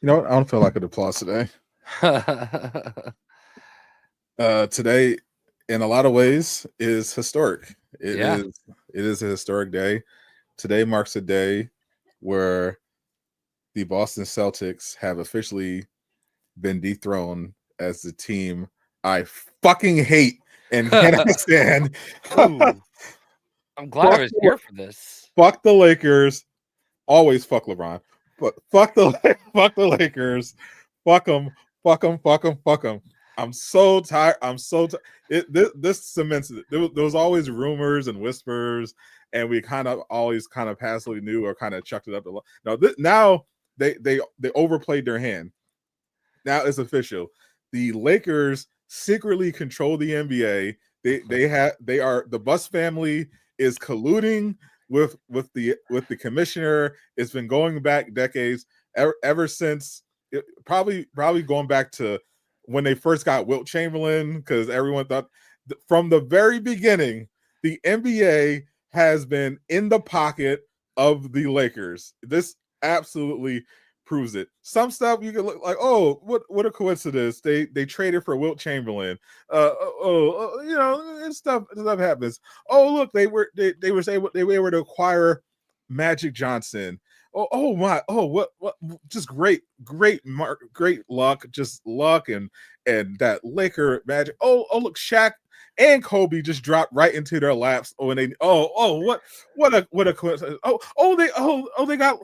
You know what? I don't feel like an applause today. Today, in a lot of ways, is historic. It is a historic day. Today marks a day where the Boston Celtics have officially been dethroned as the team I fucking hate and cannot stand. I'm glad I was here for this. Fuck the Lakers. Always fuck LeBron. But fuck the Lakers. Fuck them. Fuck them. Fuck them. Fuck them. I'm so tired. This cements it. There was always rumors and whispers, and we always passively knew or kind of chucked it up. Now they overplayed their hand. Now it's official. The Lakers secretly control the NBA. The Bus family is colluding with the commissioner. It's been going back decades, ever since probably going back to when they first got Wilt Chamberlain, because everyone thought from the very beginning the NBA has been in the pocket of the Lakers. This absolutely proves it. Some stuff you can look like, oh, what a coincidence. They traded for Wilt Chamberlain. Stuff happens. Oh, look, they were able to acquire Magic Johnson. What just great luck, just luck and that Laker Magic. Oh, look, Shaq and Kobe just dropped right into their laps. What a coincidence. They got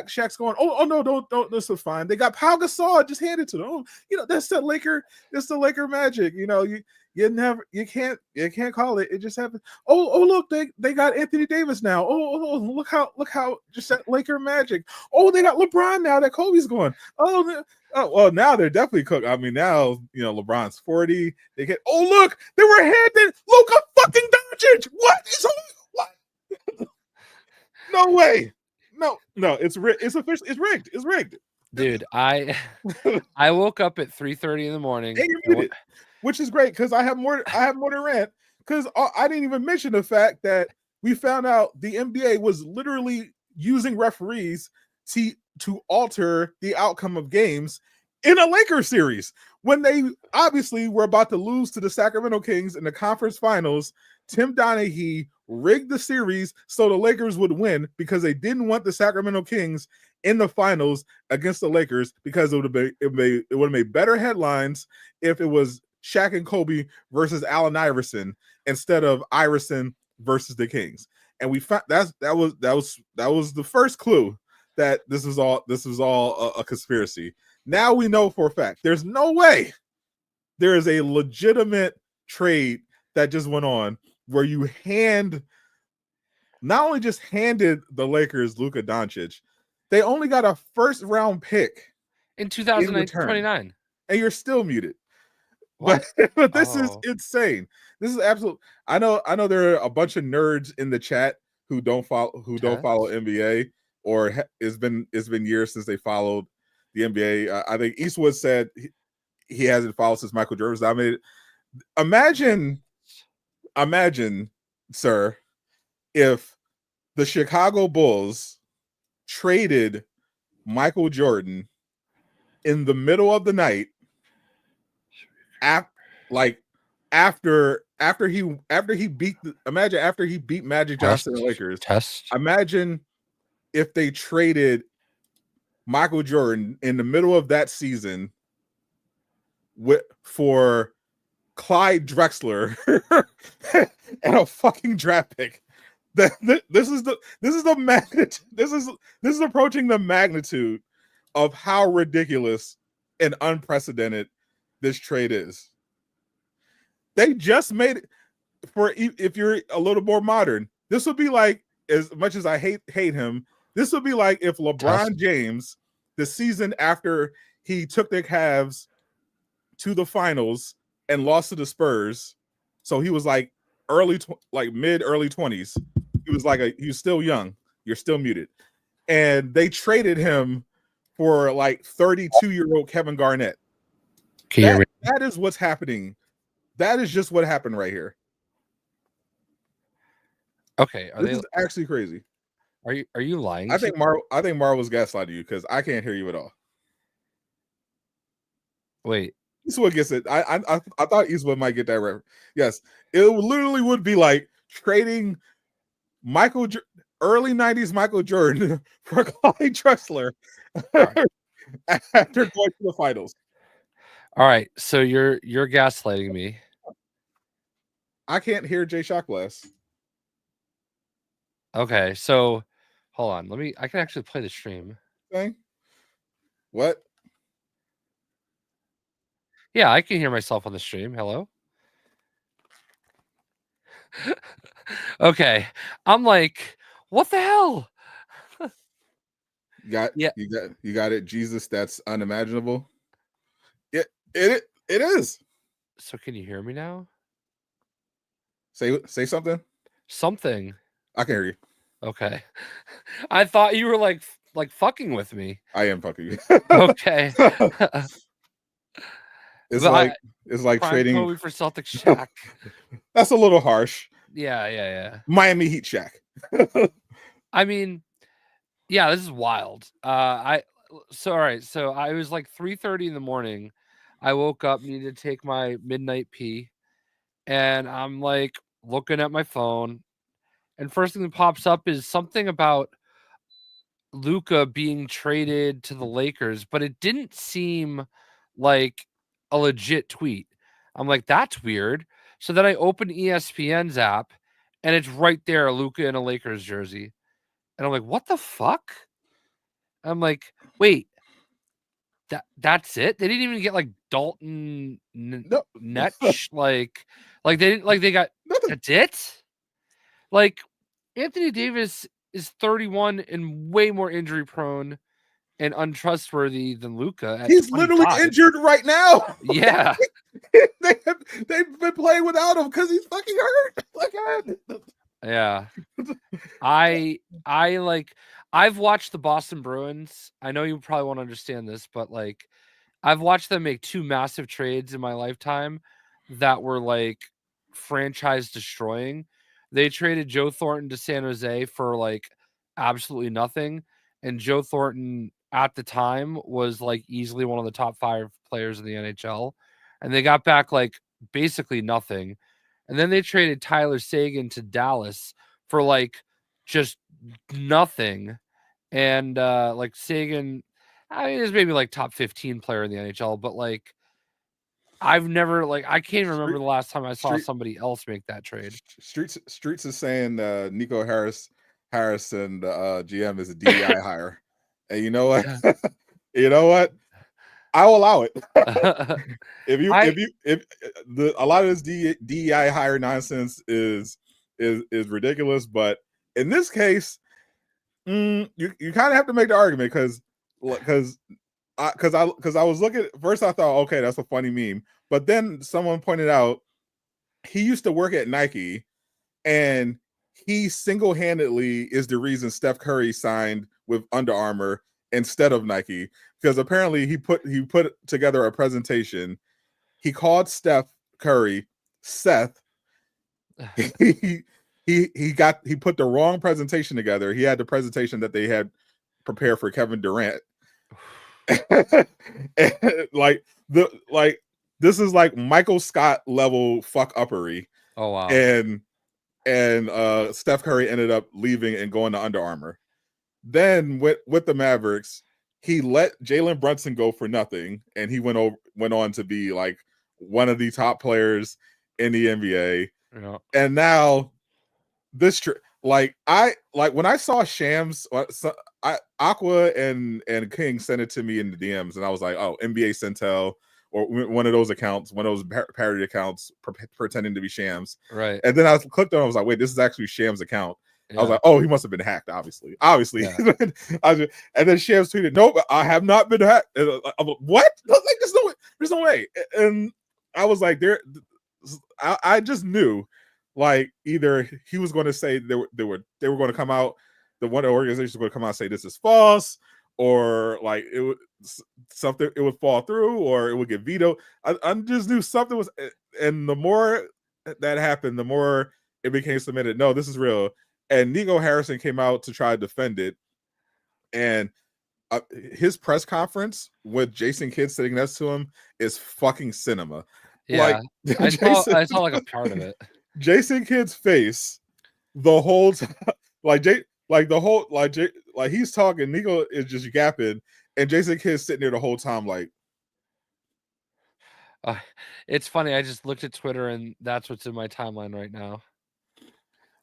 Shaq's going. No, don't. This is fine. They got Pau Gasol. Just hand it to them. That's the Laker Magic. You can't call it. It just happened. Look, they got Anthony Davis now. Look how just that Laker Magic. They got LeBron now that Kobe's going. Well, now they're definitely cooked. I mean, now LeBron's 40. They get. Look, they were handed Luka fucking Doncic. What? No way. No, it's official. It's rigged. Dude, I woke up at 3:30 in the morning. Which is great because I have more to rant, because I didn't even mention the fact that we found out the NBA was literally using referees to alter the outcome of games in a Lakers series when they obviously were about to lose to the Sacramento Kings in the conference finals. Tim Donaghy rigged the series so the Lakers would win because they didn't want the Sacramento Kings in the finals against the Lakers, because it would have made better headlines if it was Shaq and Kobe versus Allen Iverson instead of Iverson versus the Kings. And we found that was the first clue that this was all a conspiracy. Now we know for a fact there's no way there is a legitimate trade that just went on where you not only just handed the Lakers Luka Doncic, they only got a first round pick in 2029, and you're still muted. But this is insane. This is absolute. I know there are a bunch of nerds in the chat who don't follow NBA, or it's been years since they followed the NBA. I think Eastwood said he hasn't followed since Michael Jordan was dominated. Imagine, sir, if the Chicago Bulls traded Michael Jordan in the middle of the night, after he beat Magic Johnson and the Lakers. Imagine if they traded Michael Jordan in the middle of that season for Clyde Drexler and a fucking draft pick. This is approaching the magnitude of how ridiculous and unprecedented this trade is. They just made it if you're a little more modern, this would be like, as much as I hate him, this would be like if LeBron James, the season after he took the Cavs to the finals and lost to the Spurs, so he was like mid early 20s. He was still young. You're still muted. And they traded him for like 32-year-old Kevin Garnett. That is what's happening. That is just what happened right here. Okay, this is actually crazy. Are you lying? I think Mar was gaslighting you because I can't hear you at all. Wait, Eastwood gets it. I thought Eastwood might get that reference. Yes, it literally would be like trading early 90s Michael Jordan for Clyde Drexler after going to the finals. All right, so you're gaslighting me. I can't hear Jay Shotglass. Okay, so hold on. I can actually play the stream. Thing? What? Yeah, I can hear myself on the stream. Hello? Okay. I'm like, what the hell? You got it. Jesus, that's unimaginable. It is. So can you hear me now? Say something. Something. I can hear you. Okay. I thought you were like fucking with me. I am fucking you. Okay. It's like trading Kobe for Celtic Shaq. That's a little harsh. Yeah. Miami Heat Shaq. I mean, yeah, this is wild. All right. So I was like 3:30 in the morning. I woke up, needed to take my midnight pee, and I'm like looking at my phone, and first thing that pops up is something about Luka being traded to the Lakers, but it didn't seem like a legit tweet. I'm like, that's weird. So then I open ESPN's app, and it's right there, Luka in a Lakers jersey. And I'm like, what the fuck? I'm like, wait, that's it? They didn't even get like Dalton Netsch, like they got nothing. That's it? Like Anthony Davis is 31 and way more injury prone and untrustworthy than Luka. He's 25. Literally injured right now. Yeah. They've been playing without him because he's fucking hurt. Yeah. I've watched the Boston Bruins. I know you probably won't understand this, but like I've watched them make two massive trades in my lifetime that were like franchise destroying. They traded Joe Thornton to San Jose for like absolutely nothing. And Joe Thornton at the time was like easily one of the top 5 players in the NHL. And they got back like basically nothing. And then they traded Tyler Seguin to Dallas for like just nothing. And like Seguin, I mean, is maybe like top 15 player in the NHL, but like I've never I can't remember the last time I saw somebody else make that trade. Streets is saying Nico Harrison, GM, is a DEI hire. And you know what? You know what? I will allow it. if a lot of this DEI hire nonsense is ridiculous, but in this case, you kind of have to make the argument because I was looking first. I thought, okay, that's a funny meme, but then someone pointed out he used to work at Nike, and he single-handedly is the reason Steph Curry signed with Under Armour instead of Nike, because apparently he put together a presentation. He called Steph Curry Seth. He put the wrong presentation together. He had the presentation that they had prepared for Kevin Durant. like this is like Michael Scott level fuck uppery. Oh wow. And Steph Curry ended up leaving and going to Under Armour. Then with the Mavericks, he let Jalen Brunson go for nothing, and he went on to be like one of the top players in the NBA. Yeah. And now this when I saw Shams, Aqua and King sent it to me in the DMs, and I was like, oh, NBA Centel, or one of those accounts, one of those parody accounts pretending to be Shams. Right. And then I clicked on it, I was like, wait, this is actually Shams' account. Yeah. I was like, oh, he must have been hacked, obviously. Yeah. And then Shams tweeted, nope, I have not been hacked. And I'm like, what? Like, there's no way. And I was like, I just knew, like, either he was going to say they were going to come out, the one organization was going to come out and say this is false, or like it would fall through, or it would get vetoed. I just knew something was, and the more that happened, the more it became cemented. No, this is real. And Nico Harrison came out to try to defend it, and his press conference with Jason Kidd sitting next to him is fucking cinema. Yeah, like, I saw like a part of it. Jason Kidd's face the whole time, like he's talking, Nico is just yapping, and Jason Kidd's sitting there the whole time like. It's funny. I just looked at Twitter, and that's what's in my timeline right now.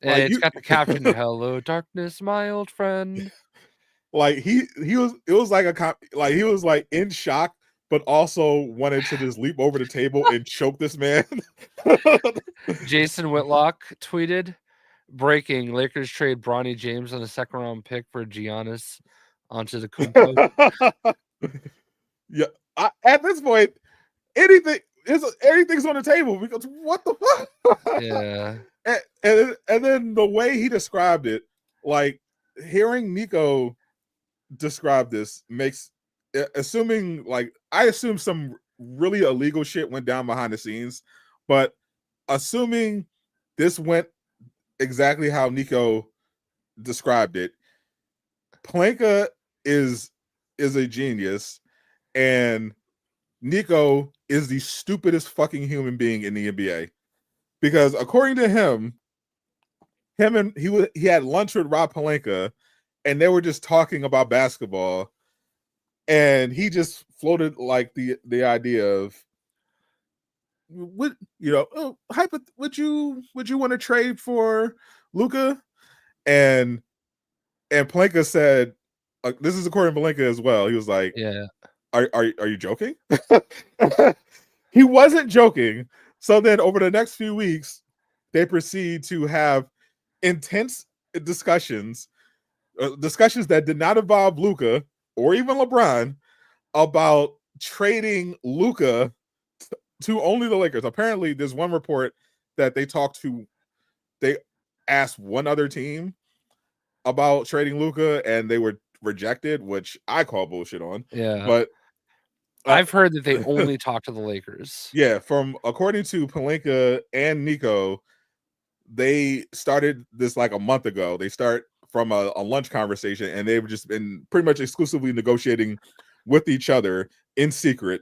And it's got the caption, "Hello, darkness, my old friend." Like he was like he was like in shock, but also wanted to just leap over the table and choke this man. Jason Whitlock tweeted, "Breaking: Lakers trade Bronny James on a second-round pick for Giannis Antetokounmpo." Yeah, at this point, anything's on the table because what the fuck? Yeah. And then the way he described it, like hearing Nico describe this makes, assuming, like, I assume some really illegal shit went down behind the scenes, but assuming this went exactly how Nico described it, Pelinka is a genius, and Nico is the stupidest fucking human being in the NBA. Because according to him and he had lunch with Rob Pelinka, and they were just talking about basketball, and he just floated like the idea of, would you want to trade for Luka? And Pelinka said, this is according to Pelinka as well. He was like, yeah, are you joking? He wasn't joking. So then over the next few weeks, they proceed to have intense discussions that did not involve Luka or even LeBron about trading Luka to only the Lakers. Apparently, there's one report that they asked one other team about trading Luka, and they were rejected, which I call bullshit on. Yeah, but I've heard that they only talk to the Lakers. Yeah, according to Pelinka and Nico, they started this like a month ago. They start from a lunch conversation, and they've just been pretty much exclusively negotiating with each other in secret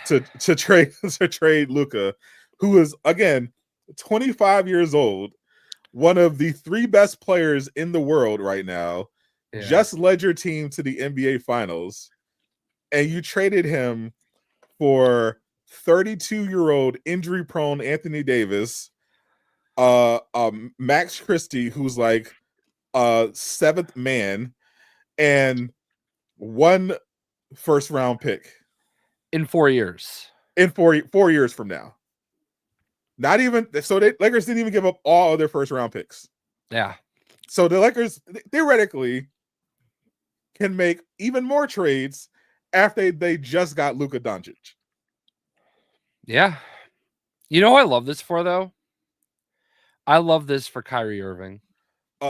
to trade Luka, who is, again, 25 years old, one of the 3 best players in the world right now, just led your team to the NBA Finals, and you traded him for 32-year-old injury-prone Anthony Davis, Max Christie, who's like 7th man, and 1 first-round pick in 4 years. In 4 years from now. Not even so. Lakers didn't even give up all of their first-round picks. Yeah. So the Lakers theoretically can make even more trades after they just got Luka Doncic. Yeah. You know who I love this for, though? I love this for Kyrie Irving.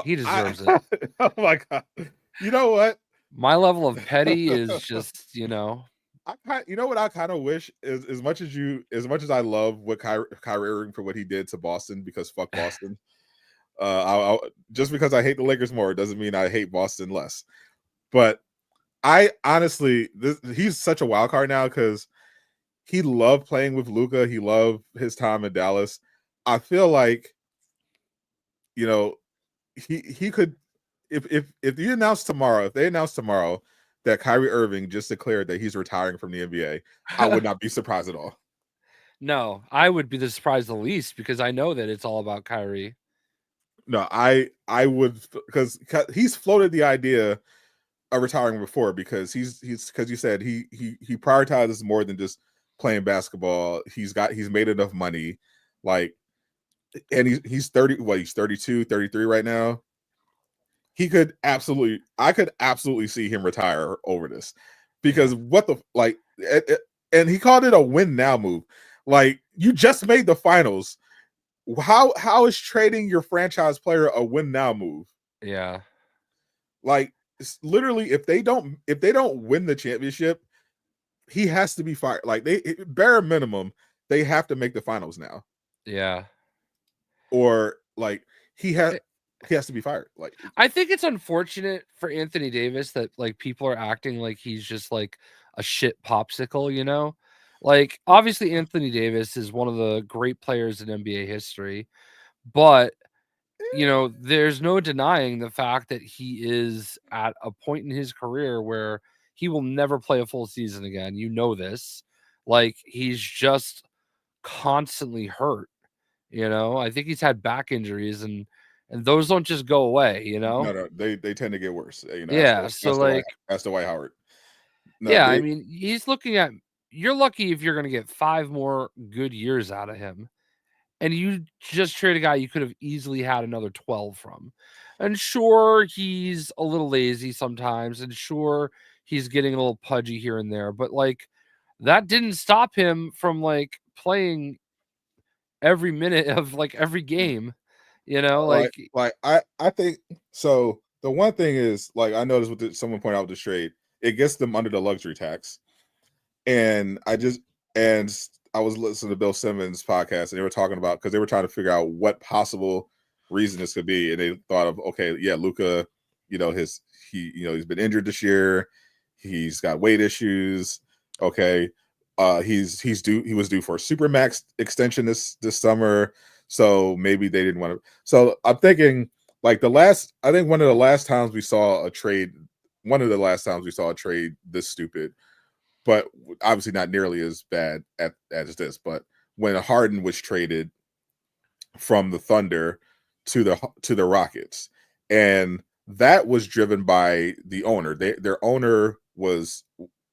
He deserves it. Oh, my God. You know what? My level of petty is just, you know what I kind of wish is, as much as I love what Kyrie Irving for what he did to Boston, because fuck Boston. Just because I hate the Lakers more doesn't mean I hate Boston less. But I honestly, he's such a wild card now because he loved playing with Luka. He loved his time in Dallas. I feel like, you know, he could if they announce tomorrow that Kyrie Irving just declared that he's retiring from the NBA, I would not be surprised at all. No, I would be the surprise the least because I know that it's all about Kyrie. No, I would, because he's floated the idea of retiring before, because he's because you said he prioritizes more than just playing basketball. He's made enough money, like, and he's 30, he's 32, 33 right now. I could absolutely see him retire over this, because what the, like, and he called it a win now move. Like, you just made the finals. How is trading your franchise player a win now move? Yeah. Like, it's literally, if they don't win the championship, he has to be fired. Like, they, bare minimum, they have to make the finals now. Yeah. Or, like, he has to be fired. Like, I think it's unfortunate for Anthony Davis that, like, people are acting like he's just like a shit popsicle, you know? Like, obviously Anthony Davis is one of the great players in NBA history, but you know, there's no denying the fact that he is at a point in his career where he will never play a full season again. You know this. Like, he's just constantly hurt, you know? I think he's had back injuries and those don't just go away, you know? no, they tend to get worse. You know, Yeah, so like that's the White Howard. No, yeah, I mean, he's looking at, you're lucky if you're going to get 5 more good years out of him. And you just trade a guy you could have easily had another 12 from. And sure, he's a little lazy sometimes, and sure, he's getting a little pudgy here and there, but like, that didn't stop him from like playing every minute of like every game, you know, like I think so. The one thing is, like, I noticed with someone pointed out with the trade, it gets them under the luxury tax. And I was listening to Bill Simmons' podcast, and they were talking about, because they were trying to figure out what possible reason this could be, and they thought of, okay, yeah, Luka, he's been injured this year, he's got weight issues, okay, he was due for a supermax extension this summer, so maybe they didn't want to. So I'm thinking, like, I think one of the last times we saw a trade this stupid, but obviously not nearly as bad as this. But when Harden was traded from the Thunder to the Rockets, and that was driven by the owner. Their owner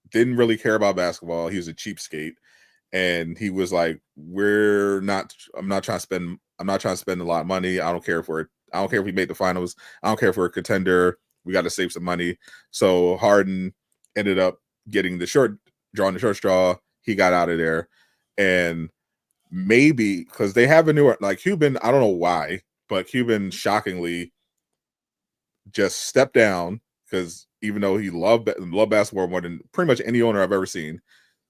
didn't really care about basketball. He was a cheapskate, and he was like, I'm not trying to spend a lot of money. I don't care if we made the finals. I don't care if we're a contender. We got to save some money. So Harden ended up drawing the short straw. He got out of there, and maybe because they have a newer, like, Cuban, I don't know why, but Cuban shockingly just stepped down, because even though he loved basketball more than pretty much any owner I've ever seen,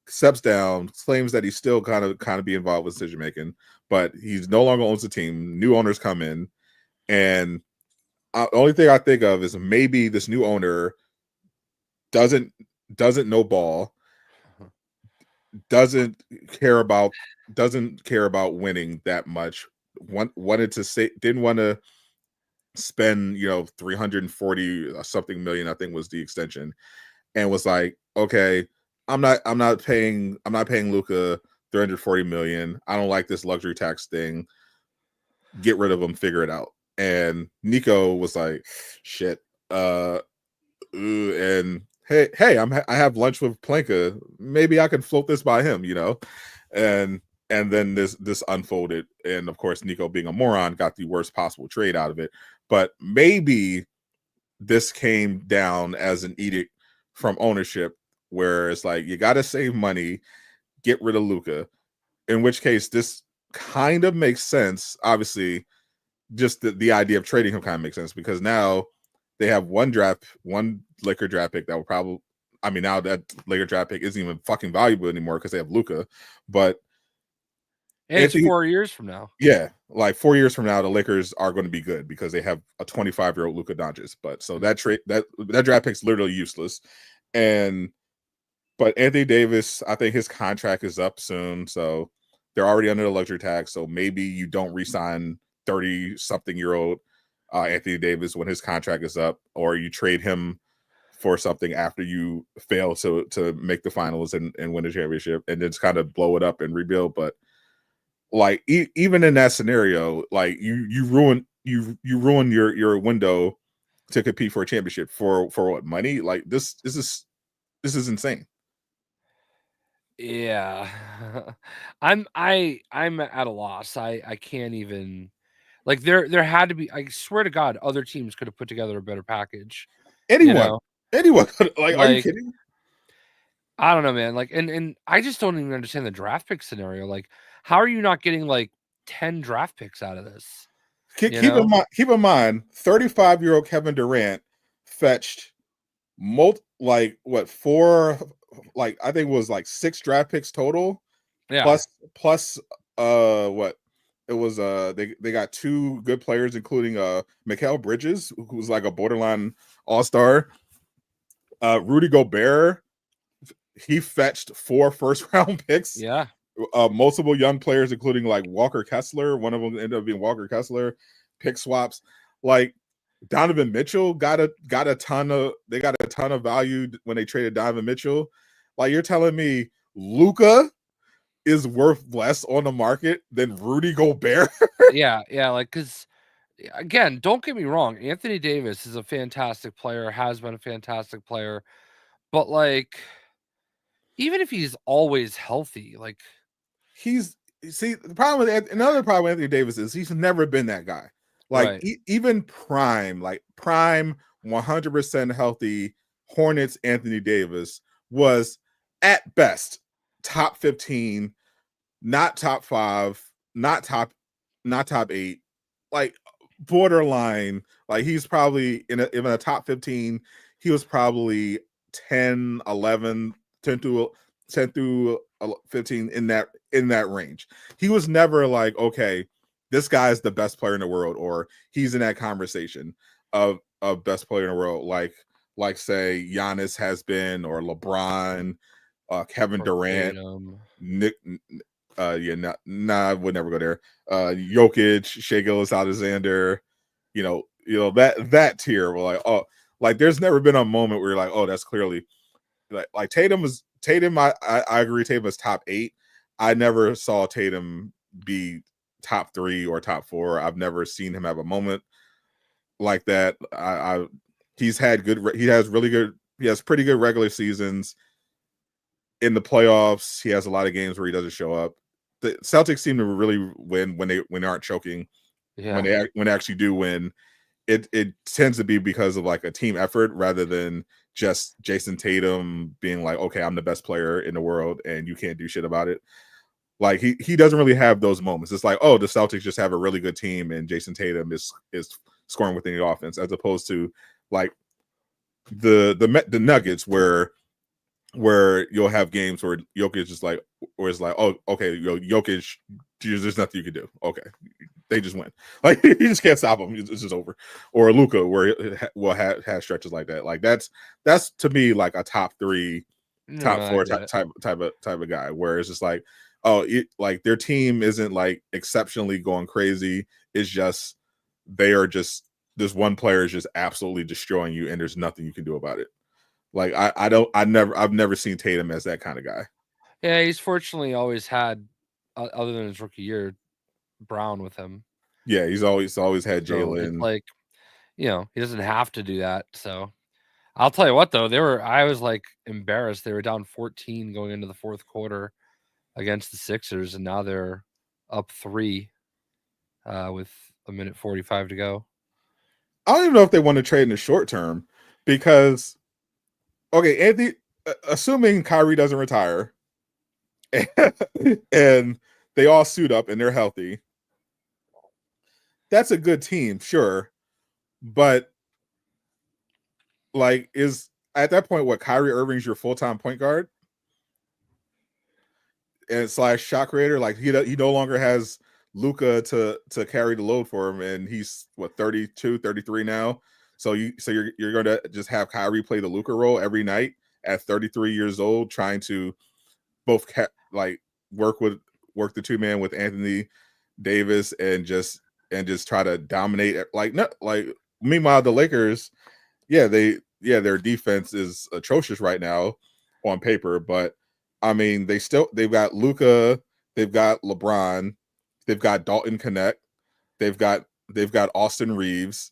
steps down, claims that he's still kind of be involved with decision making, but he's no longer owns the team. New owners come in, and the only thing I think of is maybe this new owner doesn't know ball, doesn't care about winning that much. Didn't want to spend 340 something million, I think was the extension, and was like, okay, I'm not paying Luka 340 million. I don't like this luxury tax thing. Get rid of him, figure it out. And Nico was like, shit, and hey, I have lunch with Planka. Maybe I can float this by him, and then this unfolded, and of course Nico, being a moron, got the worst possible trade out of it. But maybe this came down as an edict from ownership, where it's like, you got to save money, get rid of Luka. In which case, this kind of makes sense. Obviously, just the idea of trading him kind of makes sense, because now they have one Laker draft pick that will probably, I mean, now that Laker draft pick isn't even fucking valuable anymore because they have Luka. But it's 4 years from now. Yeah, like 4 years from now, the Lakers are going to be good because they have a 25-year-old Luka Doncic. But so that draft pick's literally useless. and but Anthony Davis, I think his contract is up soon, so they're already under the luxury tax. So maybe you don't re-sign 30-something-year-old Anthony Davis when his contract is up, or you trade him for something after you fail to make the finals and win the championship, and then just kind of blow it up and rebuild. But like even in that scenario, like you ruin your window to compete for a championship for what money? Like this is insane. Yeah. I'm at a loss. I can't even, like, there had to be, I swear to God, other teams could have put together a better package. You Anyone, know? anyone, like, are you Like, kidding? I don't know, man. Like, and I just don't even understand the draft pick scenario. Like, how are you not getting like 10 draft picks out of this? You know? Keep in mind, 35-year-old Kevin Durant fetched like what four, like I think it was like 6 draft picks total, Yeah. plus what it was they got 2 good players, including Mikal Bridges, who's like a borderline all-star. Rudy Gobert, he fetched 4 first-round picks. Yeah. Multiple young players, including like Walker Kessler. One of them ended up being Walker Kessler. Pick swaps. Like Donovan Mitchell got a ton of value when they traded Donovan Mitchell. Like, you're telling me Luka is worth less on the market than Rudy Gobert? Yeah. Yeah. Like, because again, don't get me wrong, Anthony Davis is a fantastic player, has been a fantastic player, but like, even if he's always healthy, like, The problem with another problem with Anthony Davis is he's never been that guy. Like right. even prime 100% healthy Hornets Anthony Davis was at best top 15, not top 5, not top 8, like borderline. Like he's probably in a top 15. He was probably 10, 11, 10 through 15 in that range. He was never like, okay, this guy's the best player in the world, or he's in that conversation of best player in the world, like say Giannis has been, or LeBron, Kevin Or Durant, Tatum. Nick. I would never go there. Jokic, Shai Gilgeous-Alexander, that tier. We're like, oh, like there's never been a moment where you're like, oh, that's clearly like Tatum. I agree. Tatum is top 8. I never saw Tatum be top 3 or top 4. I've never seen him have a moment like that. He has pretty good regular seasons. In the playoffs, he has a lot of games where he doesn't show up. The Celtics seem to really win when they aren't choking. Yeah. When they actually do win, it tends to be because of like a team effort rather than just Jason Tatum being like, okay, I'm the best player in the world and you can't do shit about it. Like he doesn't really have those moments. It's like, oh, the Celtics just have a really good team and Jason Tatum is scoring within the offense, as opposed to like the Nuggets where you'll have games where Jokic is like, or it's like, oh, okay, Jokic, there's nothing you can do. Okay, they just win. Like you just can't stop them. It's just over. Or Luka, where will have stretches like that. Like that's to me like a top 3, No, top I 4 get it. type of guy. Where it's just like, oh, like their team isn't like exceptionally going crazy. It's just they are just this one player is just absolutely destroying you, and there's nothing you can do about it. Like I've never seen Tatum as that kind of guy. Yeah, he's fortunately always had, other than his rookie year, Brown with him. Yeah, he's always had So it's Jalen. like, he doesn't have to do that. So I'll tell you what, though, I was like embarrassed. They were down 14 going into the fourth quarter against the Sixers, and now they're up 3 with a minute 45 to go. I don't even know if they want to trade in the short term because okay, Anthony, assuming Kyrie doesn't retire and they all suit up and they're healthy, that's a good team, sure. But like, is at that point what Kyrie Irving's your full-time point guard and slash shot creator? Like he no longer has Luka to carry the load for him, and he's what 32, 33 now. So you're going to just have Kyrie play the Luka role every night at 33 years old, trying to both like work the two man with Anthony Davis and just try to dominate. Like not like meanwhile the Lakers, their defense is atrocious right now on paper, but I mean they've got Luka, they've got LeBron, they've got Dalton Connect, they've got Austin Reeves,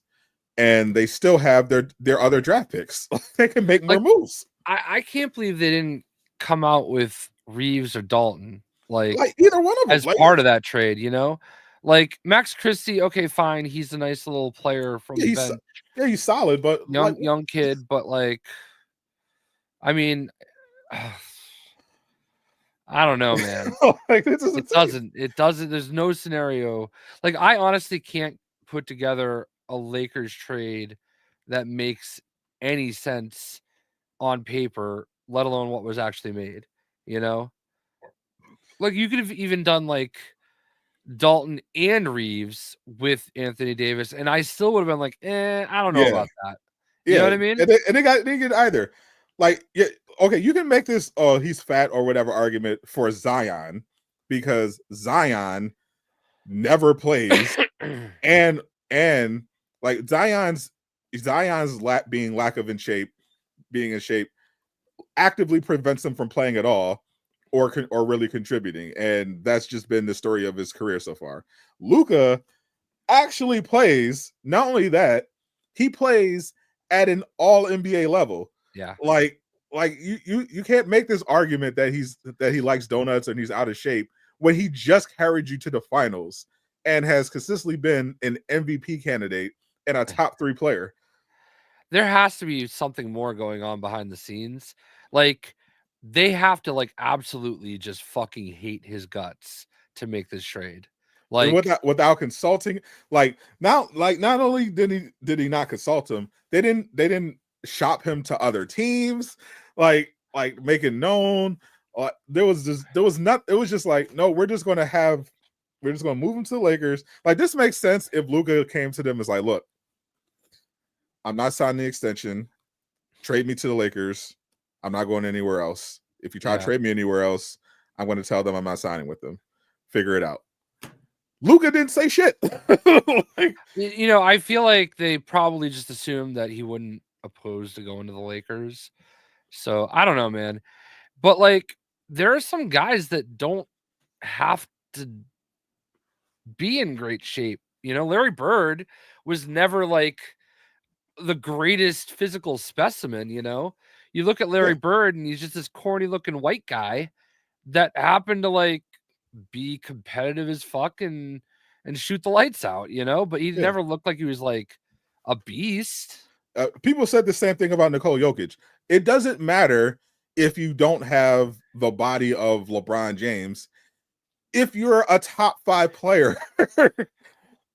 and they still have their other draft picks. They can make more moves. I can't believe they didn't come out with Reeves or Dalton like either one of them as part of that trade, you know? Like Max Christie, okay, fine, he's a nice little player from the bench. He's solid, but young kid, but like, I mean, I don't know, man. It doesn't. There's no scenario. Like, I honestly can't put together a Lakers trade that makes any sense on paper, let alone what was actually made. You know, like you could have even done like Dalton and Reeves with Anthony Davis, and I still would have been like, I don't know about that. You know what I mean? And they didn't get either. Like, yeah, okay, you can make this he's fat or whatever argument for Zion because Zion never plays and like Zion's lack of being in shape actively prevents him from playing at all or really contributing, and that's just been the story of his career so far. Luka actually plays. Not only that, he plays at an all NBA level. Yeah. Like you can't make this argument that he likes donuts and he's out of shape when he just carried you to the finals and has consistently been an MVP candidate and a top 3 player. There has to be something more going on behind the scenes. Like they have to like absolutely just fucking hate his guts to make this trade. Like without consulting, not only did he not consult him, they didn't shop him to other teams, like make it known. It was just like, no, we're just going to move him to the Lakers. Like, this makes sense if Luka came to them as like, look, I'm not signing the extension. Trade me to the Lakers. I'm not going anywhere else. If you try to trade me anywhere else, I'm going to tell them I'm not signing with them. Figure it out. Luka didn't say shit. I feel like they probably just assumed that he wouldn't oppose to going to the Lakers. So I don't know, man. But like, there are some guys that don't have to be in great shape. Larry Bird was never like the greatest physical specimen. You look at Larry Bird and he's just this corny looking white guy that happened to like be competitive as fuck and shoot the lights out, but he never looked like he was like a beast. People said the same thing about Nikola Jokic. It doesn't matter if you don't have the body of LeBron James. If you're a top 5 player,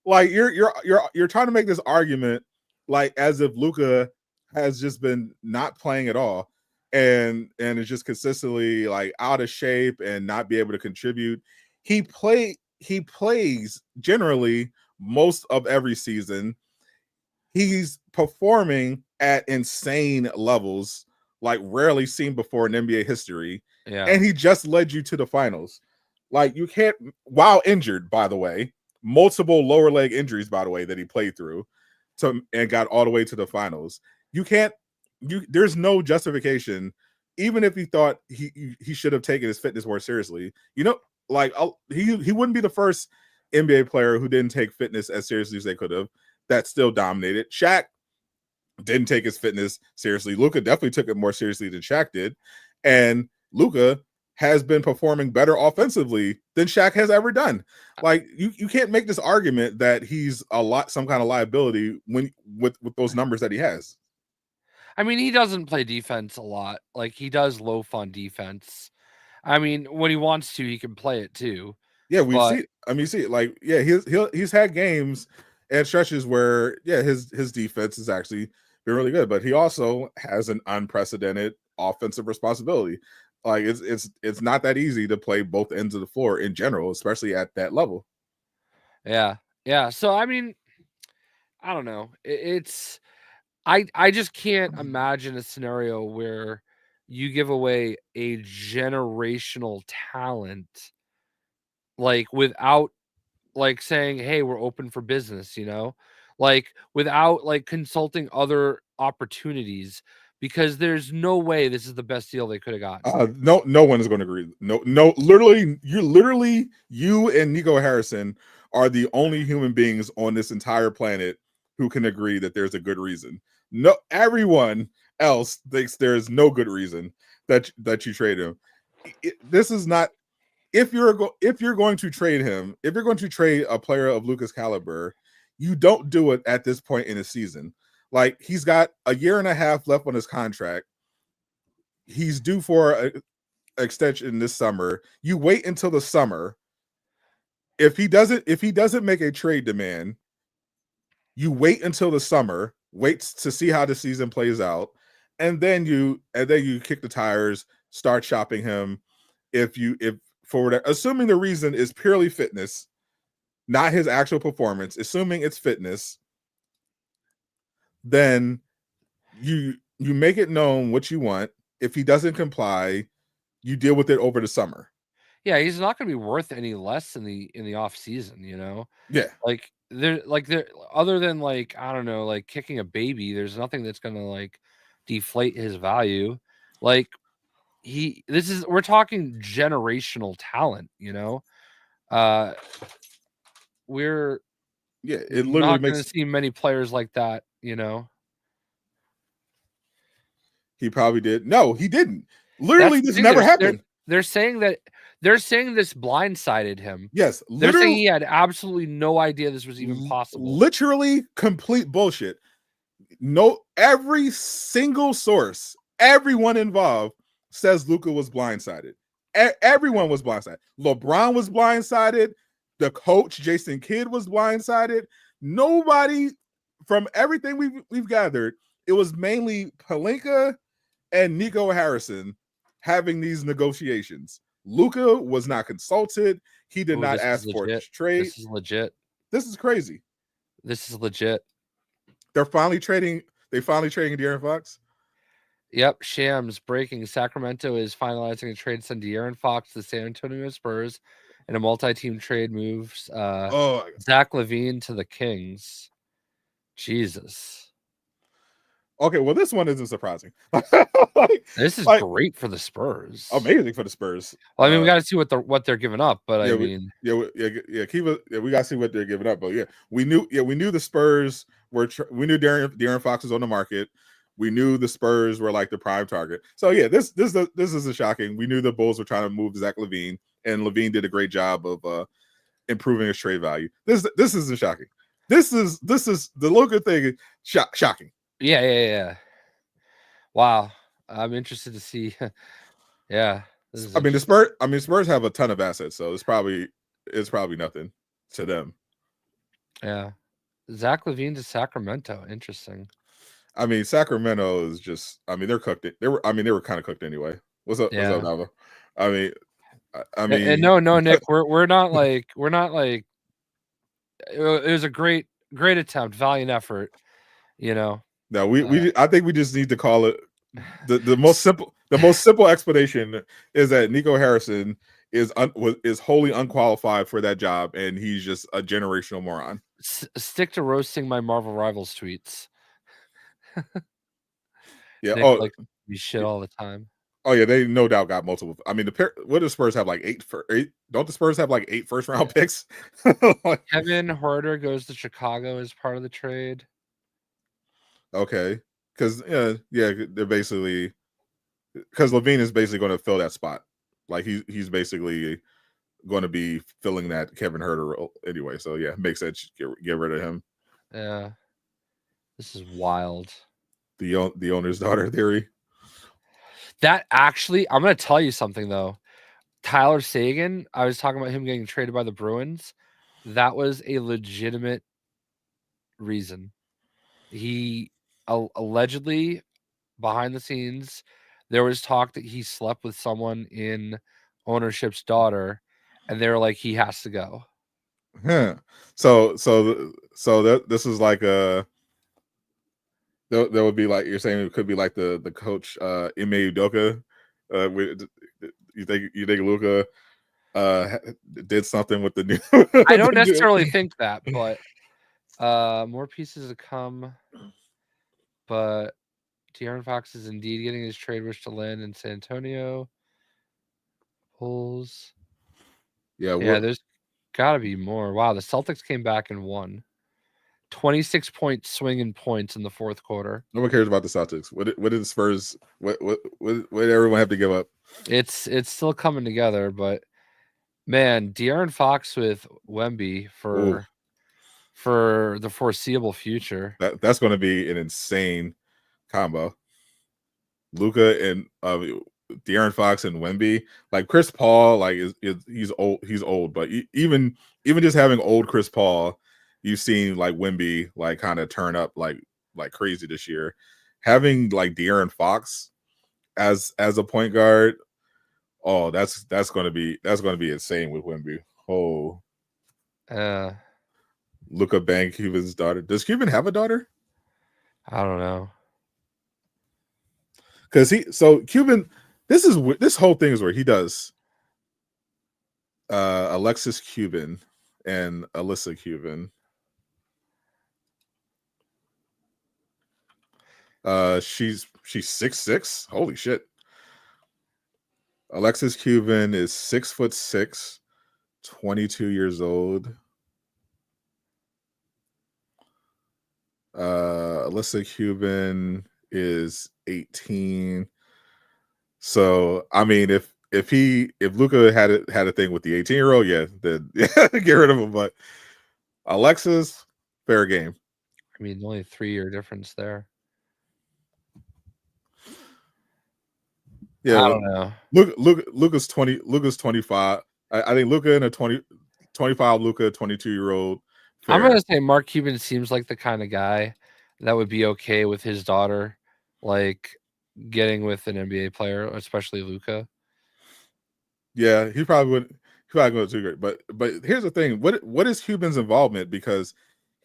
like you're trying to make this argument like as if Luka has just been not playing at all and is just consistently like out of shape and not be able to contribute. He plays generally most of every season. He's performing at insane levels, like rarely seen before in NBA history. Yeah. And he just led you to the finals. Like, you can't, while injured, by the way, multiple lower leg injuries, by the way, that he played through and got all the way to the finals. There's no justification, even if he thought he should have taken his fitness more seriously. Like, he wouldn't be the first NBA player who didn't take fitness as seriously as they could have. That still dominated. Shaq didn't take his fitness seriously. Luka definitely took it more seriously than Shaq did. And Luka has been performing better offensively than Shaq has ever done. Like, you can't make this argument that he's some kind of liability with those numbers that he has. I mean, he doesn't play defense a lot. Like, he does low fun defense. I mean, when he wants to, he can play it too. Yeah, see it. Like, yeah, he's had games and stretches where his defense has actually been really good, but he also has an unprecedented offensive responsibility. Like, it's not that easy to play both ends of the floor in general, especially at that level. Yeah. So I mean, I don't know. I just can't imagine a scenario where you give away a generational talent, like without like saying, "Hey, we're open for business," like without like consulting other opportunities, because there's no way this is the best deal they could have gotten. No one is going to agree. No, literally, you and Nico Harrison are the only human beings on this entire planet who can agree that there's a good reason. No, everyone else thinks there's no good reason that you trade him. This is not, if you're going to trade him, if you're going to trade a player of Luka's caliber, you don't do it at this point in the season. Like, he's got a year and a half left on his contract. He's due for an extension this summer. You wait until the summer. If he doesn't make a trade demand, you wait until the summer, wait to see how the season plays out, and then you kick the tires, start shopping him. If assuming the reason is purely fitness, not his actual performance, assuming it's fitness, then you make it known what you want. If he doesn't comply, you deal with it over the summer. Yeah, he's not going to be worth any less in the off season, Yeah. Like there other than like, I don't know, like kicking a baby, there's nothing that's going to like deflate his value. Like we're talking generational talent, we're It literally not going makes. to see many players like that, He probably did. No, he didn't. Literally, this never happened. They're saying this blindsided him. Yes, they're saying he had absolutely no idea this was even possible. Literally complete bullshit. No, every single source, everyone involved says Luka was blindsided. Everyone was blindsided. LeBron was blindsided. The coach, Jason Kidd, was blindsided. Nobody, from everything we've gathered, it was mainly Pelinka and Nico Harrison having these negotiations. Luka was not consulted. He did not ask for a trade. This is legit. This is crazy. This is legit. They're finally trading. De'Aaron Fox. Yep. Shams breaking. Sacramento is finalizing a trade to send De'Aaron Fox to the San Antonio Spurs, and a multi-team trade moves Zach LaVine to the Kings. Jesus. Okay, well, this one isn't surprising. This is great for the Spurs. Amazing for the Spurs. Well, I mean, we got to see what they're giving up, but we got to see what they're giving up. But we knew the Spurs we knew De'Aaron Fox was on the market. We knew the Spurs were like the prime target. So this isn't shocking. We knew the Bulls were trying to move Zach LaVine, and LaVine did a great job of improving his trade value. This isn't shocking. This is the Luka thing. Shocking. Yeah. Wow, I'm interested to see. Yeah, Spurs have a ton of assets, so it's probably nothing to them. Yeah, Zach LaVine to Sacramento. Interesting. I mean, Sacramento is just. I mean, they're cooked. They were kind of cooked anyway. What's up, Nava? I mean, no, Nick. we're not like It was a great attempt, valiant effort. No, I think we just need to call it the most simple explanation is that Nico Harrison is wholly unqualified for that job, and he's just a generational moron. Stick to roasting my Marvel Rivals tweets. Yeah. Nick, you shit all the time. Oh yeah, they no doubt got multiple. I mean, what do the Spurs have, like 8? Don't the Spurs have like 8 first round picks? Kevin Huerter goes to Chicago as part of the trade. Okay, because they're basically, because LaVine is basically going to fill that spot. Like he's basically going to be filling that Kevin Huerter role anyway. So yeah, makes sense. Get rid of him. Yeah, this is wild. The owner's daughter theory. That actually, I'm going to tell you something though. Tyler Sagan, I was talking about him getting traded by the Bruins. That was a legitimate reason. He allegedly, behind the scenes, there was talk that he slept with someone in ownership's daughter, and they were like, he has to go. Huh. So this is like There would be like you're saying it could be like the coach Ime Udoka. You think Luka did something with the new? I don't necessarily think that, but more pieces to come. But De'Aaron Fox is indeed getting his trade wish to land in San Antonio. Bulls. Yeah, there's got to be more. Wow, the Celtics came back and won. 26-point swing in points in the fourth quarter. No one cares about the Celtics. What did the Spurs? What did everyone have to give up? It's still coming together, but man, De'Aaron Fox with Wemby for the foreseeable future. That's going to be an insane combo. Luka and De'Aaron Fox and Wemby, like Chris Paul, like he's old, but even just having old Chris Paul, you've seen like Wemby like kind of turn up like crazy this year. Having like De'Aaron Fox as a point guard, oh, that's going to be insane with Wemby. Oh, Luka bang Cuban's daughter. Does Cuban have a daughter? I don't know. Because Cuban, this whole thing is where he does Alexis Cuban and Alyssa Cuban. She's 6'6". Holy shit. Alexis Cuban is 6'6", 22 years old. Alyssa Cuban is 18. So I mean, if Luka had a thing with the 18-year-old, yeah, then get rid of him. But Alexis, fair game. I mean, only 3-year difference there. Yeah, I don't know. Luka's 20. Luka's 25. I think Luka and a 25 Luka, 22-year-old. I'm gonna say Mark Cuban seems like the kind of guy that would be okay with his daughter, like getting with an NBA player, especially Luka. Yeah, he probably would. He probably would too great. But here's the thing: what is Cuban's involvement? Because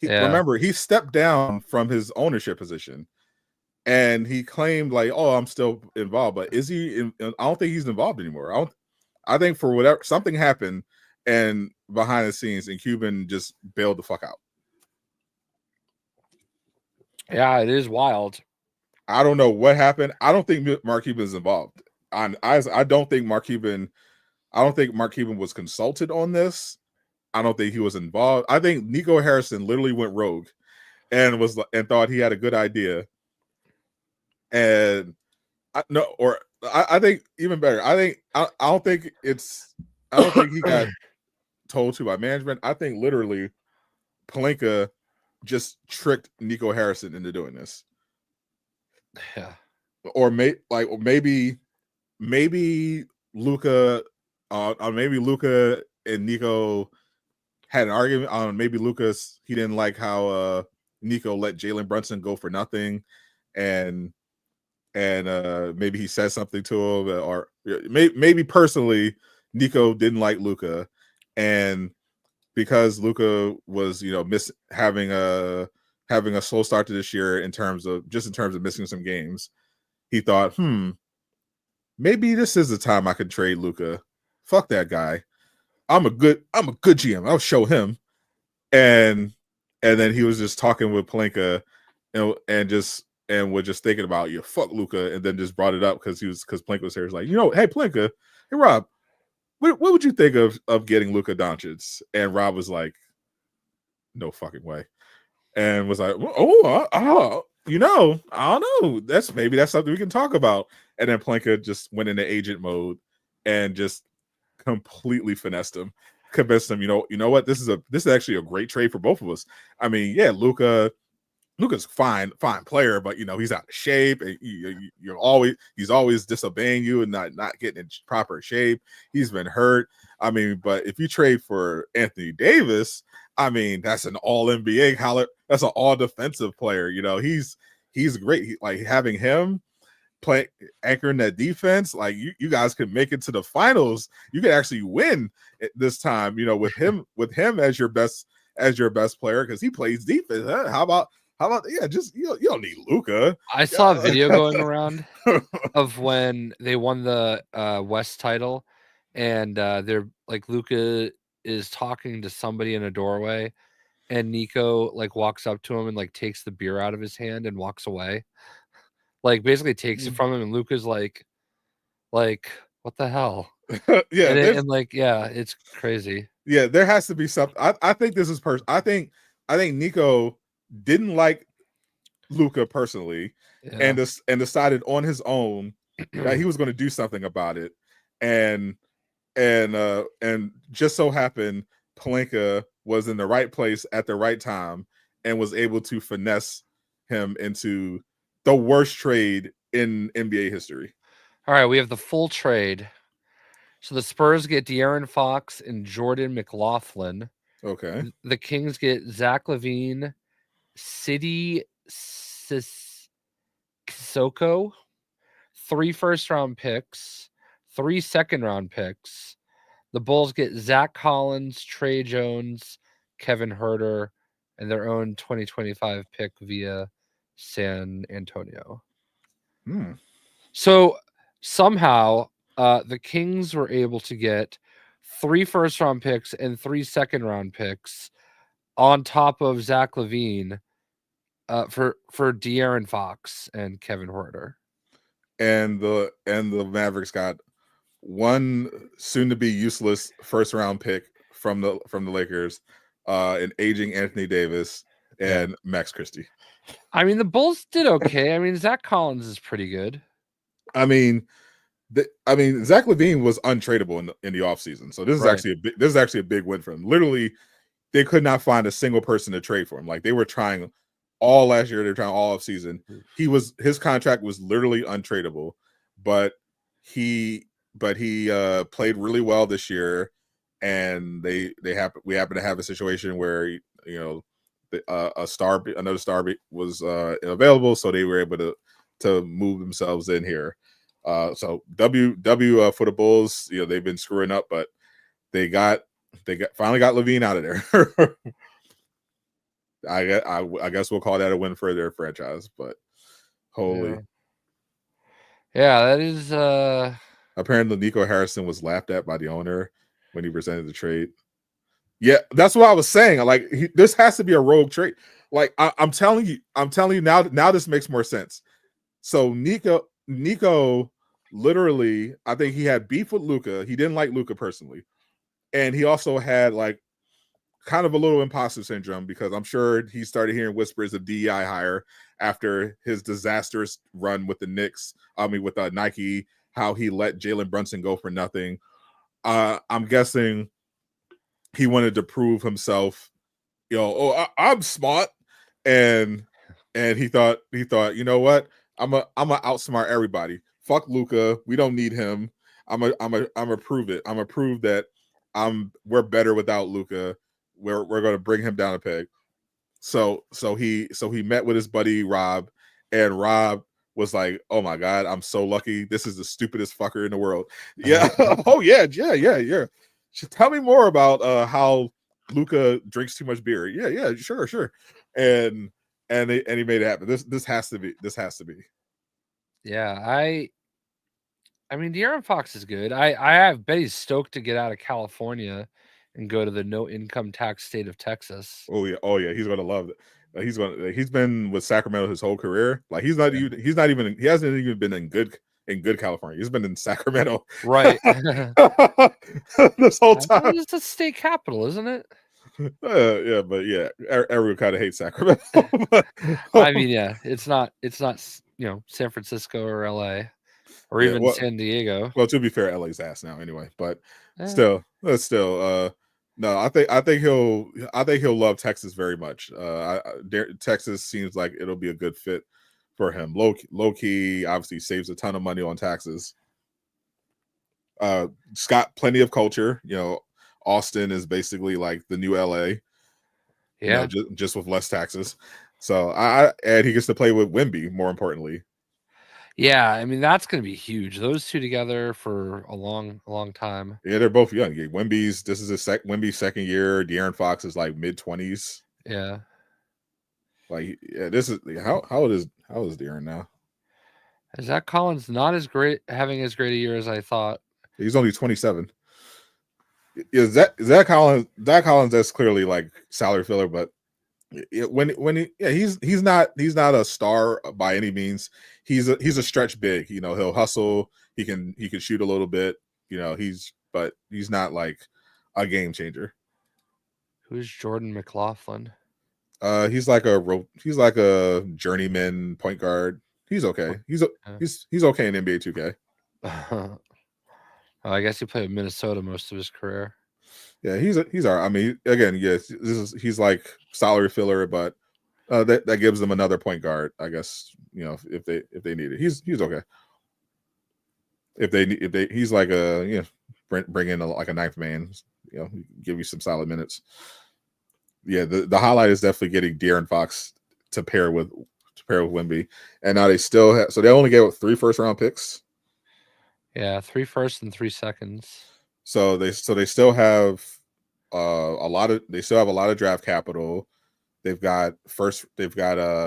remember, he stepped down from his ownership position, and he claimed like, "Oh, I'm still involved." But is he? I don't think he's involved anymore. I think for whatever something happened, and behind the scenes, and Cuban just bailed the fuck out. Yeah, it is wild. I don't know what happened. I don't think Mark Cuban is involved. I don't think Mark Cuban. I don't think Mark Cuban was consulted on this. I don't think he was involved. I think Nico Harrison literally went rogue and thought he had a good idea. And I think even better. I don't think he got told to by management. I think literally Pelinka just tricked Nico Harrison into doing this. Yeah. Or maybe Luka maybe Luka and Nico had an argument. Maybe Lucas, he didn't like how Nico let Jalen Brunson go for nothing, and maybe he said something to him, or maybe personally Nico didn't like Luka, and because Luka was having a slow start to this year in terms of missing some games, he thought, maybe this is the time I could trade Luka. Fuck that guy. I'm a good GM. I'll show him. And then he was just talking with Pelinka, and was just thinking about fuck Luka, and then just brought it up because Pelinka was here. He's like, hey Pelinka, hey Rob, what would you think of getting Luka Doncic? And Rob was like, no fucking way. And was like, I don't know. That's something we can talk about. And then Pelinka just went into agent mode and just completely finessed him, convinced him, you know what, this is actually a great trade for both of us. I mean, yeah, Luka's fine player, but he's out of shape, and he's always disobeying you and not getting in proper shape. He's been hurt. I mean, but if you trade for Anthony Davis, I mean, that's an all NBA that's an all defensive player. He's great. Like having him play anchoring that defense, like you guys could make it to the finals. You could actually win this time, with him as your best player, because he plays defense. Huh? How about just you don't need Luka. I saw a video going around of when they won the West title, and they're like Luka is talking to somebody in a doorway, and Nico like walks up to him and like takes the beer out of his hand and walks away, like basically takes it from him, and Luka's like what the hell? Yeah, and like it's crazy. Yeah, there has to be something. I think this is I think Nico didn't like Luka personally, and decided on his own that he was going to do something about it, and just so happened Pelinka was in the right place at the right time and was able to finesse him into the worst trade in NBA history. All right, we have the full trade. So the Spurs get De'Aaron Fox and Jordan McLaughlin. Okay. The Kings get Zach LaVine, Sidi Sissoko, 3 first-round picks, 3 second-round picks. The Bulls get Zach Collins, Trey Jones, Kevin Huerter, and their own 2025 pick via San Antonio. So somehow the Kings were able to get 3 first-round picks and 3 second-round picks on top of Zach LaVine for De'Aaron Fox and Kevin Huerter. And the Mavericks got one soon-to-be useless first-round pick from the Lakers, an aging Anthony Davis, and Max Christie. I mean, the Bulls did okay. I mean, Zach Collins is pretty good. I mean, Zach LaVine was untradeable in the offseason, so this is actually a big win for him. Literally, they could not find a single person to trade for him. Like they were trying all last year, they were trying all off season. His contract was literally untradeable, but he played really well this year, and we happen to have a situation where another star was available, so they were able to move themselves in here. So W for the Bulls. They've been screwing up, but they finally got LaVine out of there. I guess we'll call that a win for their franchise. But holy, yeah, that is. Apparently, Nico Harrison was laughed at by the owner when he presented the trade. Yeah, that's what I was saying. Like, this has to be a rogue trade. Like, I'm telling you now. Now this makes more sense. So Nico, literally, I think he had beef with Luka. He didn't like Luka personally, and he also had like kind of a little imposter syndrome because I'm sure he started hearing whispers of DEI hire after his disastrous run with the Knicks. With Nike, how he let Jalen Brunson go for nothing. I'm guessing he wanted to prove himself. I'm smart, and he thought, you know what? I'm a outsmart everybody. Fuck Luka. We don't need him. I'm a prove it. I'm a prove that we're better without Luka. We're going to bring him down a peg. So he met with his buddy Rob, and Rob was like, "Oh my God, I'm so lucky. This is the stupidest fucker in the world." Yeah. Oh yeah. Tell me more about how Luka drinks too much beer. Yeah, sure. And he made it happen. This has to be. Yeah, I mean, De'Aaron Fox is good. I bet he's stoked to get out of California and go to the no income tax state of Texas. Oh yeah, he's gonna love it. He's been with Sacramento his whole career. Like he hasn't even been in good California. He's been in Sacramento, right? This whole time. It's a state capital, isn't it? Yeah, but yeah, everyone kind of hates Sacramento. I mean, yeah, it's not San Francisco or LA or even San Diego. Well, to be fair, LA's ass now anyway, but still. No, I think he'll love Texas very much. Texas seems like it'll be a good fit for him. Low key, obviously saves a ton of money on taxes. It's got plenty of culture. Austin is basically like the new LA. Yeah, just with less taxes. So and he gets to play with Wemby, more importantly. Yeah, I mean that's going to be huge. Those two together for a long time. Yeah, they're both young. This is Wemby's second year. De'Aaron Fox is like mid-20s. Yeah. Like, yeah, this is how old is De'Aaron now? Zach Collins not as great, having as great a year as I thought. He's only 27. Is Zach Collins? Zach Collins, that's clearly like salary filler, but he's not a star by any means. He's a stretch big. You know, he'll hustle. He can shoot a little bit. You know, he's not like a game changer. Who's Jordan McLaughlin? He's like a journeyman point guard. He's okay. He's okay in NBA 2K. I guess he played with Minnesota most of his career. Yeah, he's all right. I mean, again, yes, he's like salary filler, but that gives them another point guard, I guess. You know, if they need it, he's okay. If they he's like a bring in like a ninth man, you know, give you some solid minutes. Yeah, the highlight is definitely getting De'Aaron Fox to pair with Wemby, and now they still have, so they only gave up 3 first-round picks. Yeah, 3 first and 3 seconds. So they still have a lot of draft capital. They've got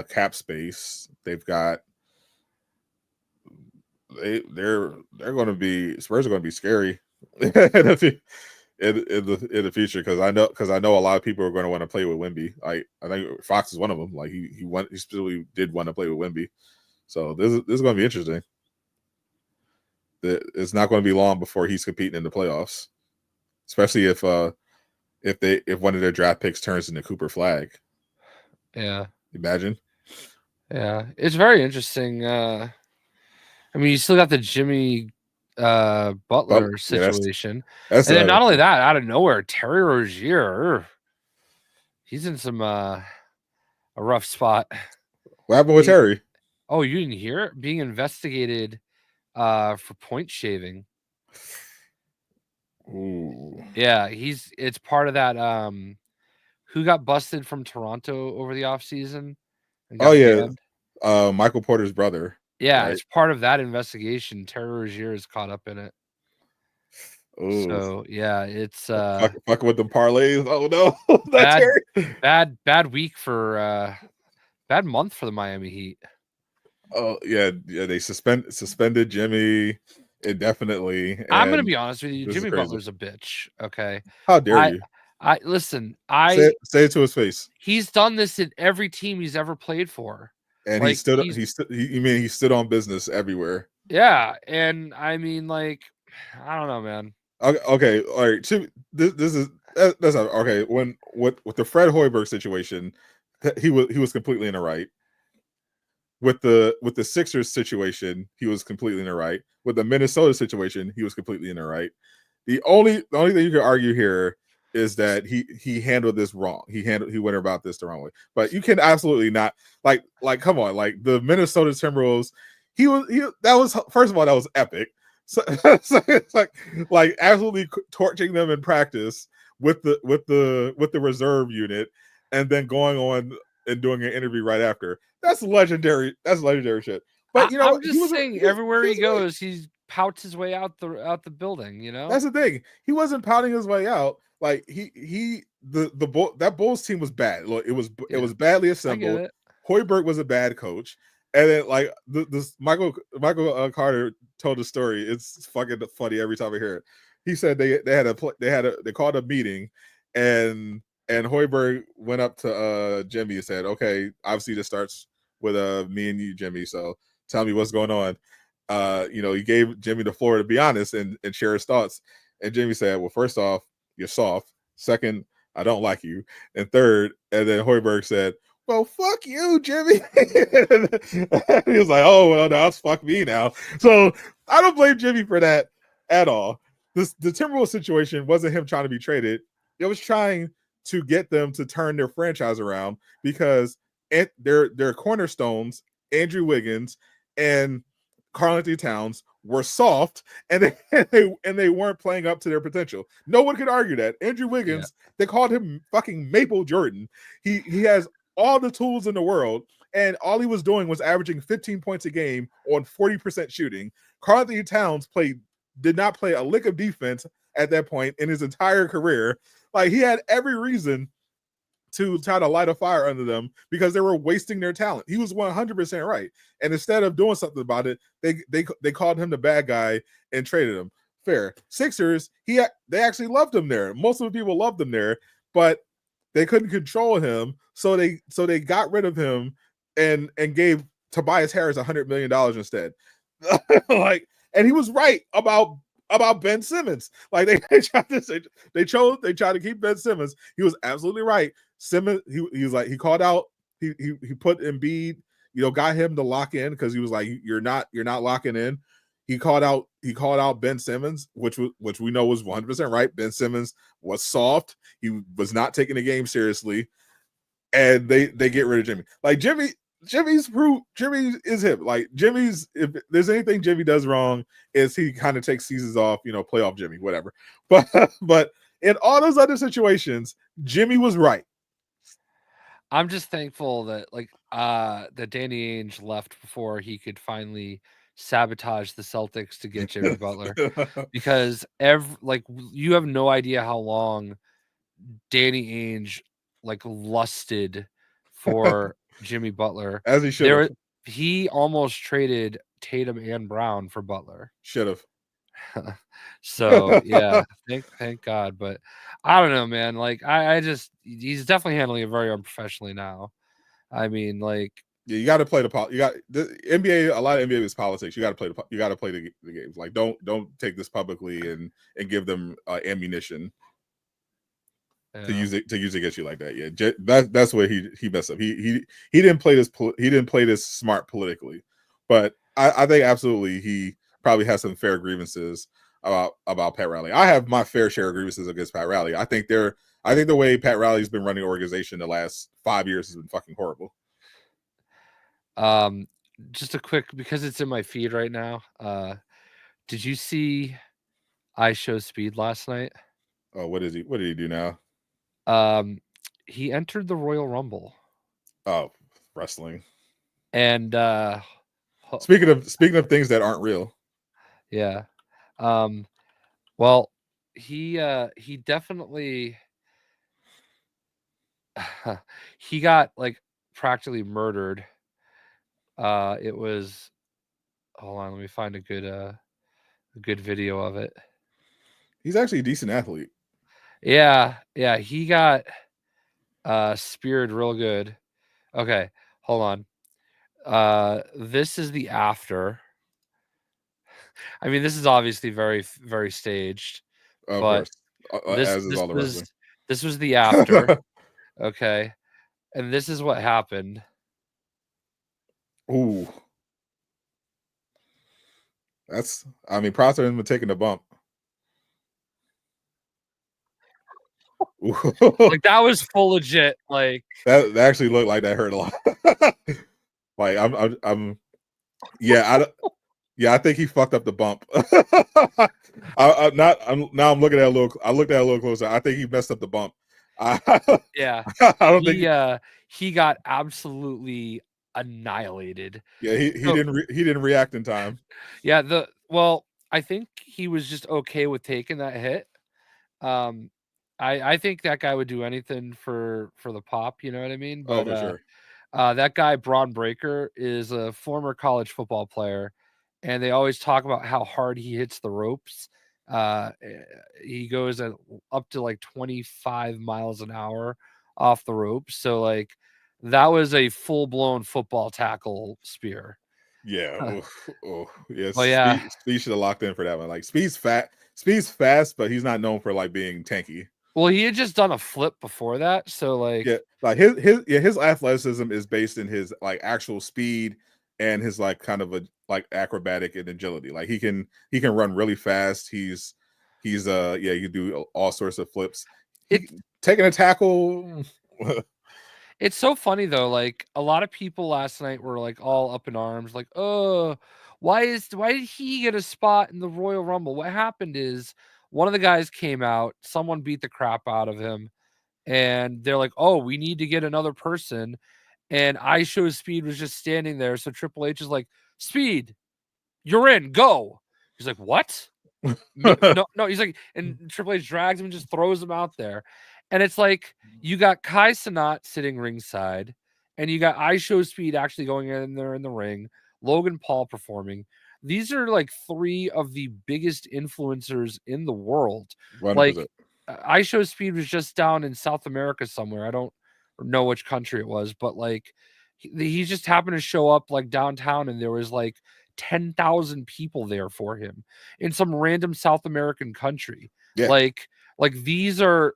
cap space. They've got they're going to be, Spurs are going to be scary in the future, because I know a lot of people are going to want to play with Wemby. I think Fox is one of them. Like he still did want to play with Wemby. So this is going to be interesting. It's not going to be long before he's competing in the playoffs, especially if one of their draft picks turns into Cooper Flag. Yeah, imagine. Yeah, it's very interesting. I mean, you still got the Jimmy Butler situation, that's and then not only that, out of nowhere, Terry Rozier, he's in some a rough spot. What happened with Terry? Oh, you didn't hear it? Being investigated for point shaving. Ooh. Yeah, it's part of that who got busted from Toronto over the offseason. Oh yeah. Michael Porter's brother. Yeah, right? It's part of that investigation. Terry Rozier is caught up in it. Ooh. So yeah, it's fucking with the parlays. Oh no. bad week for bad month for the Miami Heat. Oh yeah, they suspended Jimmy indefinitely. I'm gonna be honest with you, Jimmy Butler's a bitch. Okay, how dare you? I listen. Say it to his face. He's done this in every team he's ever played for, and he stood on business everywhere. Yeah, and I mean, like, I don't know, man. Okay, all right. That's okay. When with the Fred Hoiberg situation, he was completely in the right. With the Sixers situation, he was completely in the right. With the Minnesota situation, he was completely in the right. The only thing you can argue here is that he handled this wrong. He went about this the wrong way. But you can absolutely not like come on, like the Minnesota Timberwolves. That was first of all, that was epic. So it's like absolutely torching them in practice with the reserve unit, and then going on and doing an interview right after. That's legendary. That's legendary shit. But you know, I'm just saying, everywhere he goes, he pouts his way out the building. You know, that's the thing. He wasn't pouting his way out. Like that Bulls team was bad. Look, it was badly assembled. Hoiberg was a bad coach, and then like this Michael Carter told a story. It's fucking funny every time I hear it. He said they called a meeting, and Hoiberg went up to Jimmy and said, "Okay, obviously this starts with me and you, Jimmy. So tell me what's going on." He gave Jimmy the floor to be honest and share his thoughts. And Jimmy said, "Well, first off, you're soft. Second, I don't like you. And third," and then Hoiberg said, "Well, fuck you, Jimmy." He was like, "Oh, well, now it's fuck me now." So I don't blame Jimmy for that at all. The Timberwolves situation wasn't him trying to be traded. It was trying to get them to turn their franchise around, because their cornerstones, Andrew Wiggins and Karl-Anthony Towns, were soft, and they weren't playing up to their potential. No one could argue that. Andrew Wiggins, they called him fucking Maple Jordan. He has all the tools in the world, and all he was doing was averaging 15 points a game on 40% shooting. Karl-Anthony Towns did not play a lick of defense at that point in his entire career. Like, he had every reason to try to light a fire under them because they were wasting their talent. He was 100% right. And instead of doing something about it, they called him the bad guy and traded him. Fair. Sixers, they actually loved him there. Most of the people loved him there, but they couldn't control him, so they got rid of him and gave Tobias Harris $100 million instead. Like, and he was right about Ben Simmons. Like they tried to keep Ben Simmons. He was absolutely right. Simmons, he was like, he called out, he put Embiid, got him to lock in because he was like, you're not locking in. He called out Ben Simmons, which we know was 100% right. Ben Simmons was soft. He was not taking the game seriously, and they get rid of Jimmy. Like Jimmy is him. Like Jimmy's, if there's anything Jimmy does wrong, is he kind of takes seasons off, playoff Jimmy, whatever. But in all those other situations, Jimmy was right. I'm just thankful that that Danny Ainge left before he could finally sabotage the Celtics to get Jimmy Butler, because you have no idea how long Danny Ainge lusted for Jimmy Butler, as he should have. He almost traded Tatum and Brown for Butler. Should have. So yeah, thank God. But I don't know, man. He's definitely handling it very unprofessionally now. I mean, you got to play the NBA. A lot of NBA is politics. You got to play the games. Like don't take this publicly and give them ammunition to use it against you like that. Yeah, that's where he messed up. He didn't play this smart politically, but I think absolutely he probably has some fair grievances about Pat Riley. I have my fair share of grievances against Pat Riley. I think the way Pat Riley's been running the organization the last 5 years has been fucking horrible. Just a quick, because it's in my feed right now. Did you see IShowSpeed last night? Oh, what did he do now? He entered the Royal Rumble. Oh, wrestling. And speaking of things that aren't real. Yeah. Well, he definitely he got practically murdered. It was, hold on, let me find a good video of it. He's actually a decent athlete. Yeah, he got speared real good. Okay, hold on. This is the after. I mean, this is obviously very, very staged. Of but course. As is all the wrestling. This was the after. Okay. And this is what happened. Ooh. Props to him for taking the bump. That was full legit. That actually looked like that hurt a lot. I think he fucked up the bump. Now I'm looking at I looked at it a little closer. I think he messed up the bump. Yeah. I don't think he got absolutely annihilated. Yeah, he didn't react in time. Yeah, I think he was just okay with taking that hit. I think that guy would do anything for the pop, you know what I mean? But for sure. That guy Braun Breaker is a former college football player, and they always talk about how hard he hits the ropes. He goes up to 25 miles an hour off the ropes. So that was a full-blown football tackle spear. Yeah. Yes. Well, yeah. Speed should have locked in for that one. Speed's fast, but he's not known for being tanky. Well, he had just done a flip before that, so his athleticism is based in his actual speed and his kind of a acrobatic and agility. He can run really fast. He's you do all sorts of flips. Taking a tackle. It's so funny though. A lot of people last night were all up in arms, oh, why did he get a spot in the Royal Rumble? What happened is one of the guys came out, someone beat the crap out of him, and they're oh, we need to get another person. And IShowSpeed was just standing there. So Triple H is Speed, you're in, go. He's what? No, he's and Triple H drags him and just throws him out there. And it's like you got Kai Cenat sitting ringside, and you got IShowSpeed actually going in there in the ring, Logan Paul performing. These are like three of the biggest influencers in the world. Like 100%. IShowSpeed was just down in South America somewhere. I don't know which country it was, but like he just happened to show up like downtown, and there was like 10,000 people there for him in some random South American country. Yeah. Like these are,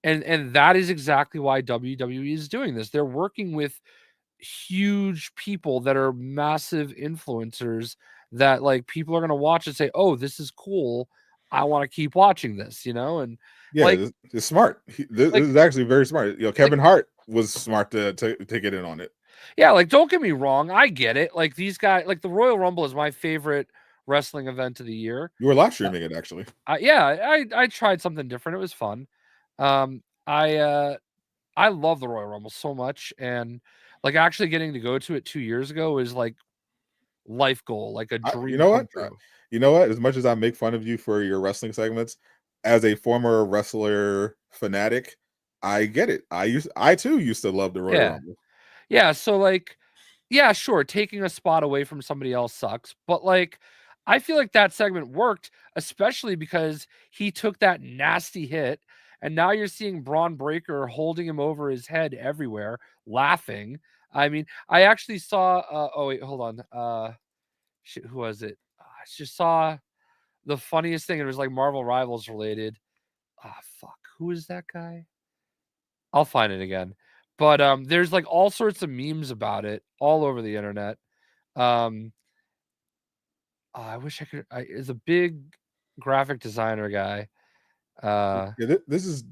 and that is exactly why WWE is doing this. They're working with huge people that are massive influencers that like people are going to watch and say, "Oh, this is cool. I want to keep watching this," and Yeah, like it's smart. This like is actually very smart. like Kevin Hart was smart to get in on it. yeah, like don't get me wrong, I get it. Like these guys, like the Royal Rumble is my favorite wrestling event of the year. You were live streaming it actually. I tried something different. It was fun. Um, I love the Royal Rumble so much, and like actually getting to go to it 2 years ago is like life goal, like a You dream know come what? true. You know what? As much as I make fun of you for your wrestling segments, as a former wrestler fanatic, I get it. I too used to love the Royal Yeah. Rumble. Yeah, so like yeah, sure, taking a spot away from somebody else sucks, but like I feel like that segment worked, especially because he took that nasty hit, and now you're seeing Braun Breaker holding him over his head everywhere, laughing. I mean, I actually saw oh wait, hold on. Shit, who was it? I just saw the funniest thing. It was like Marvel Rivals related. Ah, fuck. Who is that guy? I'll find it again. But there's like all sorts of memes about it all over the internet. Um, I wish I could. Is a big graphic designer guy. Yeah, this is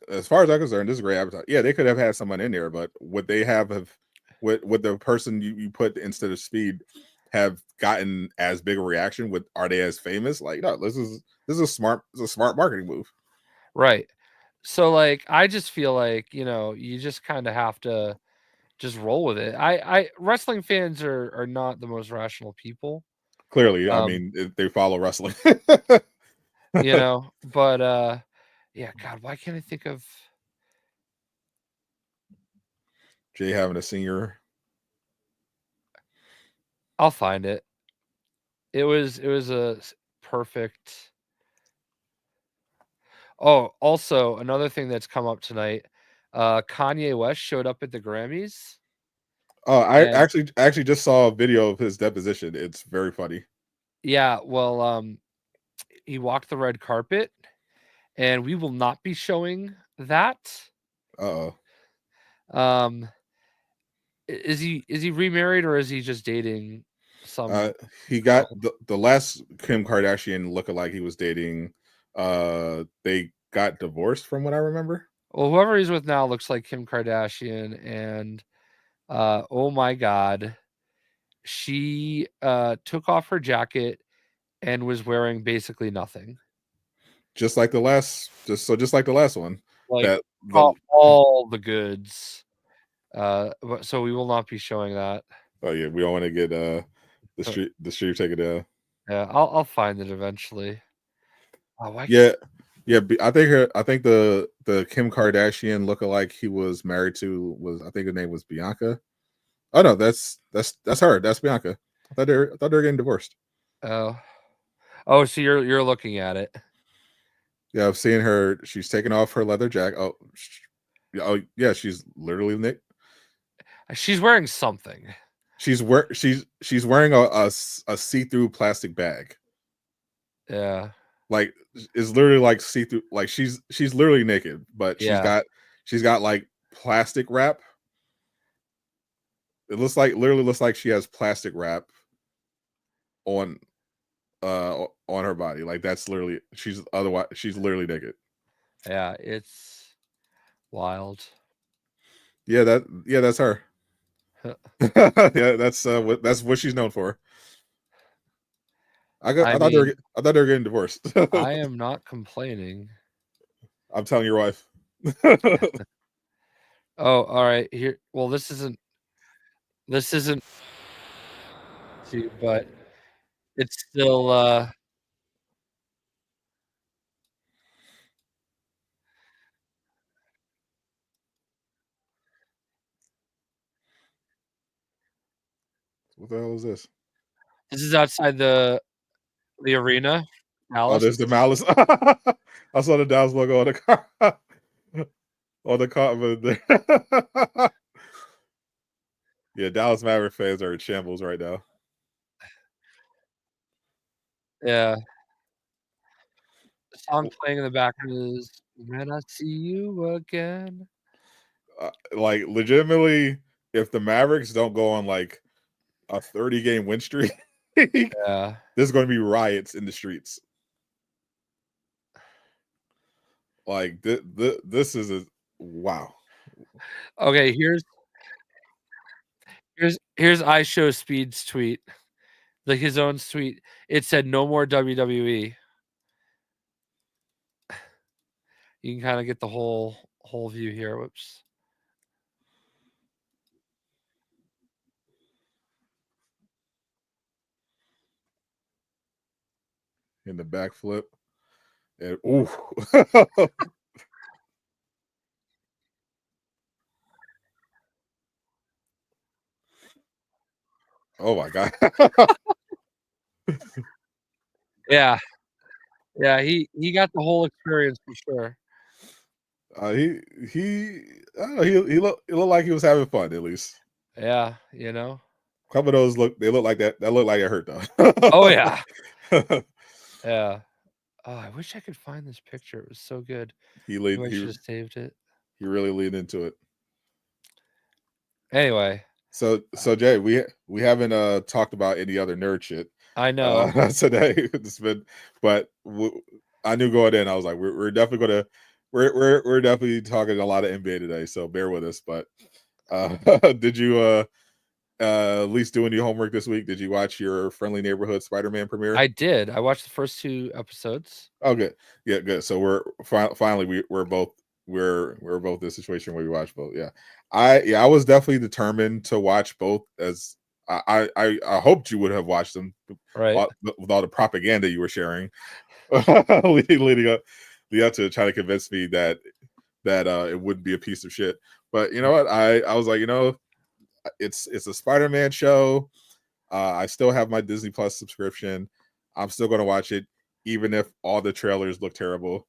as far as I'm concerned, this is great advertising. Yeah, they could have had someone in there, but would they have would the person you put instead of Speed have gotten as big a reaction? Are they as famous? Like, no, this is a smart marketing move. Right. So like, I just feel like you just kind of have to just roll with it. I wrestling fans are not the most rational people. Clearly, I Um, mean, they follow wrestling. but yeah, God, why can't I think of? Jay having a senior. I'll find it. It was a perfect. Oh, also another thing that's come up tonight. Kanye West showed up at the Grammys, Oh, I and actually just saw a video of his deposition. It's very funny. yeah, well, he walked the red carpet, and we will not be showing that. Uh Um, is he remarried, or is he just dating uh some he got girl? the last Kim Kardashian lookalike he was dating. They got divorced from what I remember. Well, whoever he's with now looks like Kim Kardashian, and oh my God, she took off her jacket and was wearing basically nothing. Just like the last one. Like That the all the goods. So we will not be showing that. Oh yeah, we don't want to get Uh, the street take it down. Yeah, I'll find it eventually. Oh, why Yeah, can't yeah. I think the Kim Kardashian lookalike he was married to was, I think her name was Bianca. Oh no, that's her. That's Bianca. I thought they were getting divorced. oh oh so you're looking at it. Yeah, I've seen her. She's taking off her leather jacket. Oh yeah, she's literally Nick. She's wearing something. She's wearing a see through plastic bag. Yeah. Like, it's literally like see through. Like, she's literally naked, but Yeah. she's got like plastic wrap. It literally looks like she has plastic wrap on on her body. Like, that's literally she's literally naked. Yeah, it's wild. Yeah, that's her. Yeah, that's what she's known for. I mean, I thought they were getting divorced. I am not complaining. I'm telling your wife. Oh, all right. Here, well, this isn't but it's still What the hell is this? This is outside the arena. Oh, Dallas. there's the Malice. I saw the Dallas logo on the car. On the car there. Yeah, Dallas Maverick fans are in shambles right now. Yeah. The song playing in the background is "When I See You Again." Like legitimately, if the Mavericks don't go on like a 30-game win streak, Yeah. there's going to be riots in the streets. Like this is a wow. Okay, here's IShowSpeed's tweet, like his own tweet. It said, "No more WWE." You can kind of get the whole view here. Whoops. In the backflip. And ooh. Oh my god. Yeah. Yeah, he got the whole experience for sure. He I don't know, he looked like he was having fun at least. Yeah, you know. A couple of those look like that looked like it hurt though. Oh yeah. Yeah. Oh, I wish I could find this picture. It was so good. I should have saved it. He really leaned into it. Anyway. So Jay, we haven't talked about any other nerd shit. I know. Today it's been, but I knew going in, I was like, we're definitely gonna we're definitely talking a lot of NBA today, so bear with us. But did you at least do any homework this week? Did you watch your Friendly Neighborhood Spider-Man premiere? I did. I watched the first 2 episodes. Oh, good. Yeah, good. So we're finally we're both in a situation where we watch both. Yeah, I was definitely determined to watch both, as I hoped you would have watched them, right, with all the propaganda you were sharing leading up to trying to convince me that it wouldn't be a piece of shit. But you know what, I was like, it's a Spider-Man show. I still have my Disney Plus subscription. I'm still going to watch it, even if all the trailers look terrible.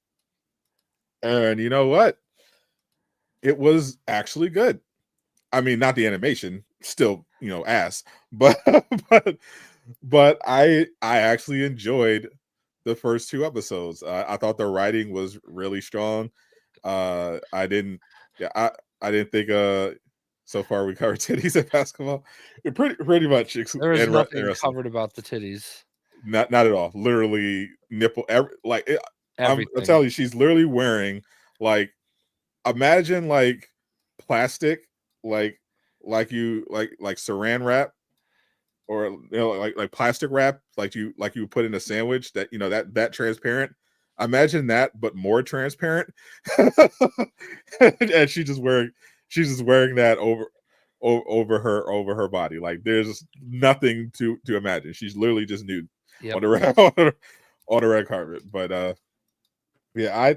And you know what? It was actually good. I mean, not the animation, still, ass, but but I actually enjoyed the first 2 episodes. I thought the writing was really strong. I didn't think so far we covered titties in basketball. Pretty much. There was nothing covered about the titties. Not at all. Literally nipple. I'm telling you, she's literally wearing, like, imagine like plastic, like saran wrap, or like plastic wrap, like you put in a sandwich, that that transparent. Imagine that, but more transparent. And she's just wearing that over her body. Like, there's nothing to imagine. She's literally just nude on the red carpet. But I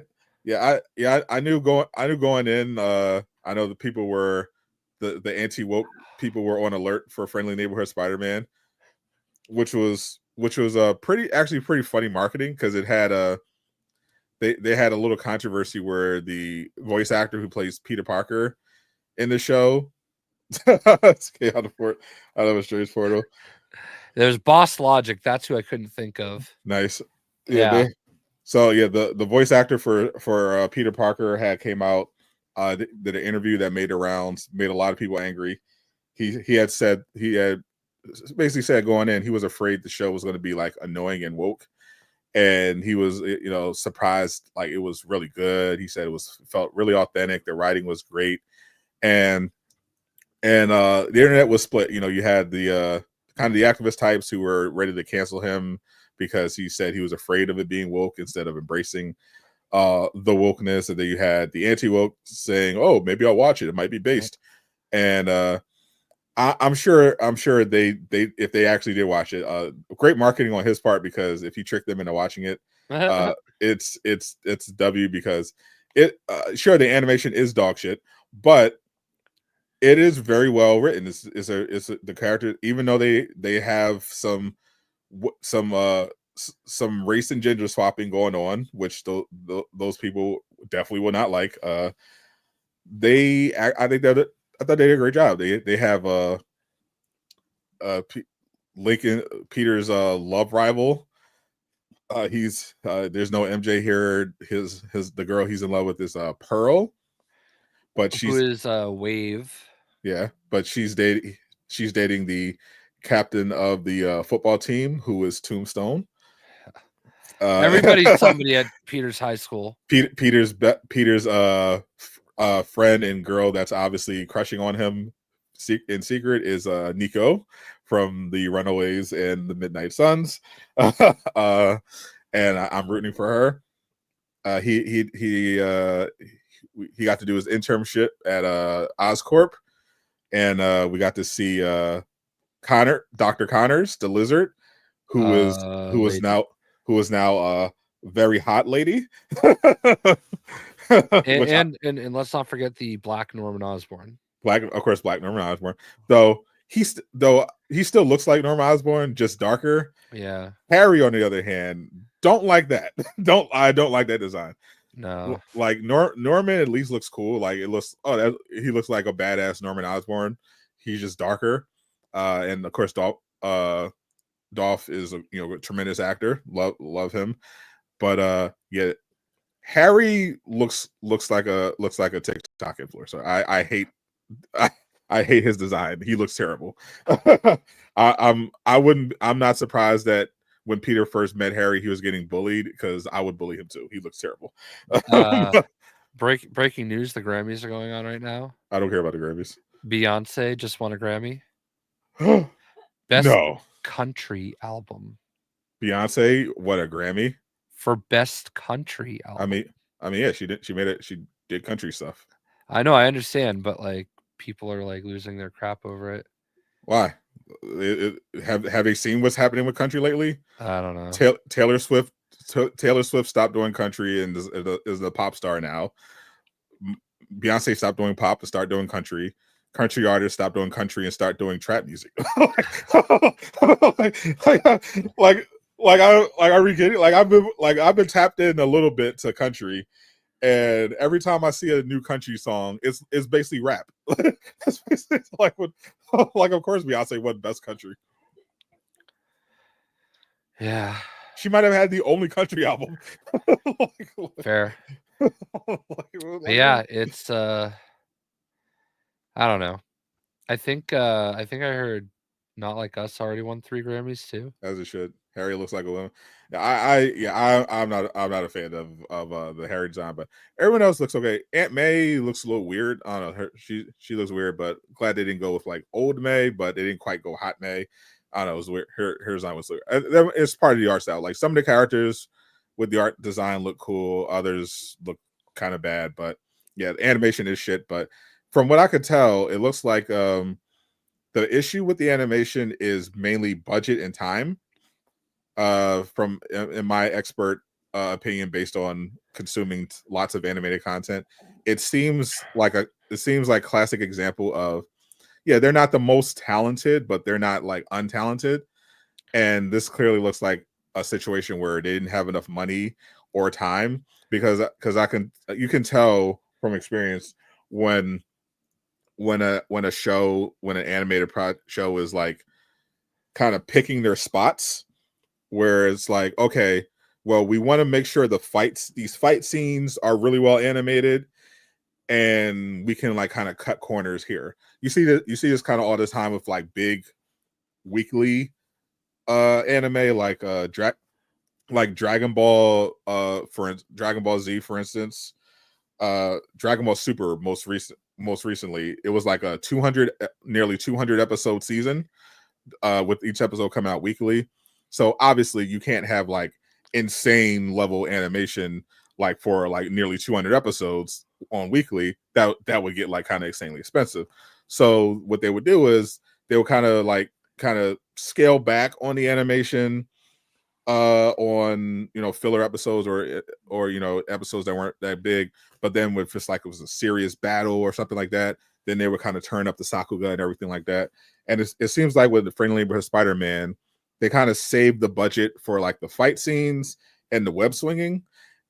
knew going in. I know the people were the anti-woke people were on alert for Friendly Neighborhood Spider-Man, which was pretty funny marketing, because it had they had a little controversy where the voice actor who plays Peter Parker in the show out of a strange portal. There's Boss Logic. That's who I couldn't think of. Nice. Yeah. The voice actor for Peter Parker came out, did an interview that made the rounds, made a lot of people angry. He had basically said going in, he was afraid the show was going to be like annoying and woke, and he was surprised. Like, it was really good. He said it felt really authentic. The writing was great, and the internet was split. You had the kind of the activist types who were ready to cancel him because he said he was afraid of it being woke instead of embracing the wokeness. And then you had the anti-woke saying, "Oh, maybe I'll watch it. It might be based." And I'm sure they if they actually did watch it, great marketing on his part, because if you trick them into watching it, it's W, because sure, the animation is dog shit, but It is very well written. The character, even though they have some race and gender swapping going on, which those people definitely will not like. I think that I thought they did a great job. They have Lincoln Peter's love rival. He's there's no MJ here. The girl he's in love with is Pearl, but Who she's is Wave? yeah, but she's dating the captain of the football team, who is Tombstone. Everybody's somebody at Peter's high school. Peter's friend and girl that's obviously crushing on him in secret is Nico from the Runaways and the Midnight Suns. And I'm rooting for her. He got to do his internship at Oscorp, and we got to see Dr. Connors, the lizard, who is now very hot lady. and let's not forget the Black Norman Osborn. Black Norman Osborn. Though he still looks like Norman Osborn, just darker. Yeah. Harry, on the other hand, don't like that. I don't like that design. No. Like Norman at least looks cool. Like he looks like a badass Norman Osborn. He's just darker. And of course Dolph is a tremendous actor. Love him. But yeah, Harry looks like a TikTok influencer. I hate his design. He looks terrible. I'm not surprised that when Peter first met Harry, he was getting bullied, because I would bully him too. He looks terrible. Breaking news: the Grammys are going on right now. I don't care about the Grammys. Beyonce just won a Grammy. Best country album. Beyonce won a Grammy for best country album. I mean, yeah, she did country stuff. I know, I understand, but like people are like losing their crap over it. Why? Have they seen what's happening with country lately? I don't know. Taylor Swift stopped doing country and is a pop star now. Beyonce stopped doing pop to start doing country. Country artists stop doing country and start doing trap music. I've been tapped in a little bit to country, and every time I see a new country song, it's basically rap. It's like of course Beyonce won best country. Yeah, she might have had the only country album. Fair. Yeah, it's I don't know. I think I heard Not Like Us already won 3 Grammys too. As it should. Harry looks like a woman. I'm not a fan of the Harry design, but everyone else looks okay. Aunt May looks a little weird. I don't know. She looks weird, but glad they didn't go with like old May, but they didn't quite go hot May. I don't know. It was weird. Her design was weird. It's part of the art style. Like some of the characters with the art design look cool. Others look kind of bad, but yeah, the animation is shit. But from what I could tell, it looks like the issue with the animation is mainly budget and time. From in my expert opinion, based on consuming lots of animated content, it seems like classic example of, yeah, they're not the most talented, but they're not like untalented. And this clearly looks like a situation where they didn't have enough money or time, because you can tell from experience when an animated show is like kind of picking their spots, where it's like, okay, well, we want to make sure these fight scenes are really well animated, and we can like kind of cut corners here. You see this kind of all the time with like big weekly anime, like Dragon Ball, Dragon Ball Z, for instance, Dragon Ball Super most recently, it was like a nearly 200 episode season, with each episode coming out weekly. So obviously you can't have like insane level animation like for like nearly 200 episodes on weekly. That would get like kind of insanely expensive. So what they would do is they would kind of scale back on the animation on filler episodes or episodes that weren't that big. But then with just like it was a serious battle or something like that, then they would kind of turn up the sakuga and everything like that. And it seems like with the Friendly Neighborhood Spider-Man, they kind of saved the budget for like the fight scenes and the web swinging,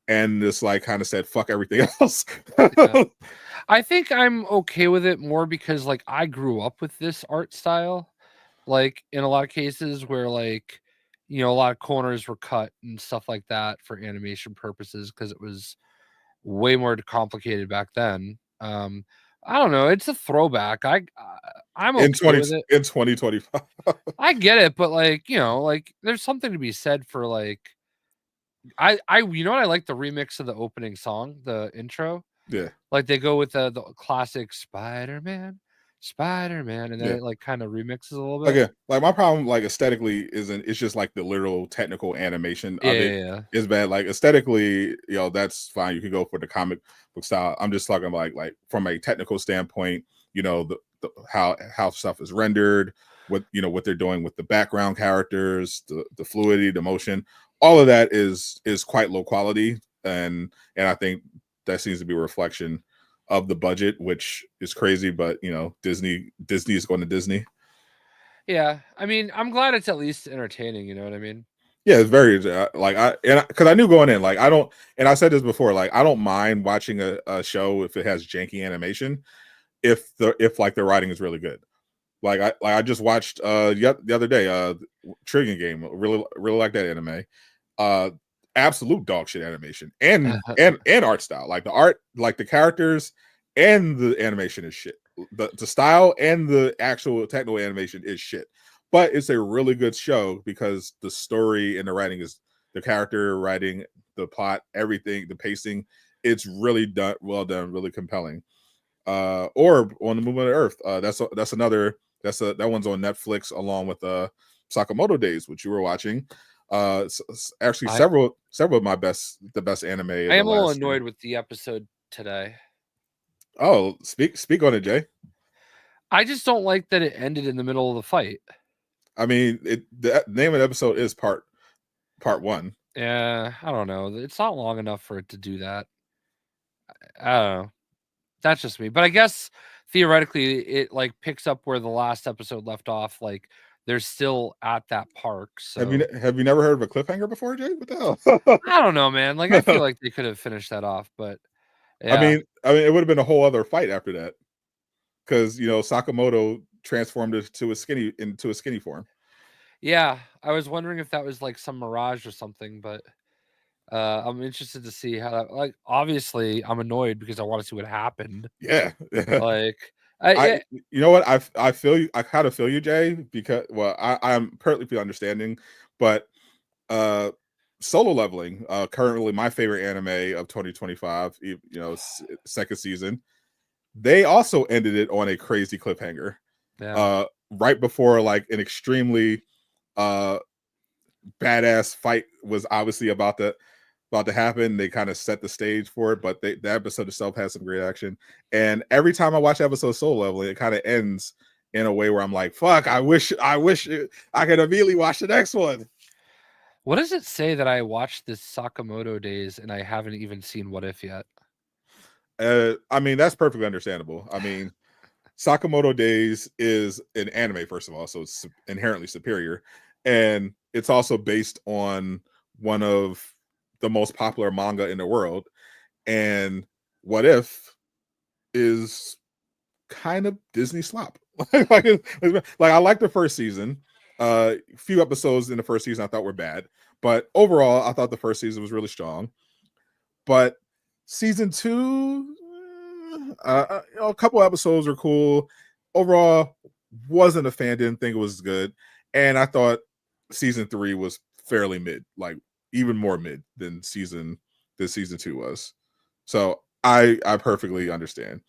and just like kind of said fuck everything else. Yeah. I think I'm okay with it more because like I grew up with this art style. Like in a lot of cases where like a lot of corners were cut and stuff like that for animation purposes because it was way more complicated back then. I don't know, it's a throwback. I'm in okay 20 with it. in 2025. I get it, but like, like there's something to be said for like I I like the remix of the opening song, the intro. Yeah. Like they go with the classic Spider-Man, and then Yeah. it like kind of remixes a little bit. Again, like my problem, like aesthetically, isn't it's just like the literal technical animation of it Yeah. is bad. Like aesthetically, that's fine. You can go for the comic book style. I'm just talking like from a technical standpoint, the how stuff is rendered, what they're doing with the background characters, the fluidity, the motion, all of that is quite low quality, and I think that seems to be a reflection of the budget, which is crazy, but Disney is going to Disney. Yeah, I mean, I'm glad it's at least entertaining. You know what I mean? Yeah, it's very because I knew going in, like I don't, and I said this before, like I don't mind watching a show if it has janky animation, if like the writing is really good. Like I just watched the other day Trigging Game, really like that anime. Absolute dog shit animation and art style. Like the art, like the characters and the animation is shit. The style and the actual technical animation is shit. But it's a really good show because the story and the writing is the character writing, the plot, everything, the pacing. It's really well done, really compelling. Orb on the Movement of Earth. That's another. That one's on Netflix along with Sakamoto Days, which you were watching. Actually, several of the best anime. I am a little annoyed with the episode today. Oh, speak on it, Jay. I just don't like that it ended in the middle of the fight. I mean, the name of the episode is part one. Yeah, I don't know. It's not long enough for it to do that. I don't know. That's just me. But I guess theoretically it like picks up where the last episode left off. Like they're still at that park. So Have you never heard of a cliffhanger before, Jay? What the hell? I don't know, man. Like I feel like they could have finished that off, but yeah. I mean, it would have been a whole other fight after that. Because Sakamoto transformed into a skinny form. Yeah, I was wondering if that was like some mirage or something, but I'm interested to see how that. Like, obviously, I'm annoyed because I want to see what happened. Yeah, like you know what? I feel you. I kind of feel you, Jay, because I'm perfectly understanding, but Solo Leveling, currently my favorite anime of 2025, second season. They also ended it on a crazy cliffhanger. Yeah. Right before like an extremely badass fight was obviously about to happen. They kind of set the stage for it, but the episode itself has some great action. And every time I watch episode Solo Leveling, it kind of ends in a way where I'm like, fuck, I wish I could immediately watch the next one. What does it say that I watched this Sakamoto Days and I haven't even seen What If yet? I mean, that's perfectly understandable. I mean, Sakamoto Days is an anime, first of all, so it's inherently superior. And it's also based on one of the most popular manga in the world. And What If is kind of Disney slop. like I like the first season. Few episodes in the first season I thought were bad, but overall I thought the first season was really strong. But season 2, a couple episodes were cool. Overall, wasn't a fan. Didn't think it was good, and I thought season 3 was fairly mid, like even more mid than season 2 was. So I perfectly understand.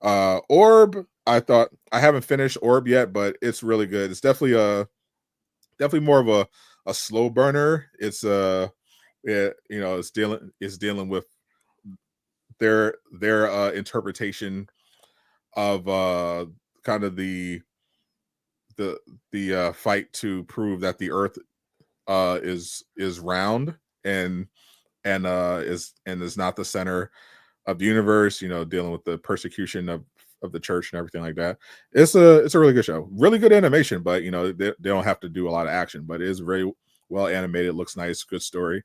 Orb, I thought I haven't finished Orb yet, but it's really good. It's definitely more of a slow burner. It's it's dealing with their interpretation of kind of the fight to prove that the Earth is round and is not the center of the universe. Dealing with the persecution the church and everything like that. It's a really good show, really good animation, but they don't have to do a lot of action, but it is very well animated, looks nice, good story.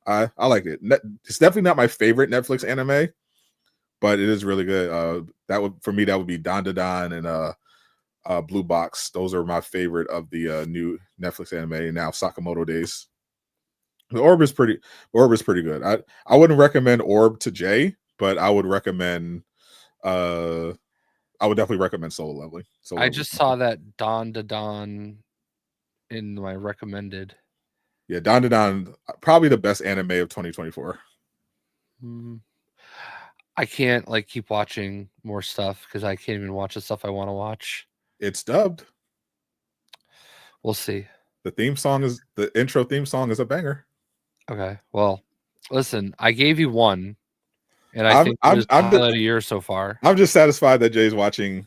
I like it. It's definitely not my favorite Netflix anime, but it is really good. That would be Don and Blue Box. Those are my favorite of the new Netflix anime now. Sakamoto Days. The Orb is pretty good. I wouldn't recommend Orb to Jay, but I would recommend I would definitely recommend Solo Leveling. I just saw that Don to Don in my recommended. Yeah, Don to Don, probably the best anime of 2024. I can't keep watching more stuff because I can't even watch the stuff I want to watch. It's dubbed. We'll see. The intro theme song is a banger. Okay, well, listen, I gave you one, and I think it was the highlight of the year so far. I'm just satisfied that Jay's watching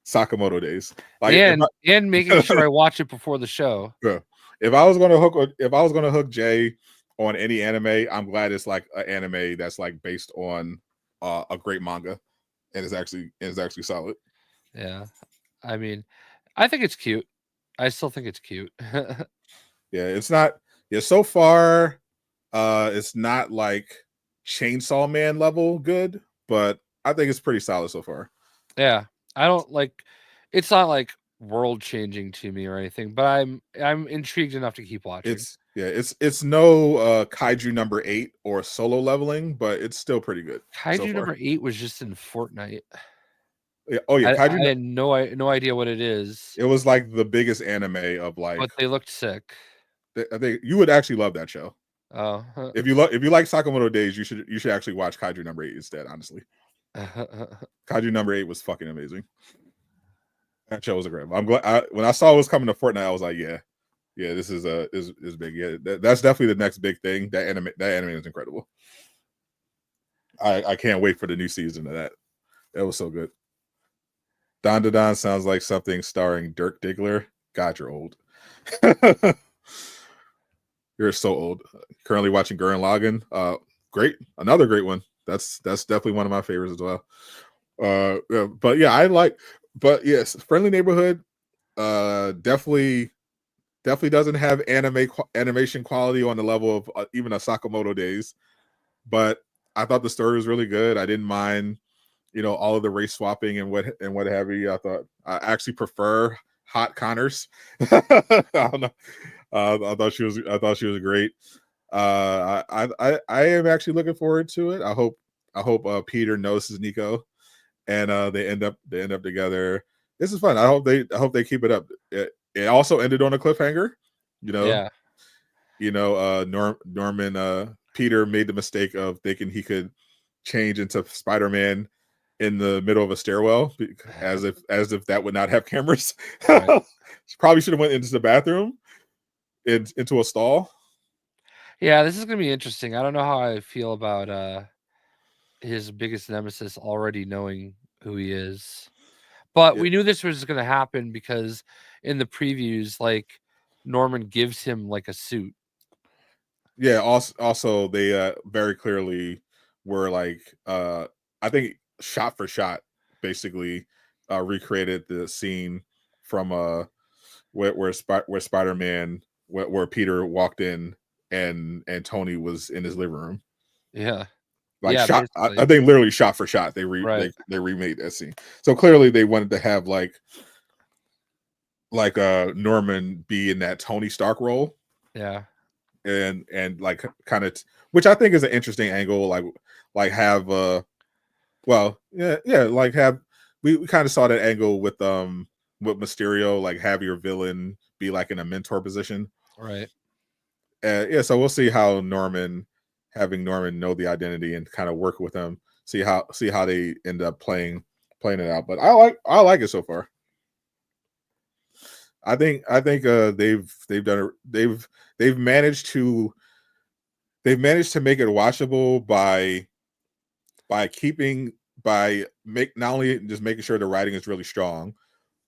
Sakamoto Days, and making sure I watch it before the show. Yeah. If I was going to hook Jay on any anime, I'm glad it's like an anime that's like based on a great manga, and it's actually solid. Yeah, I mean, I think it's cute. I still think it's cute. Yeah, it's not. Yeah, so far, it's not like Chainsaw Man level good, but I think it's pretty solid so far. Yeah, I don't like. It's not like world changing to me or anything, but I'm intrigued enough to keep watching. It's no Kaiju number 8 or Solo Leveling, but it's still pretty good. Kaiju number 8 was just in Fortnite. Yeah, oh yeah, Kaiju. I had no idea what it is. It was like the biggest anime of like. But they looked sick. I think you would actually love that show. Oh, if you like Sakamoto Days, you should actually watch Kaiju number 8 instead. Honestly, Kaiju number 8 was fucking amazing. That show was a great. I'm glad when I saw it was coming to Fortnite, I was like, yeah, this is big. Yeah, that's definitely the next big thing. That anime is incredible. I can't wait for the new season of that. That was so good. Don to Don sounds like something starring Dirk Diggler. God, you're old. You're so old. Currently watching Gurren Lagann. Great, another great one. That's definitely one of my favorites as well. But yeah, but yes, Friendly Neighborhood definitely doesn't have animation quality on the level of even a Sakamoto Days, but I thought the story was really good. I didn't mind all of the race swapping and what have you. I thought I actually prefer Hot Connors. I don't know. I thought she was great. I am actually looking forward to it. I hope Peter notices Nico, and they end up together. This is fun. I hope they keep it up. It also ended on a cliffhanger. Yeah. Norman Peter made the mistake of thinking he could change into Spider-Man in the middle of a stairwell, as if that would not have cameras. Right. Probably should have went into the bathroom, into a stall. Yeah, this is gonna be interesting. I don't know how I feel about his biggest nemesis already knowing who he is, but we knew this was gonna happen because in the previews, Norman gives him a suit. Yeah. Also, they very clearly were I think shot for shot, basically recreated the scene from where Spider-Man where Peter walked in and Tony was in his living room. Yeah. Shot. I think literally shot for shot. They remade that scene. So clearly they wanted to have Norman be in that Tony Stark role. Yeah. And kind of, which I think is an interesting angle. Have we kind of saw that angle with Mysterio, have your villain be in a mentor position, right? So we'll see how having Norman know the identity and kind of work with him, see how they end up playing it out. But I like it so far. I think they've managed to make it watchable by not only just making sure the writing is really strong,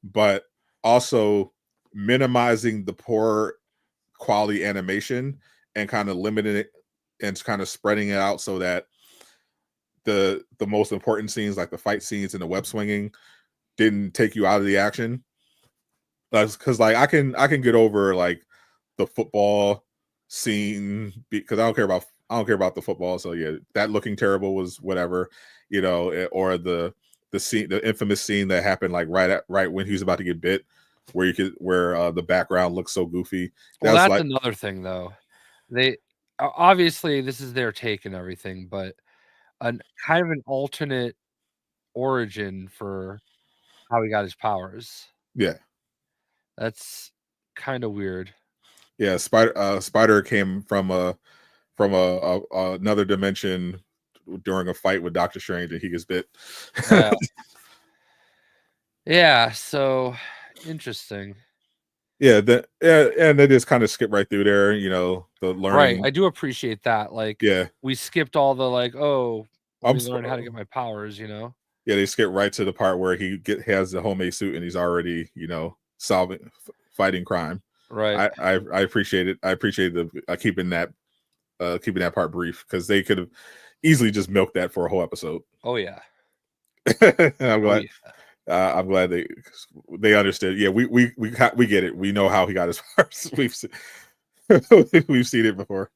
but also minimizing the poor quality animation and kind of limiting it and kind of spreading it out so that the most important scenes, like the fight scenes and the web swinging, didn't take you out of the action. Because like I can get over like the football scene because I don't care about the football. So yeah, that looking terrible was whatever, or the scene, the infamous scene that happened like right when he was about to get bit, where the background looks so goofy. Well, that's like another thing though. They obviously this is their take and everything, but kind of an alternate origin for how he got his powers. Yeah, that's kind of weird. Yeah, Spider came from another dimension during a fight with Doctor Strange, and he gets bit. Yeah, so interesting. Yeah, and they just kind of skip right through there, the learning. Right, I do appreciate that. Like, yeah, we skipped all the like, let me learn how to get my powers. Yeah, they skip right to the part where he has the homemade suit and he's already, fighting crime. Right. I appreciate it. I appreciate the keeping that part brief because they could have easily just milked that for a whole episode. Oh yeah. I'm glad. I'm glad they understood. Yeah, we get it. We know how he got his powers. We've seen it before.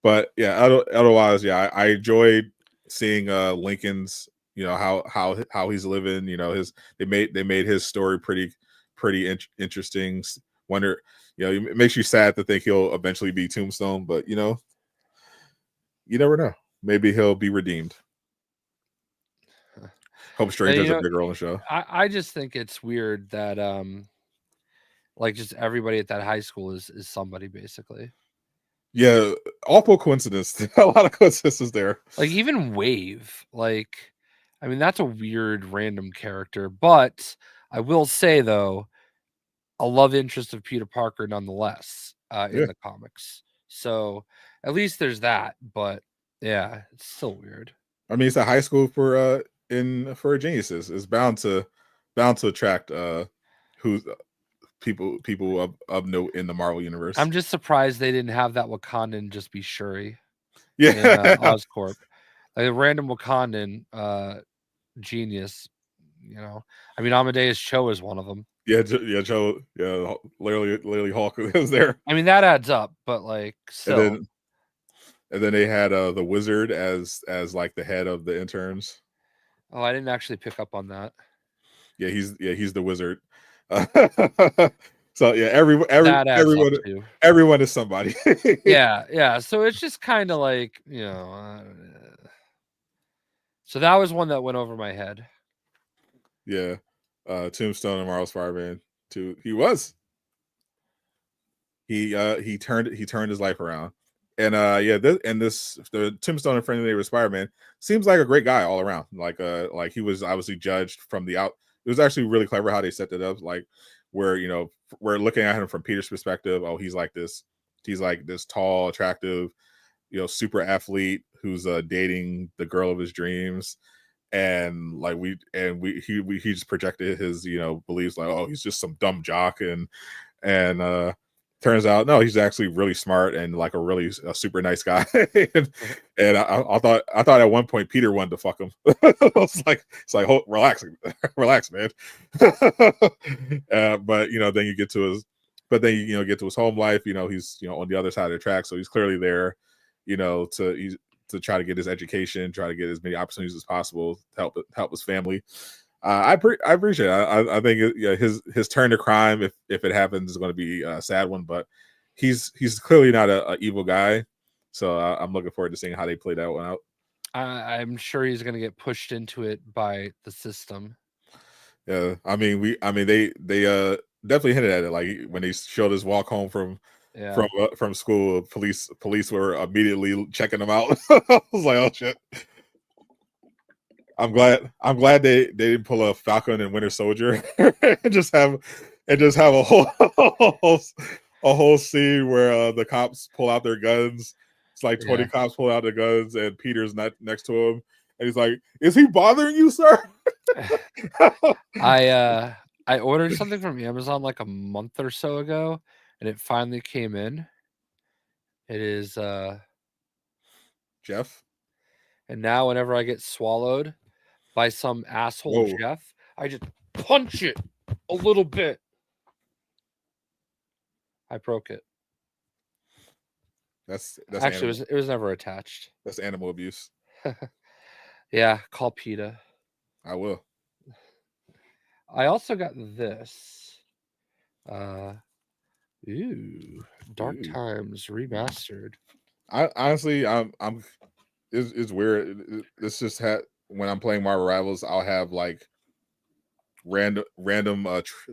But yeah, otherwise, yeah, I enjoyed seeing Lincoln's, how he's living. They made his story pretty interesting. Wonder, it makes you sad to think he'll eventually be Tombstone, but you never know. Maybe he'll be redeemed. Hope Strange has a big role in the show. I just think it's weird that like just everybody at that high school is somebody basically. Yeah, awful coincidence. A lot of coincidences there. Like even Wave, like, I mean, that's a weird random character, but I will say though, a love interest of Peter Parker nonetheless in the comics. So at least there's that, but yeah, it's still weird. I mean, it's a high school for geniuses. It's bound to attract who's people of note in the Marvel universe. I'm just surprised they didn't have that Wakandan just be Shuri. Yeah, in, Oscorp, like a random Wakandan genius. I mean, Amadeus Cho is one of them. Yeah, Cho. Yeah, literally Hulk was there. I mean, that adds up, but like still. And then they had the Wizard as like the head of the interns. Oh, I didn't actually pick up on that. Yeah, he's the Wizard. So yeah, everyone is somebody. yeah. So it's just kind of like so that was one that went over my head. Yeah, Tombstone and Marvel Spider-Man 2. He turned his life around, and the Tombstone and Friendly Neighbor Spider-Man seems like a great guy all around. Like he was obviously judged from the out. It was actually really clever how they set it up. Like where we're looking at him from Peter's perspective. Oh, he's like this tall, attractive, super athlete who's dating the girl of his dreams. And like he just projected his beliefs like, oh, he's just some dumb jock, and turns out no, he's actually really smart and like a super nice guy. and I thought at one point Peter wanted to fuck him. It's like relax man. But then you get to his get to his home life. He's on the other side of the track, so he's clearly there to try to get his education, try to get as many opportunities as possible to help his family. I appreciate it. I think his turn to crime, if it happens, is going to be a sad one. But he's clearly not a evil guy, so I'm looking forward to seeing how they play that one out. I'm sure he's going to get pushed into it by the system. Yeah, I mean they definitely hinted at it, like when they showed his walk home from school. Police were immediately checking him out. I was like, oh shit. I'm glad they didn't pull a Falcon and Winter Soldier and just have a whole scene where the cops pull out their guns. It's like 20 cops pull out their guns and Peter's not next to him, and he's like, "Is he bothering you, sir?" I ordered something from Amazon like a month or so ago, and it finally came in. It is Jeff. And now whenever I get swallowed, by some asshole Whoa. Jeff. I just punch it a little bit. I broke it. That's Actually animal. it was never attached. That's animal abuse. Yeah, call PETA. I will. I also got this. Dark Times remastered. I honestly, I'm it's weird. It's just when I'm playing Marvel Rivals, I'll have like random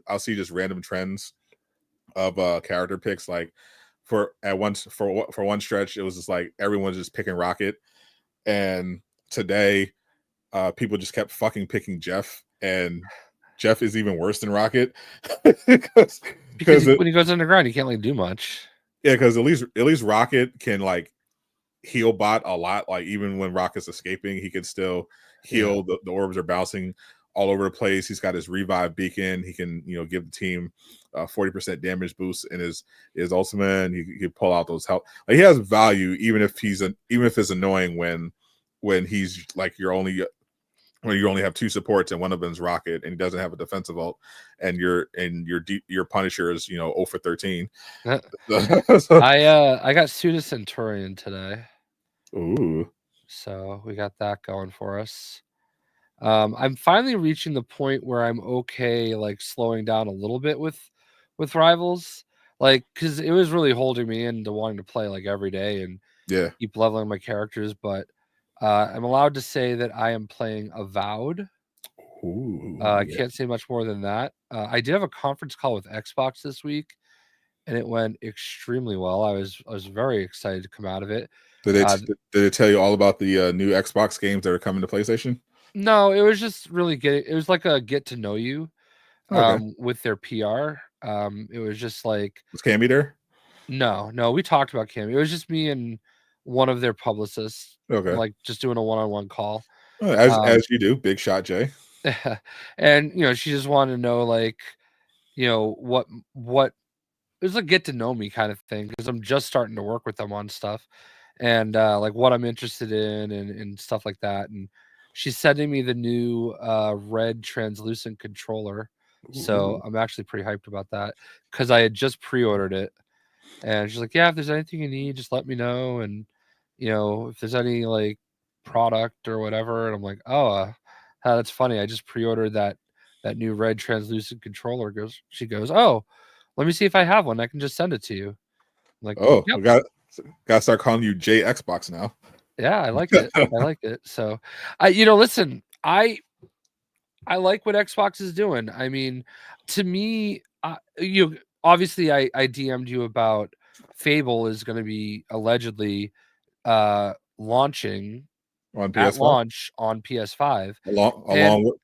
I'll see just random trends of character picks. Like for one stretch, it was just like everyone's just picking Rocket, and today people just kept fucking picking Jeff, and Jeff is even worse than Rocket because when he goes underground, he can't like do much. Yeah, because at least Rocket can like heal bot a lot. Like even when Rocket's escaping, he can still heal. The orbs are bouncing all over the place. He's got his revive beacon. He can give the team 40% damage boost in his ultimate. And he can pull out those health. Like he has value even if it's annoying when he's like when you only have two supports and one of them's Rocket and he doesn't have a defensive ult, and your Punisher is 0 for 13. So, I got Suda Centurion today. Ooh. So we got that going for us. I'm finally reaching the point where I'm okay like slowing down a little bit with Rivals, like because it was really holding me into wanting to play like every day and keep leveling my characters. But I'm allowed to say that I am playing Avowed. I can't say much more than that. I did have a conference call with Xbox this week, and it went extremely well. I was very excited to come out of it. Did it tell you all about the new Xbox games that are coming to PlayStation? No, it was just really it was like a get to know you with their PR. It was just like, was Cammy there? No, we talked about Cammy. It was just me and one of their publicists, like just doing a one-on-one call. As you do, Big Shot Jay. And she just wanted to know like, what it was a get to know me kind of thing because I'm just starting to work with them on stuff and like what I'm interested in and stuff like that. And she's sending me the new red translucent controller. So I'm actually pretty hyped about that because I had just pre-ordered it. And she's like, yeah, if there's anything you need, just let me know. And, if there's any like product or whatever. And I'm like, oh, that's funny. I just pre-ordered that new red translucent controller. She goes, oh, let me see if I have one. I can just send it to you. I'm like, oh, yep. We got to start calling you J Xbox now. Yeah, I like it. I like it. So, listen, I like what Xbox is doing. I mean, to me, obviously I DM'd you about Fable is going to be allegedly launching on PS5? At launch on PS5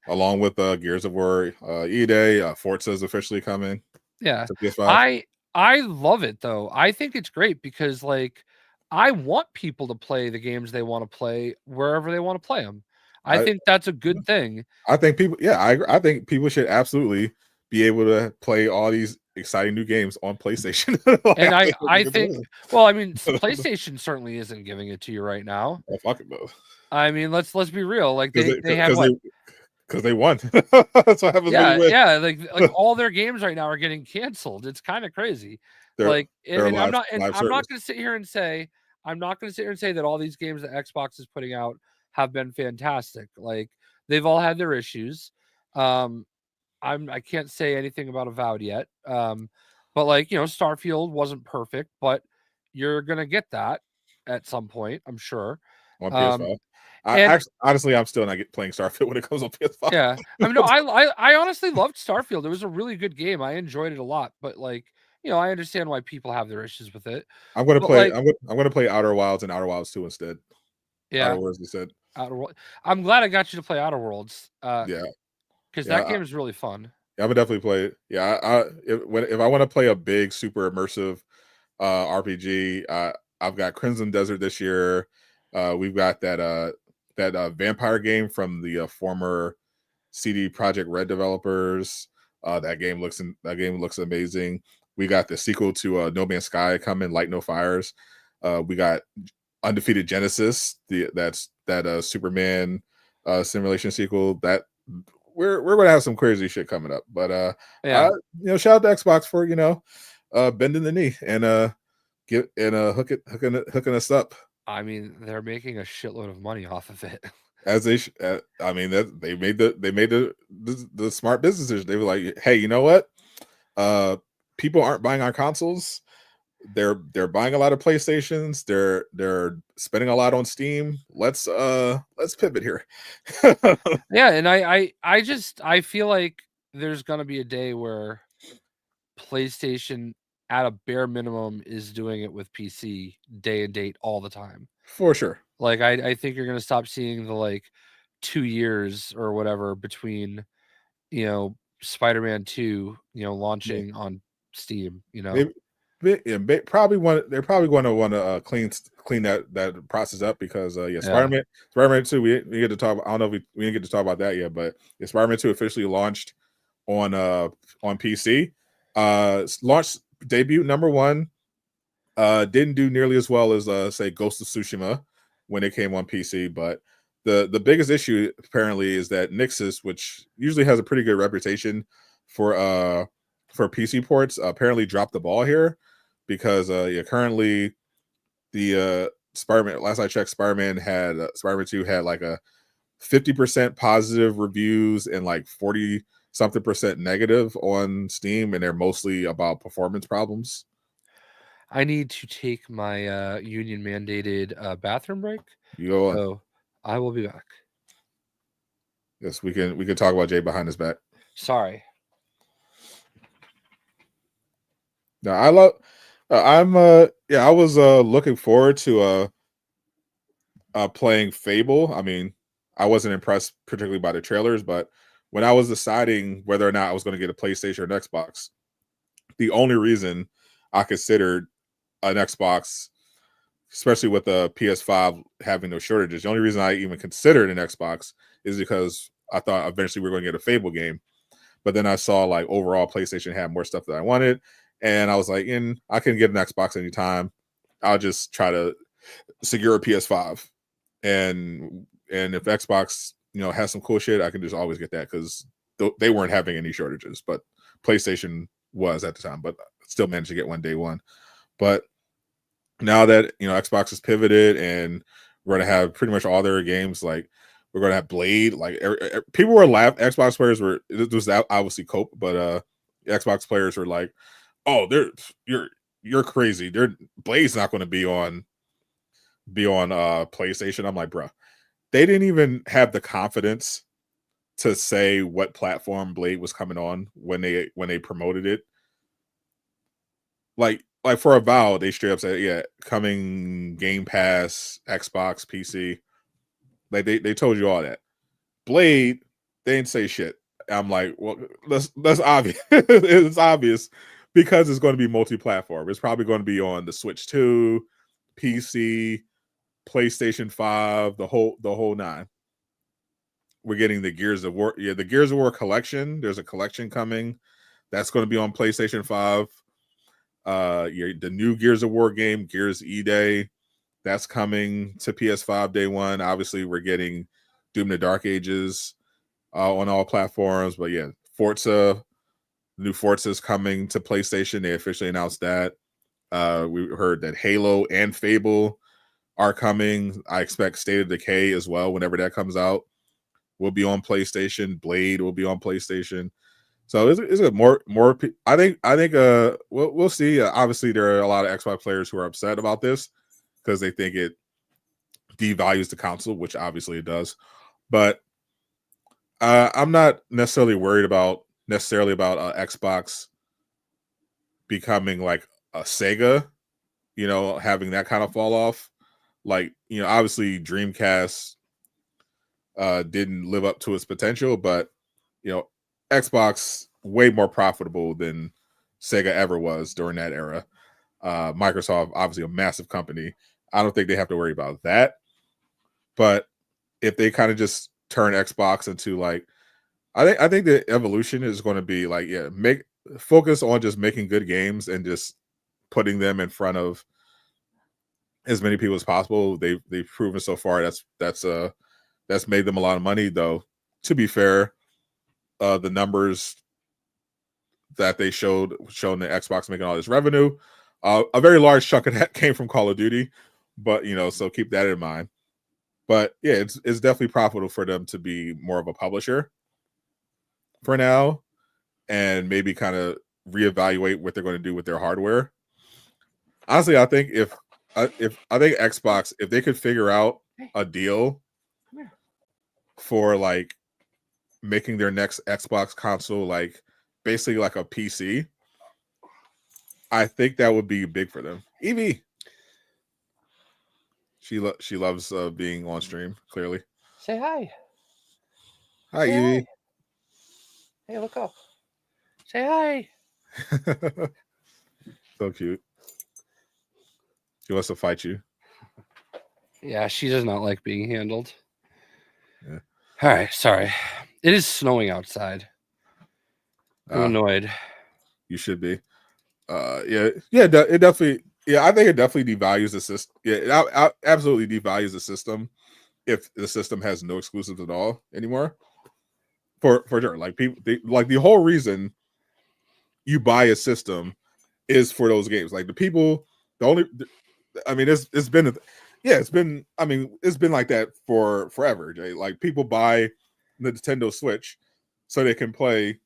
along with Gears of War E-Day. Forza is officially coming. Yeah, to PS5. I love it though. I think it's great because like I want people to play the games they want to play wherever they want to play them. I think that's a good thing. I think people, I think people should absolutely be able to play all these exciting new games on PlayStation. And I think, well, I mean, PlayStation certainly isn't giving it to you right now. Oh, fuck it though. I mean, let's be real. Like they have because they won. That's what happens. Yeah, like all their games right now are getting canceled. It's kind of crazy. I'm not going to sit here and say that all these games that Xbox is putting out have been fantastic. Like they've all had their issues. I can't say anything about Avowed yet. But like, Starfield wasn't perfect, but you're gonna get that at some point, I'm sure. On PS5. Honestly, I'm still not playing Starfield when it comes on PS5. Yeah, I mean, no, I honestly loved Starfield. It was a really good game. I enjoyed it a lot. But like, I understand why people have their issues with it. I'm gonna play. I'm gonna play Outer Wilds and Outer Wilds 2 instead. Yeah, Outer Worlds, you said. I'm glad I got you to play Outer Worlds. Yeah, because that game is really fun. Yeah, I would definitely play it. Yeah, if I want to play a big, super immersive RPG, I've got Crimson Desert this year. We've got that vampire game from the former CD Projekt Red developers. That game looks amazing. We got the sequel to No Man's Sky coming, Light No Fires. We got Undefeated Genesis. That's Superman simulation sequel. That we're gonna have some crazy shit coming up. But Yeah. shout out to Xbox for bending the knee and hooking us up. I mean, they're making a shitload of money off of it. As they, I mean, that they made the smart business decision. They were like, hey, you know what? People aren't buying our consoles. They're buying a lot of PlayStations. They're spending a lot on Steam. Let's pivot here. Yeah, and I feel like there's gonna be a day where PlayStation at a bare minimum is doing it with PC day and date all the time. For sure. Like I think you're gonna stop seeing the like 2 years or whatever between, Spider-Man 2, launching on Steam, They probably want. They're probably going to want to clean that process up because Spider-Man 2. We didn't get to talk. I don't know if we didn't get to talk about that yet, but Spider-Man 2 officially launched on PC. Launched debut number 1. Didn't do nearly as well as say Ghost of Tsushima when it came on PC, but the biggest issue apparently is that Nixus, which usually has a pretty good reputation for PC ports, apparently dropped the ball here because currently the Spider-Man, last I checked, Spider-Man 2 had like a 50% positive reviews and like 40 something percent negative on Steam, and they're mostly about performance problems. I need to take my union mandated bathroom break. You go on. So I will be back. Yes, we can talk about Jay behind his back. Sorry. No, I love. I was looking forward to playing Fable. I mean, I wasn't impressed particularly by the trailers, but when I was deciding whether or not I was going to get a PlayStation or an Xbox, the only reason I considered an Xbox, especially with the PS5 having no shortages, the only reason I even considered an Xbox is because I thought eventually we were going to get a Fable game. But then I saw like overall PlayStation had more stuff that I wanted, and I was like, I can get an Xbox anytime. I'll just try to secure a PS5, and if Xbox has some cool shit, I can just always get that because they weren't having any shortages, but PlayStation was at the time, but still managed to get one day one. But now that Xbox has pivoted and we're gonna have pretty much all their games, like we're gonna have Blade. Like people were laughing. Xbox players were, it was obviously cope, but Xbox players were like, "Oh, you're crazy. Blade's not going to be on PlayStation." I'm like, bro, they didn't even have the confidence to say what platform Blade was coming on when they promoted it. Like for Avowed, they straight up said, yeah, coming Game Pass, Xbox, PC. Like they told you all that. Blade, they didn't say shit. I'm like, well, that's obvious. It's obvious because it's going to be multi-platform. It's probably going to be on the Switch 2, PC, PlayStation 5, the whole nine. We're getting the Gears of War. Yeah, the Gears of War collection. There's a collection coming. That's going to be on PlayStation 5. The new Gears of War game, Gears E-Day, that's coming to PS5 day one. Obviously, we're getting Doom the Dark Ages on all platforms. But yeah, Forza, the new Forza is coming to PlayStation. They officially announced that. We heard that Halo and Fable are coming. I expect State of Decay as well whenever that comes out. Will be on PlayStation. Blade will be on PlayStation. So is it more? I think we'll see. Obviously, there are a lot of Xbox players who are upset about this because they think it devalues the console, which obviously it does. But I'm not necessarily worried about Xbox becoming like a Sega, having that kind of fall off. Like, obviously Dreamcast didn't live up to its potential, but Xbox way more profitable than Sega ever was during that era. Microsoft, obviously a massive company. I don't think they have to worry about that. But if they kind of just turn Xbox into like, I think the evolution is going to be like, focus on just making good games and just putting them in front of as many people as possible. They've proven so far that's that's made them a lot of money. Though, to be fair, the numbers that they showing the Xbox making all this revenue, a very large chunk of that came from Call of Duty. But so keep that in mind. But yeah, it's definitely profitable for them to be more of a publisher for now, and maybe kind of reevaluate what they're going to do with their hardware. Honestly, I think if Xbox, if they could figure out a deal for like making their next Xbox console like basically like a PC, I think that would be big for them. Evie, she loves being on stream. Clearly, Say hi. Hi, Say Evie. hi. Hey, look up. Say hi. So cute. She wants to fight you. Yeah, she does not like being handled. Yeah. All right, sorry. It is snowing outside. I'm annoyed. You should be. It definitely. Yeah, I think it definitely devalues the system. Yeah, it absolutely devalues the system if the system has no exclusives at all anymore. For sure, like people, like the whole reason you buy a system is for those games. Like the people, the only, I mean, it's been like that for forever. Jay. Like people buy the Nintendo Switch so they can play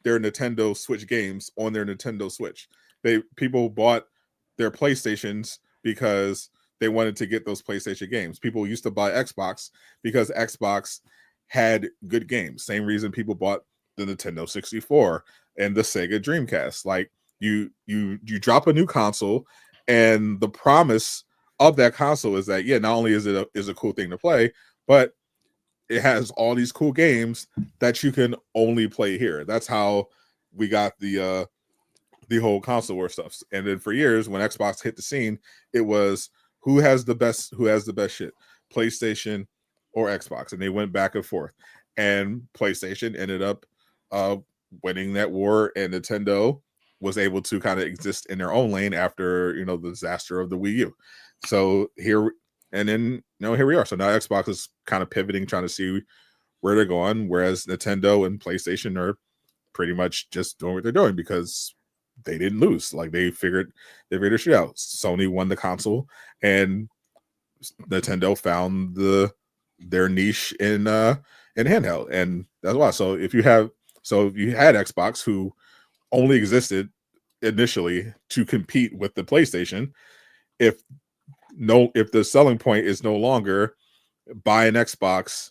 their Nintendo Switch games on their Nintendo Switch. People bought their PlayStations because they wanted to get those PlayStation games. People used to buy Xbox because Xbox had good games. Same reason people bought the Nintendo 64 and the Sega Dreamcast. Like you drop a new console, and the promise of that console is that not only is it a cool thing to play, but it has all these cool games that you can only play here. That's how we got the whole console war stuff. And then for years, when Xbox hit the scene, it was who has the best shit, PlayStation or Xbox, and they went back and forth. And PlayStation ended up winning that war, and Nintendo was able to kind of exist in their own lane after the disaster of the Wii U. So here we are. So now Xbox is kind of pivoting, trying to see where they're going, whereas Nintendo and PlayStation are pretty much just doing what they're doing because they didn't lose. Like they figured their shit out. Sony won the console, and Nintendo found their niche in handheld, and that's why. So if you had Xbox, who only existed initially to compete with the PlayStation, if the selling point is no longer buy an Xbox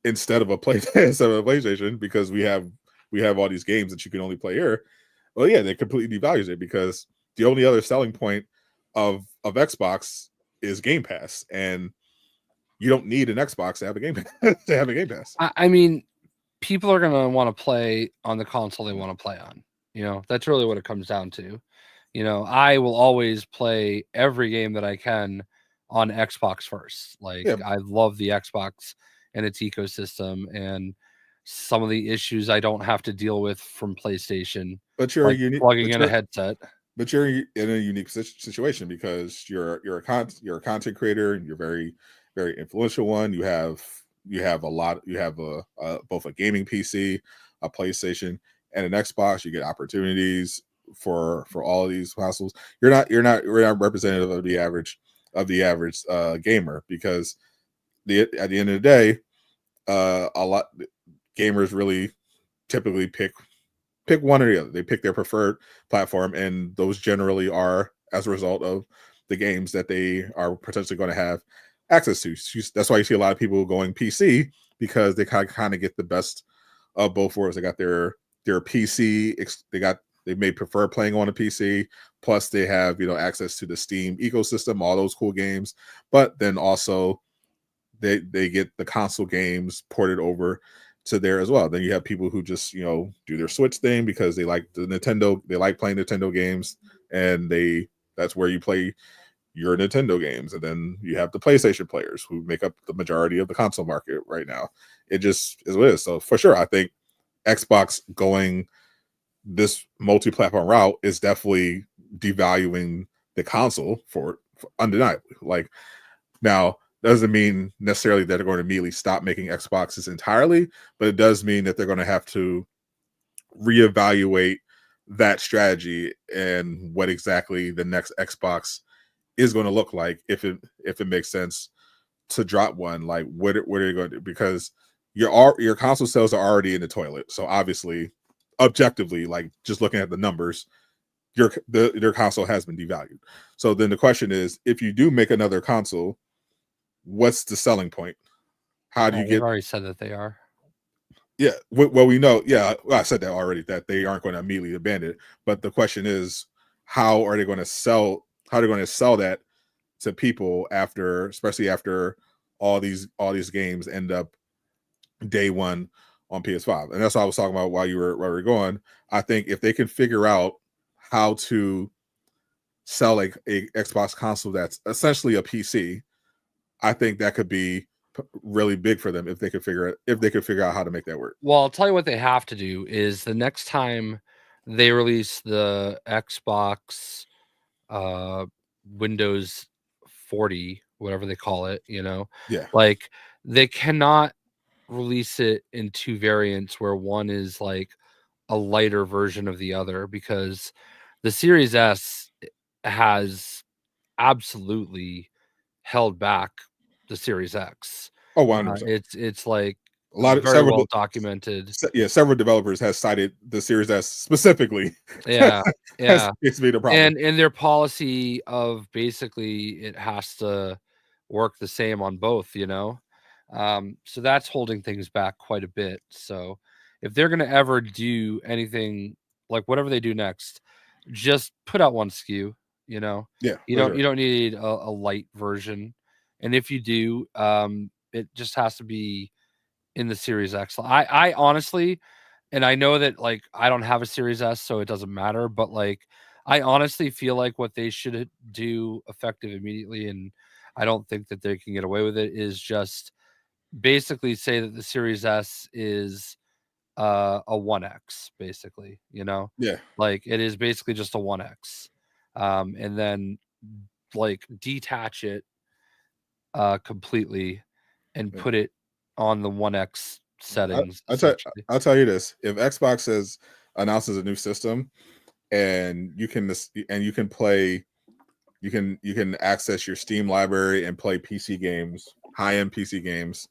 instead of a PlayStation because we have all these games that you can only play here. Well, yeah, they completely devalues it because the only other selling point of Xbox is Game Pass, and you don't need an Xbox to have a Game Pass. I mean, people are gonna want to play on the console they want to play on. That's really what it comes down to. I will always play every game that I can on Xbox first. Like I love the Xbox and its ecosystem and some of the issues I don't have to deal with from PlayStation. But you're like plugging in a headset. But you're in a unique situation because you're a content creator and you're very, very influential one. You have both a gaming PC, a PlayStation, and an Xbox. You get opportunities for all of these consoles. We're not representative of the average gamer because at the end of the day, a lot gamers really typically pick one or the other. They pick their preferred platform, and those generally are as a result of the games that they are potentially going to have access to. That's why you see a lot of people going PC because they kind of get the best of both worlds. They got their PC. They may prefer playing on a PC. Plus, they have access to the Steam ecosystem, all those cool games. But then also, they get the console games ported over to there as well. Then you have people who just do their Switch thing because they like the Nintendo. They like playing Nintendo games, and that's where you play your Nintendo games. And then you have the PlayStation players who make up the majority of the console market right now. It just is what it is. So for sure, I think Xbox going this multi-platform route is definitely devaluing the console for undeniably. Like now, doesn't mean necessarily that they're going to immediately stop making Xboxes entirely, but it does mean that they're going to have to reevaluate that strategy and what exactly the next Xbox is going to look like, if it makes sense to drop one. Like, what are you going to do? Because your console sales are already in the toilet, so obviously, objectively, like just looking at the numbers, your console has been devalued. So then the question is, if you do make another console, what's the selling point? How do you They've get? already said that they are. Yeah, well, we know. Yeah, well, I said that already, that they aren't going to immediately abandon it. But the question is, how are they going to sell? How are they going to sell that to people after, especially after all these games end up day one on PS5? And that's what I was talking about while we were going. I think if they can figure out how to sell a Xbox console that's essentially a PC, I think that could be really big for them if they could figure out how to make that work. Well, I'll tell you what they have to do is the next time they release the Xbox Windows 40, whatever they call it, Yeah. like they cannot release it in two variants where one is like a lighter version of the other, because the Series S has absolutely held back the Series X. Oh, 100%. It's like A lot of very well documented. several developers have cited the Series S specifically. Yeah, yeah. It's been a problem. And their policy of basically it has to work the same on both. So that's holding things back quite a bit. So if they're going to ever do anything, like whatever they do next, just put out one SKU. Yeah, You for don't sure. you don't need a light version, and if you do, it just has to be in the Series X. I honestly, and I know that like I don't have a Series S, so it doesn't matter, but like I honestly feel like what they should do effective immediately, and I don't think that they can get away with it, is just basically say that the Series S is a 1X, basically, Yeah. like it is basically just a 1X. And then like detach it completely and Yeah. put it on the 1X settings, essentially. I'll tell you this: if Xbox announces a new system, and you can play, you can access your Steam library and play PC games, high end PC games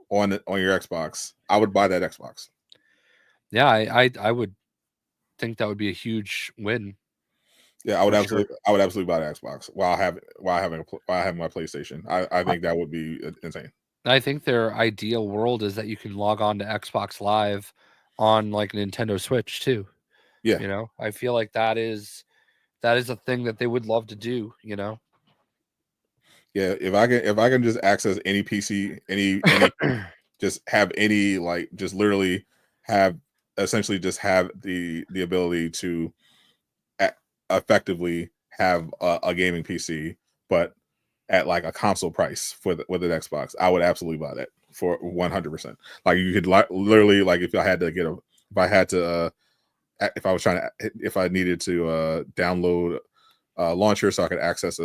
on your Xbox, I would buy that Xbox. Yeah, I would think that would be a huge win. Yeah, For sure. I would absolutely buy the Xbox while having my PlayStation. I think that would be insane. I think their ideal world is that you can log on to Xbox Live on like Nintendo Switch too. Yeah, I feel like that is a thing that they would love to do. yeah. If I can just access any PC, any just have any, like, just literally have, essentially just have the ability to effectively have a gaming PC, but at like a console price with an Xbox, I would absolutely buy that for 100%. Like, you could literally, like, if I needed to download a launcher so I could access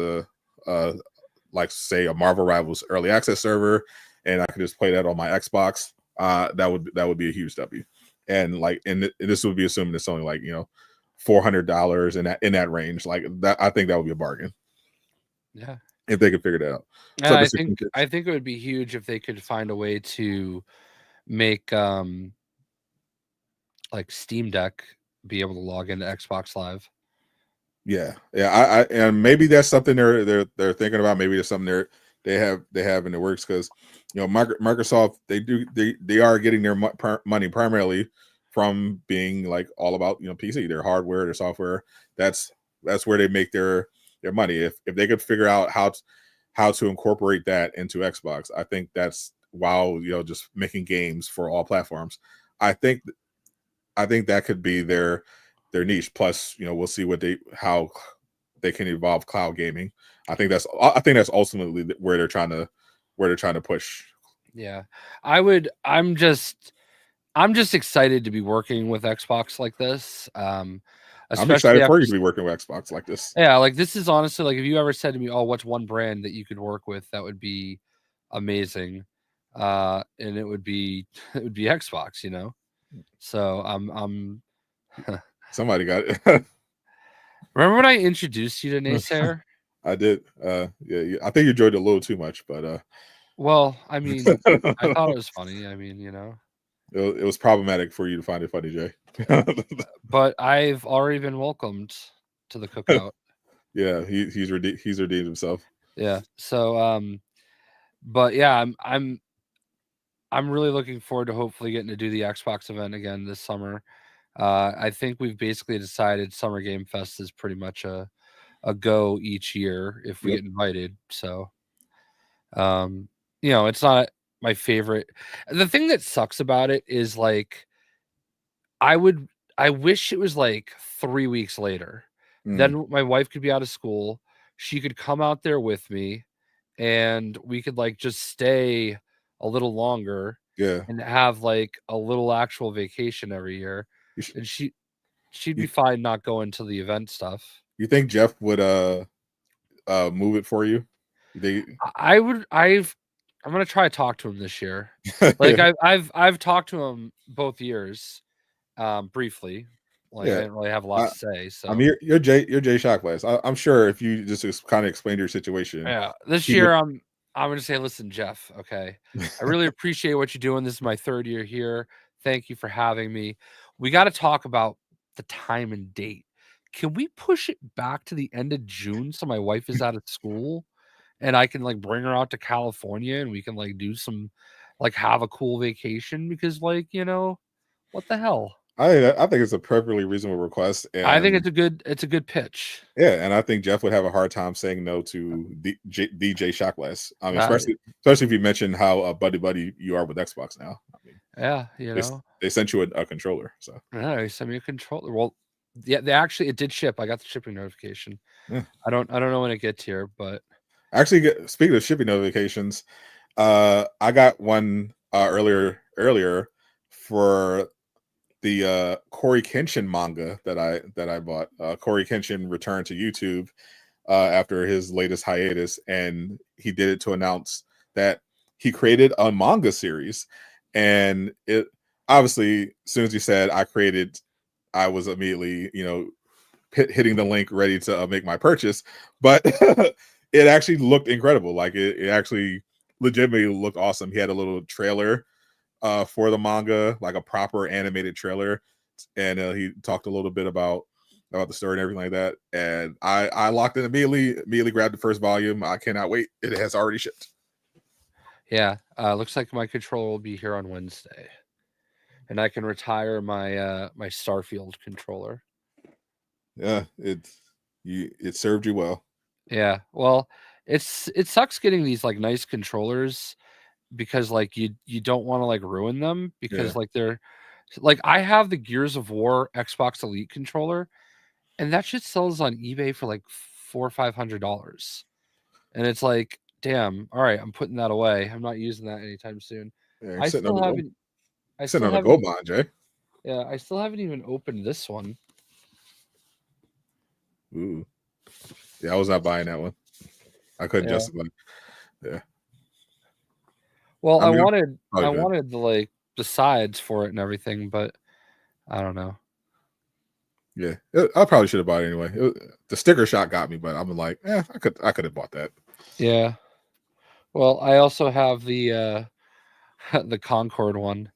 like, say, a Marvel Rivals early access server, and I could just play that on my Xbox, that would be a huge W. And like, this would be assuming it's only like, $400 in that range. Like that, I think that would be a bargain. Yeah. If they could figure that out. And I think it would be huge if they could find a way to make like Steam Deck be able to log into Xbox Live. Yeah. I and maybe that's something they're thinking about. Maybe there's something they have in the works, because Microsoft, they are getting their money primarily from being like all about PC, their hardware, their software. That's where they make their money. If they could figure out how to incorporate that into Xbox, I think that's, while just making games for all platforms, I think that could be their niche. Plus, we'll see how they can evolve cloud gaming. I think that's ultimately where they're trying to push. Yeah. I'm just excited to be working with Xbox like this. I'm Especially excited for after you to be working with Xbox like this. Yeah, like this is honestly, like, if you ever said to me, "Oh, what's one brand that you could work with that would be amazing, and it would be Xbox, you know. So I'm Somebody got it. remember when I introduced you to Naysayer? I did. Yeah, I think you enjoyed it a little too much, but Well, I mean, I thought it it was funny. I mean, you know, was problematic for you to find it funny, Jay. but I've already been welcomed to the cookout. Yeah, he's redeemed himself. Yeah. So but yeah, I'm really looking forward to hopefully getting to do the Xbox event again this summer. I think we've basically decided Summer Game Fest is pretty much a go each year if we Yep. get invited. So you know, it's not my favorite. The thing that sucks about it is like I wish it was like 3 weeks later. Then my wife could be out of school. She could come out there with me and we could like just stay a little longer Yeah. and have like a little actual vacation every year. And she'd be fine not going to the event stuff. You think Jeff would move it for you? I'm gonna try to talk to him this year. Like I've talked to him both years, briefly. Like I Yeah. didn't really have a lot to say. So I mean, you're Jay Shockless. I'm sure if you just kind of explained your situation. yeah, this year I'm gonna say, listen, Jeff. Okay, I really appreciate what you're doing. This is my 3rd year here. Thank you for having me. We got to talk about the time and date. Can we push it back to the end of June so my wife is out of school and I can like bring her out to California and we can like do some like have a cool vacation? Because like, you know, what the hell? I think it's a perfectly reasonable request, I think and it's a good pitch. yeah, and I think Jeff would have a hard time saying no to DJ Shockless. I mean, Uh, especially if you mentioned how buddy you are with Xbox now. I mean, yeah, you know. they sent you a controller, so Yeah, they sent me a controller. Well, yeah, they actually it did ship. I got the shipping notification. yeah. I don't know when it gets here, but Actually, speaking of shipping notifications, I got one earlier for the Corey Kenshin manga that I bought. Corey Kenshin returned to YouTube after his latest hiatus, and he did it to announce that he created a manga series. And it obviously, as soon as he said I was immediately, hitting the link ready to make my purchase. But it actually looked incredible. Like it actually legitimately looked awesome. He had a little trailer for the manga, like a proper animated trailer, and he talked a little bit about the story and everything like that. And I locked in immediately grabbed the first volume. I cannot wait. It has already shipped. yeah, looks like my controller will be here on Wednesday, and I can retire my my Starfield controller. Yeah, it served you well. Yeah, well, it sucks getting these like nice controllers because like you don't want to like ruin them because like they're like I have the Gears of War Xbox Elite controller and that shit sells on eBay for like $400 or $500. And it's like, damn, all right, I'm putting that away. I'm not using that anytime soon. Yeah, I still haven't I sitting still on a gold haven't mine, Jay. yeah, I still haven't even opened this one. Ooh. Yeah, I was not buying that one. I couldn't justify it. Yeah. Well, I mean, I wanted the like the sides for it and everything, but I don't know. Yeah, I probably should have bought it anyway. The sticker shock got me, but I'm like, I could have bought that. Yeah. Well, I also have the the Concord one.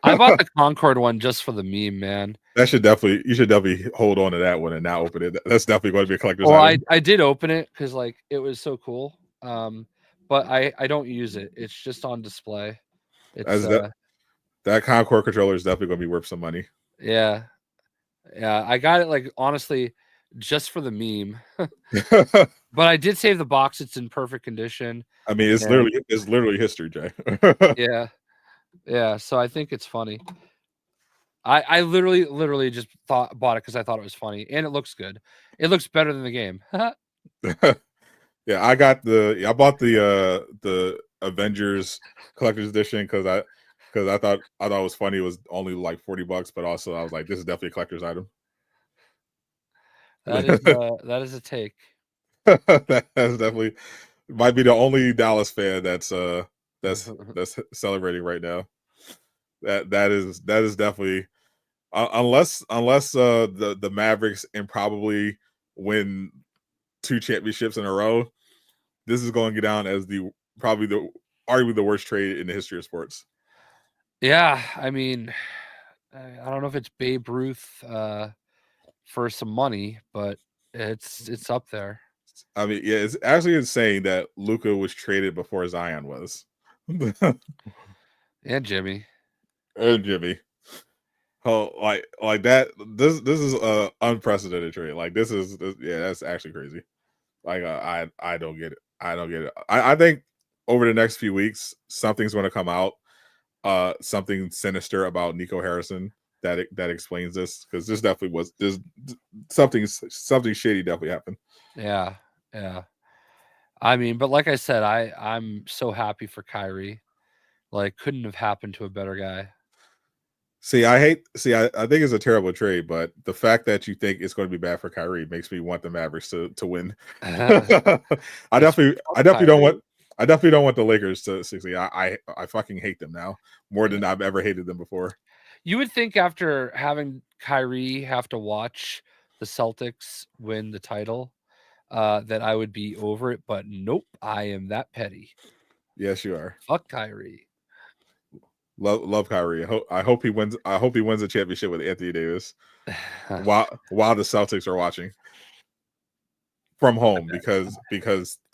I bought the Concord one just for the meme, man. You should definitely hold on to that one and not open it. That's definitely going to be a collector's Well, item. I did open it because like it was so cool. But I don't use it. It's just on display. It's that Concord controller is definitely going to be worth some money. yeah. Yeah, I got it like honestly just for the meme. But I did save the box. It's in perfect condition. I mean, it's literally history, Jay. Yeah. Yeah, so I think it's funny. I literally just bought it because I thought it was funny and it looks good. It looks better than the game. Yeah, I bought the Avengers collector's edition because I thought it was funny. It was only like $40, but also I was like, this is definitely a collector's item. That is a take. That's definitely might be the only Dallas fan that's that's celebrating right now. That is definitely unless the Mavericks improbably win 2 championships in a row, this is going to get down as arguably the worst trade in the history of sports. Yeah, I mean, I don't know if it's Babe Ruth for some money, but it's up there. I mean, yeah, it's actually insane that Luka was traded before Zion was. And Jimmy. And Jimmy. Oh, like that. This is a unprecedented trade. Like that's actually crazy. Like I don't get it. I don't get it. I think over the next few weeks something's going to come out. Something sinister about Nico Harrison that explains this, because this definitely was something shady definitely happened. Yeah. I mean, but like I said, I'm so happy for Kyrie. Like, couldn't have happened to a better guy. I think it's a terrible trade, but the fact that you think it's going to be bad for Kyrie makes me want the Mavericks to win. I definitely don't want the Lakers to succeed. I fucking hate them now more than I've ever hated them before. You would think after having Kyrie have to watch the Celtics win the title, that I would be over it, but nope, I am that petty. Yes, you are. Fuck Kyrie. Love Kyrie. I hope he wins. I hope he wins a championship with Anthony Davis while the Celtics are watching from home, because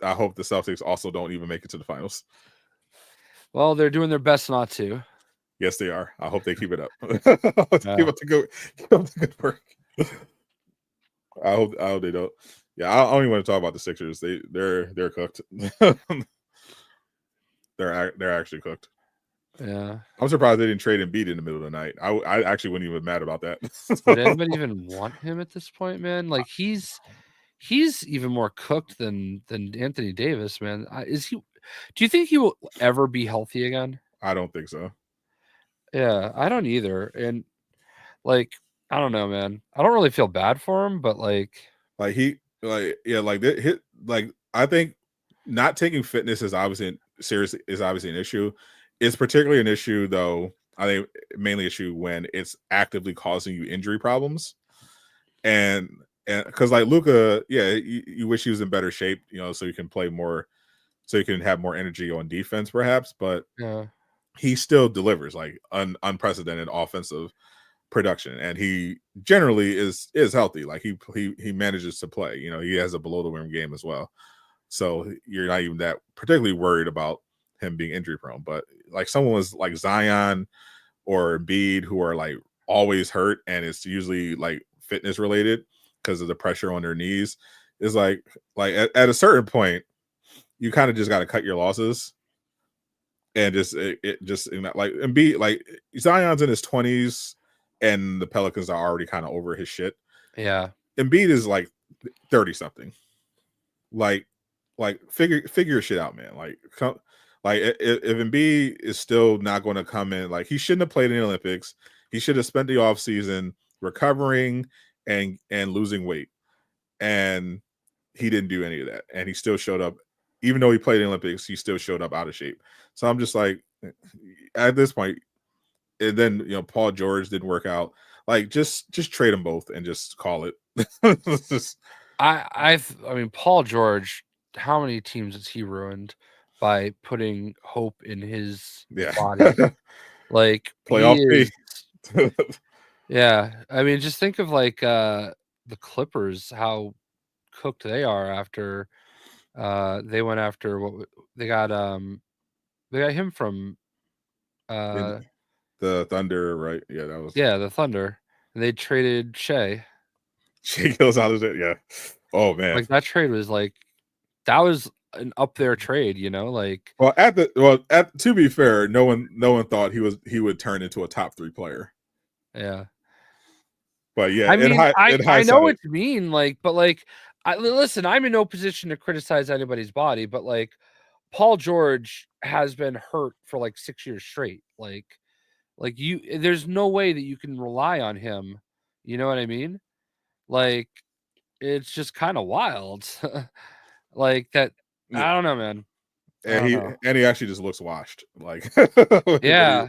I hope the Celtics also don't even make it to the finals. Well, they're doing their best not to. Yes, they are. I hope they keep it up. Keep up the good work. I hope they don't. Yeah, I don't even want to talk about the Sixers. They're cooked. They're actually cooked. Yeah, I'm surprised they didn't trade Embiid in the middle of the night. I actually wouldn't even be mad about that. would anybody even want him at this point, man? Like he's even more cooked than Anthony Davis, man. Is he? Do you think he will ever be healthy again? I don't think so. Yeah, I don't either. And like, I don't know, man. I don't really feel bad for him, but like I think not taking fitness is obviously an issue. It's particularly an issue, though. I think mainly issue when it's actively causing you injury problems, and because like Luka, yeah, you wish he was in better shape, so you can play more, so you can have more energy on defense, perhaps. But yeah, he still delivers like unprecedented offensive production, and he generally is healthy. Like he manages to play. He has a below the rim game as well, so you're not even that particularly worried about him being injury prone. But like someone was like Zion or Embiid, who are like always hurt, and it's usually like fitness related because of the pressure on their knees, is like at a certain point you kind of just got to cut your losses. And just like Embiid, like Zion's in his 20s, and the Pelicans are already kind of over his shit. yeah. Embiid is like 30 something. Like figure your shit out, man. Like if Embiid is still not going to come in, like he shouldn't have played in the Olympics. He should have spent the off season recovering and losing weight, and he didn't do any of that. And he still showed up, even though he played in the Olympics. He still showed up out of shape. So I'm just like, at this point, and then Paul George didn't work out. Like just trade them both and just call it. I mean, Paul George, how many teams has he ruined by putting hope in his body? Like playoff he is, yeah. I mean, just think of like the Clippers, how cooked they are after they went after what they got him from the Thunder, right? Yeah, that was the Thunder. And they traded Shea. Shea goes out of it, yeah. Oh man. Like that trade was like that was an up there trade, like to be fair, no one thought he would turn into a top 3 player. Yeah. But yeah, I mean, I know what you mean, like, but like listen, I'm in no position to criticize anybody's body, but like Paul George has been hurt for like 6 years straight. Like there's no way that you can rely on him. You know what I mean? Like it's just kind of wild. Like that. Yeah. I don't know, man. and he actually just looks washed. Like yeah.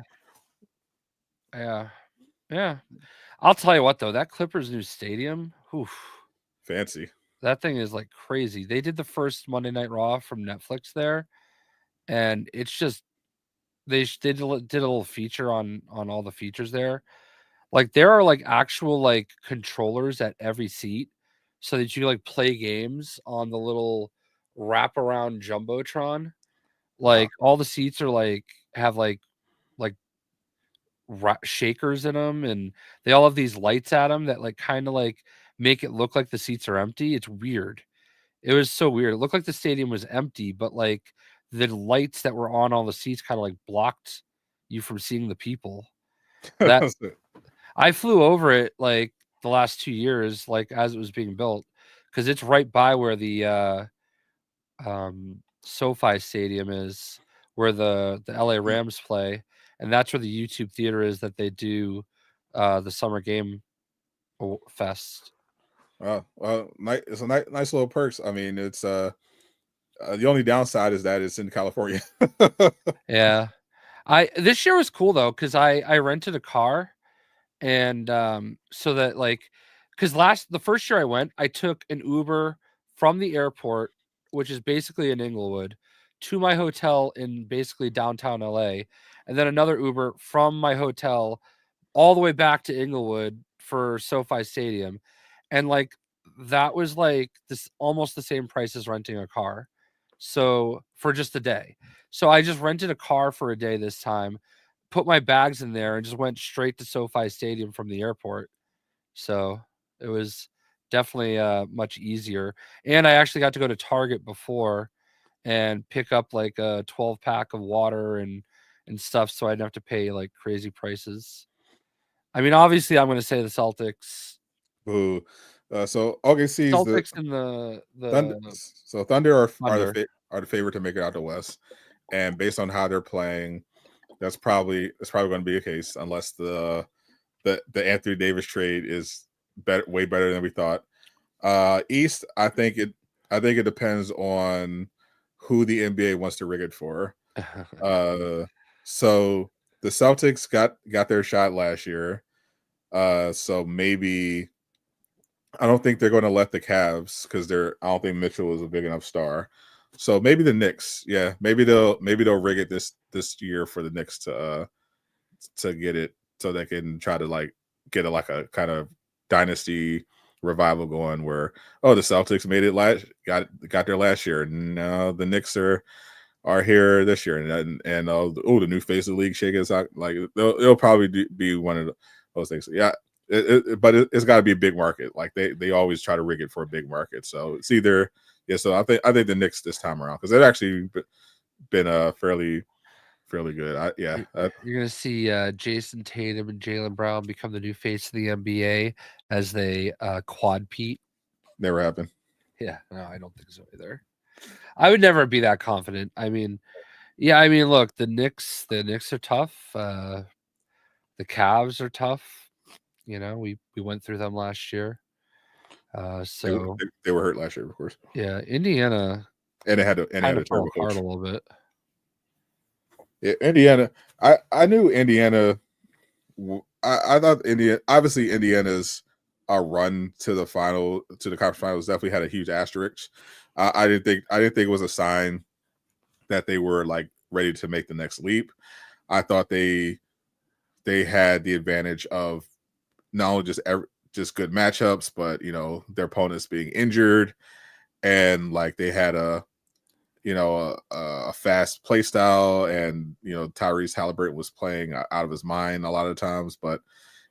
I'll tell you what though, that Clippers new stadium, oof, fancy. that thing is like crazy. They did the first Monday Night Raw from Netflix there, and it's just they did a little feature on all the features there. Like there are like actual like controllers at every seat, so that you like play games on the little wraparound jumbotron. Like all the seats are like have like shakers in them, and they all have these lights at them that like kind of like make it look like the seats are empty. It's weird. It was so weird. It looked like the stadium was empty, but like the lights that were on all the seats kind of like blocked you from seeing the people. That I flew over it like the last 2 years, like as it was being built, because it's right by where the SoFi Stadium is, where the LA Rams play, and that's where the YouTube theater is that they do the summer game fest. Well, it's a nice little perks. I mean, it's the only downside is that it's in California. Yeah, this year was cool though, because I rented a car, and so that like, because the first year I went, I took an Uber from the airport, which is basically in Inglewood, to my hotel in basically downtown LA, and then another Uber from my hotel all the way back to Inglewood for SoFi Stadium. And like that was like this almost the same price as renting a car. So for just a day. So I just rented a car for a day this time, put my bags in there, and just went straight to SoFi Stadium from the airport. So it was definitely much easier. And I actually got to go to Target before and pick up like a 12 pack of water and stuff, so I didn't have to pay like crazy prices. I mean, obviously, I'm going to say the Celtics. Boo. So OKC's Celtics and the Thunder. So Thunder are Thunder. the favorite to make it out the West, and based on how they're playing, that's probably going to be the case unless the Anthony Davis trade is way better than we thought. East, I think it depends on who the NBA wants to rig it for. So the Celtics got their shot last year. So maybe I don't think they're going to let the Cavs because I don't think Mitchell is a big enough star. So maybe the Knicks, yeah, maybe they'll rig it this year for the Knicks to get it so they can try to like get a kind of dynasty revival going where the Celtics made it got there last year. Now the Knicks are here this year, and the new face of the league shaking us out. Like it'll probably be one of those things. Yeah. But it's got to be a big market. Like they always try to rig it for a big market. So it's either So I think the Knicks this time around because they've actually been fairly good. You're gonna see Jason Tatum and Jaylen Brown become the new face of the NBA as they quad-pete. Never happened. Yeah, no, I don't think so either. I would never be that confident. I mean, yeah, I mean, look, the Knicks are tough. The Cavs are tough. You know, we went through them last year. So they were hurt last year, of course. Yeah, Indiana, and they had a terrible coach. A little bit. Yeah, Indiana. I knew Indiana. I thought Indiana's run to the conference finals definitely had a huge asterisk. I didn't think it was a sign that they were like ready to make the next leap. I thought they had the advantage of not only just good matchups, but their opponents being injured, and like they had a fast play style, and Tyrese Halliburton was playing out of his mind a lot of times. But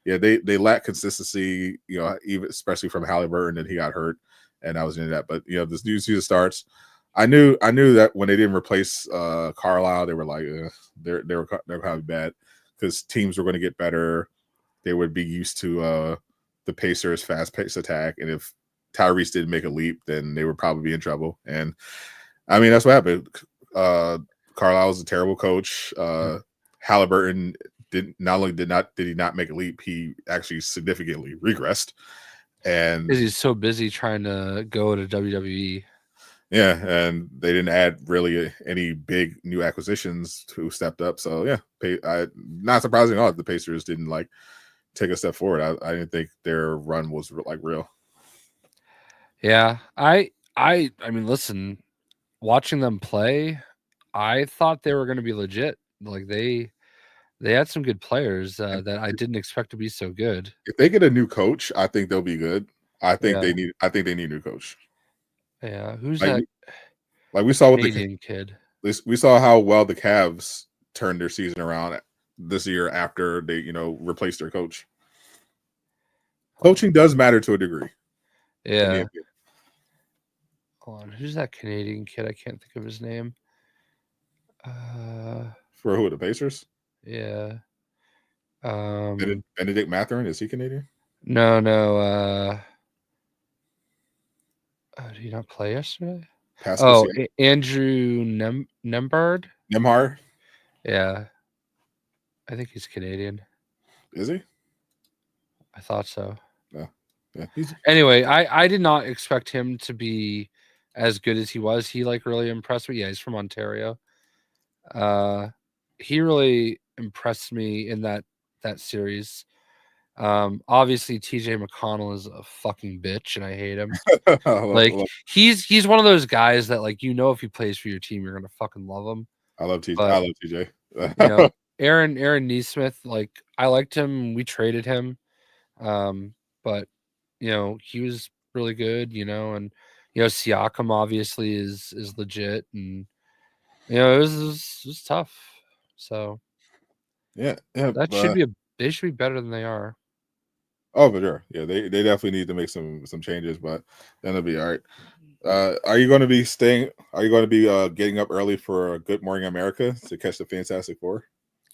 yeah, they lack consistency, even especially from Halliburton, and he got hurt, and I was into that. But this new season starts. I knew that when they didn't replace Carlisle, they were like they were kind of bad because teams were going to get better. They would be used to the Pacers' fast-paced attack, and if Tyrese didn't make a leap, then they would probably be in trouble. And I mean, that's what happened. Carlisle was a terrible coach. Halliburton did he not make a leap, he actually significantly regressed. And he's so busy trying to go to WWE. Yeah, and they didn't add really any big new acquisitions who stepped up. So yeah, not surprising at all. The Pacers didn't like take a step forward. I didn't think their run was like real. Yeah, I mean, listen, watching them play, I thought they were going to be legit. Like they had some good players that I didn't expect to be so good. If they get a new coach, I think they'll be good. I think Yeah, they need a new coach. yeah. Who's Like that like we saw with Canadian kid? we saw how well the Cavs turned their season around this year after they replaced their coach. Coaching does matter to a degree. In the Yeah. NBA. Hold on. Who's that Canadian kid? I can't think of his name. For who? The Pacers? Yeah. Benedict Mathurin, is he Canadian? No. Did he not play yesterday? Pascal Andrew Nembhard. Nemhard? Yeah, I think he's Canadian. Is he? I thought so. Yeah. Anyway, I did not expect him to be as good as he was. He like really impressed me. Yeah, he's from Ontario. He really impressed me in that series. Obviously TJ McConnell is a fucking bitch and I hate him. Like he's one of those guys that like if he plays for your team you're gonna fucking love him. I love TJ. I love TJ. Aaron Nesmith, like I liked him. We traded him, but he was really good. And Siakam obviously is legit, and it was tough. So yeah, that they should be better than they are. Oh, for sure. Yeah, they definitely need to make some changes, but then it'll be all right. Are you going to be Are you going to be getting up early for Good Morning America to catch the Fantastic Four?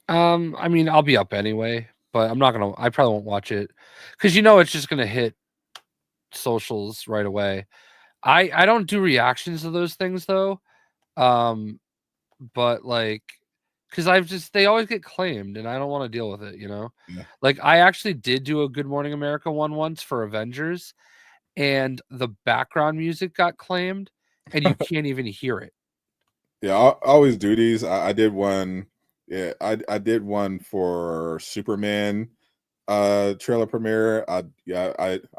I mean, I'll be up anyway, but I'm not gonna. I probably won't watch it because it's just gonna hit socials right away. I don't do reactions to those things though, but like, because they always get claimed, and I don't want to deal with it. Yeah. Like I actually did do a Good Morning America one once for Avengers, and the background music got claimed, and you can't even hear it. Yeah, I always do these. I did one. Yeah, I did one for Superman trailer premiere. I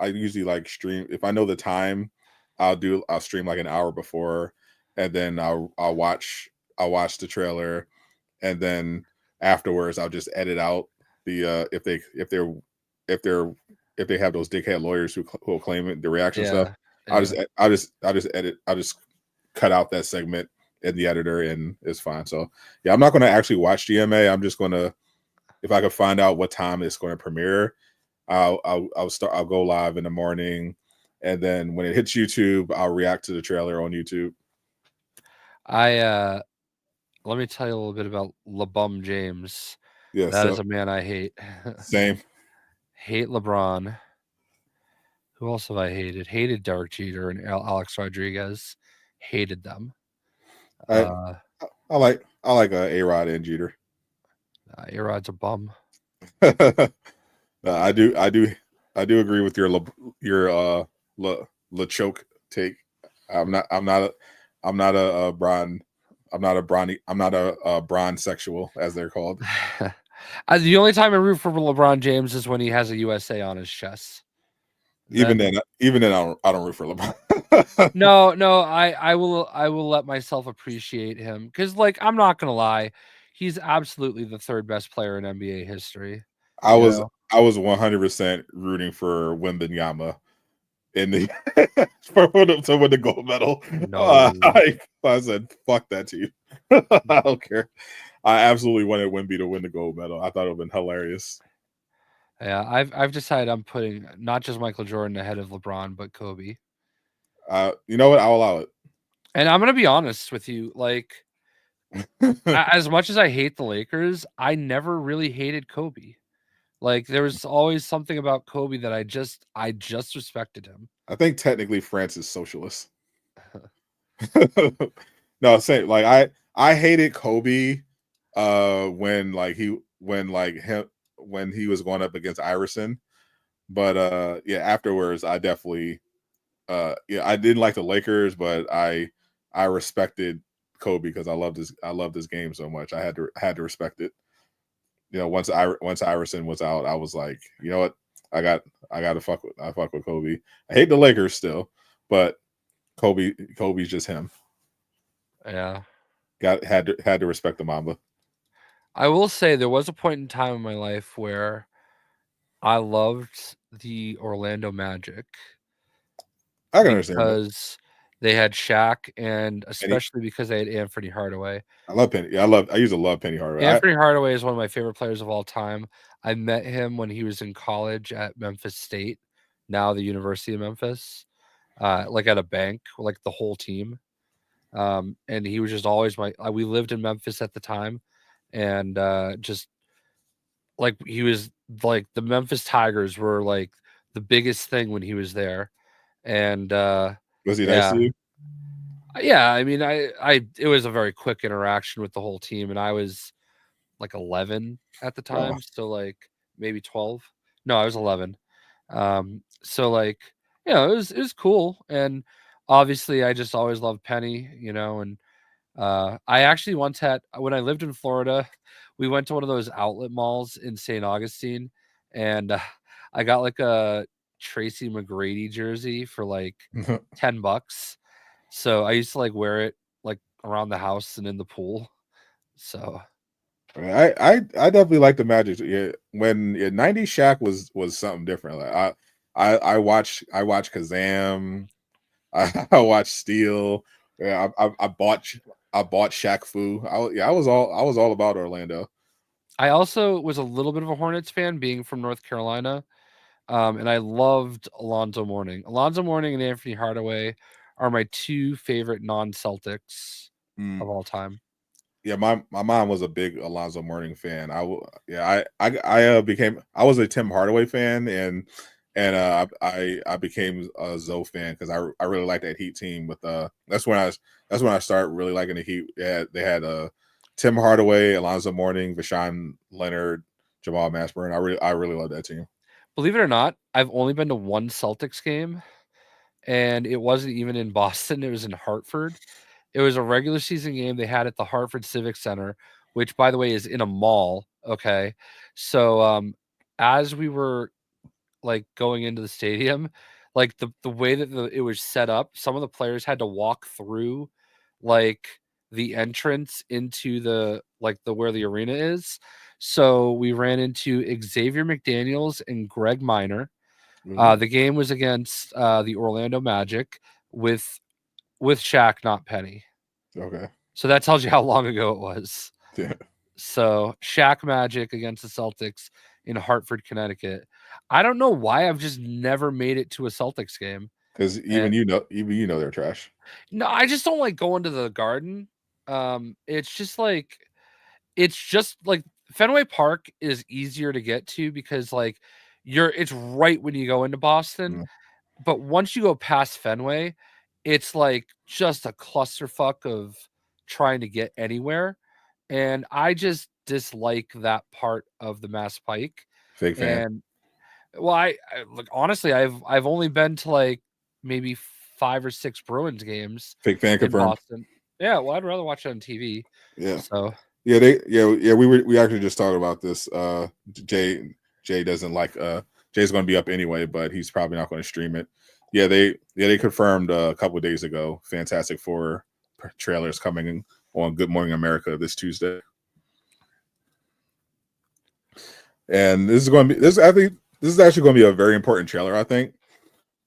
usually like stream if I know the time. I'll stream like an hour before, and then I'll watch the trailer, and then afterwards I'll just edit out the if they have those dickhead lawyers who will claim it, the reaction stuff. I'll just cut out that segment in the editor and it's fine. So yeah, I'm not going to actually watch GMA. I'm just going to, if I could find out what time it's going to premiere, I'll go live in the morning, and then when it hits YouTube, I'll react to the trailer on YouTube. Let me tell you a little bit about LeBum James. Yeah, that is a man I hate. Same. Hate LeBron. Who else have I hated? Hated Derek Jeter and Alex Rodriguez. Hated them. I like A-Rod and Jeter. A-Rod's a bum. I do agree with your LeChoke take. I'm not a Bron sexual, as they're called. The only time I root for LeBron James is when he has a USA on his chest. Even then, I don't root for LeBron. No, I will let myself appreciate him because, like, I'm not gonna lie, he's absolutely the third best player in NBA history. I was 100% rooting for Wembanyama in the for him to win the gold medal. No, I said, fuck that team. I don't care. I absolutely wanted Wemby to win the gold medal. I thought it would have been hilarious. Yeah, I've decided I'm putting not just Michael Jordan ahead of LeBron, but Kobe. You know what? I'll allow it. And I'm gonna be honest with you, like, as much as I hate the Lakers, I never really hated Kobe. Like, there was always something about Kobe that I just respected him. I think technically France is socialist. No, same. Like I hated Kobe when he was going up against Iverson. But yeah, afterwards I definitely I didn't like the Lakers, but I I respected Kobe because I loved his game so much. I had to respect it. Once Iverson was out, I was like, you know what, I got to fuck with Kobe. I hate the Lakers still, but Kobe's just him. Yeah. Had to respect the Mamba. I will say there was a point in time in my life where I loved the Orlando Magic I can understand that. because they had Shaq and Penny, especially because they had Anthony Hardaway. I love Penny. Yeah, I used to love Penny Hardaway. Anthony Hardaway is one of my favorite players of all time. I met him when he was in college at Memphis State, now the University of Memphis, like at a bank, like the whole team. And he was just always we lived in Memphis at the time, and just like he was like the Memphis Tigers were like the biggest thing when he was there. And Was he nice yeah. to you? Yeah, I mean, it was a very quick interaction with the whole team, and I was like 11 at the time, so like maybe 12. No, I was 11. So like, it was cool, and obviously I just always loved Penny, and I actually once had when I lived in Florida, we went to one of those outlet malls in St. Augustine, and I got like a Tracy McGrady jersey for like $10. So I used to like wear it like around the house and in the pool. So I definitely like the Magic. Yeah, when 90s Shaq was something different. Like I watched Kazam. I watched Steel. Yeah, I bought Shaq Fu. I was all about Orlando. I also was a little bit of a Hornets fan, being from North Carolina, and I loved Alonzo Mourning. Alonzo Mourning and Anthony Hardaway are my two favorite non-Celtics of all time. Yeah, my mom was a big Alonzo Mourning fan. I was a Tim Hardaway fan, and I became a Zoe fan because I really liked that Heat team. With that's when I started really liking the Heat. They had Tim Hardaway, Alonzo Mourning, Vashawn Leonard, Jamal Mashburn. I really love that team. Believe it or not, I've only been to one Celtics game, and it wasn't even in Boston. It was in Hartford. It was a regular season game they had at the Hartford Civic Center, which, by the way, is in a mall. Okay, so as we were like going into the stadium, like the way that it was set up, some of the players had to walk through like the entrance into the where the arena is. So we ran into Xavier McDaniels and Greg Minor. The game was against the Orlando Magic with Shaq, not Penny. Okay. So that tells you how long ago it was. Yeah. So Shaq Magic against the Celtics in Hartford, Connecticut. I don't know why I've just never made it to a Celtics game. Because even they're trash. No, I just don't like going to the Garden. It's just like Fenway Park is easier to get to because like it's right when you go into Boston. Mm. But once you go past Fenway, it's like just a clusterfuck of trying to get anywhere. And I just dislike that part of the Mass Pike. Fake fan. And well, I look, honestly, I've only been to like maybe 5 or 6 Bruins games Fake fan in confirmed. Boston. Yeah, well, I'd rather watch it on TV. Yeah. So yeah, we actually just talked about this. Jay doesn't like Jay's going to be up anyway, but he's probably not going to stream it. Yeah, they confirmed a couple of days ago. Fantastic Four trailers coming on Good Morning America this Tuesday. And this is actually going to be a very important trailer, I think,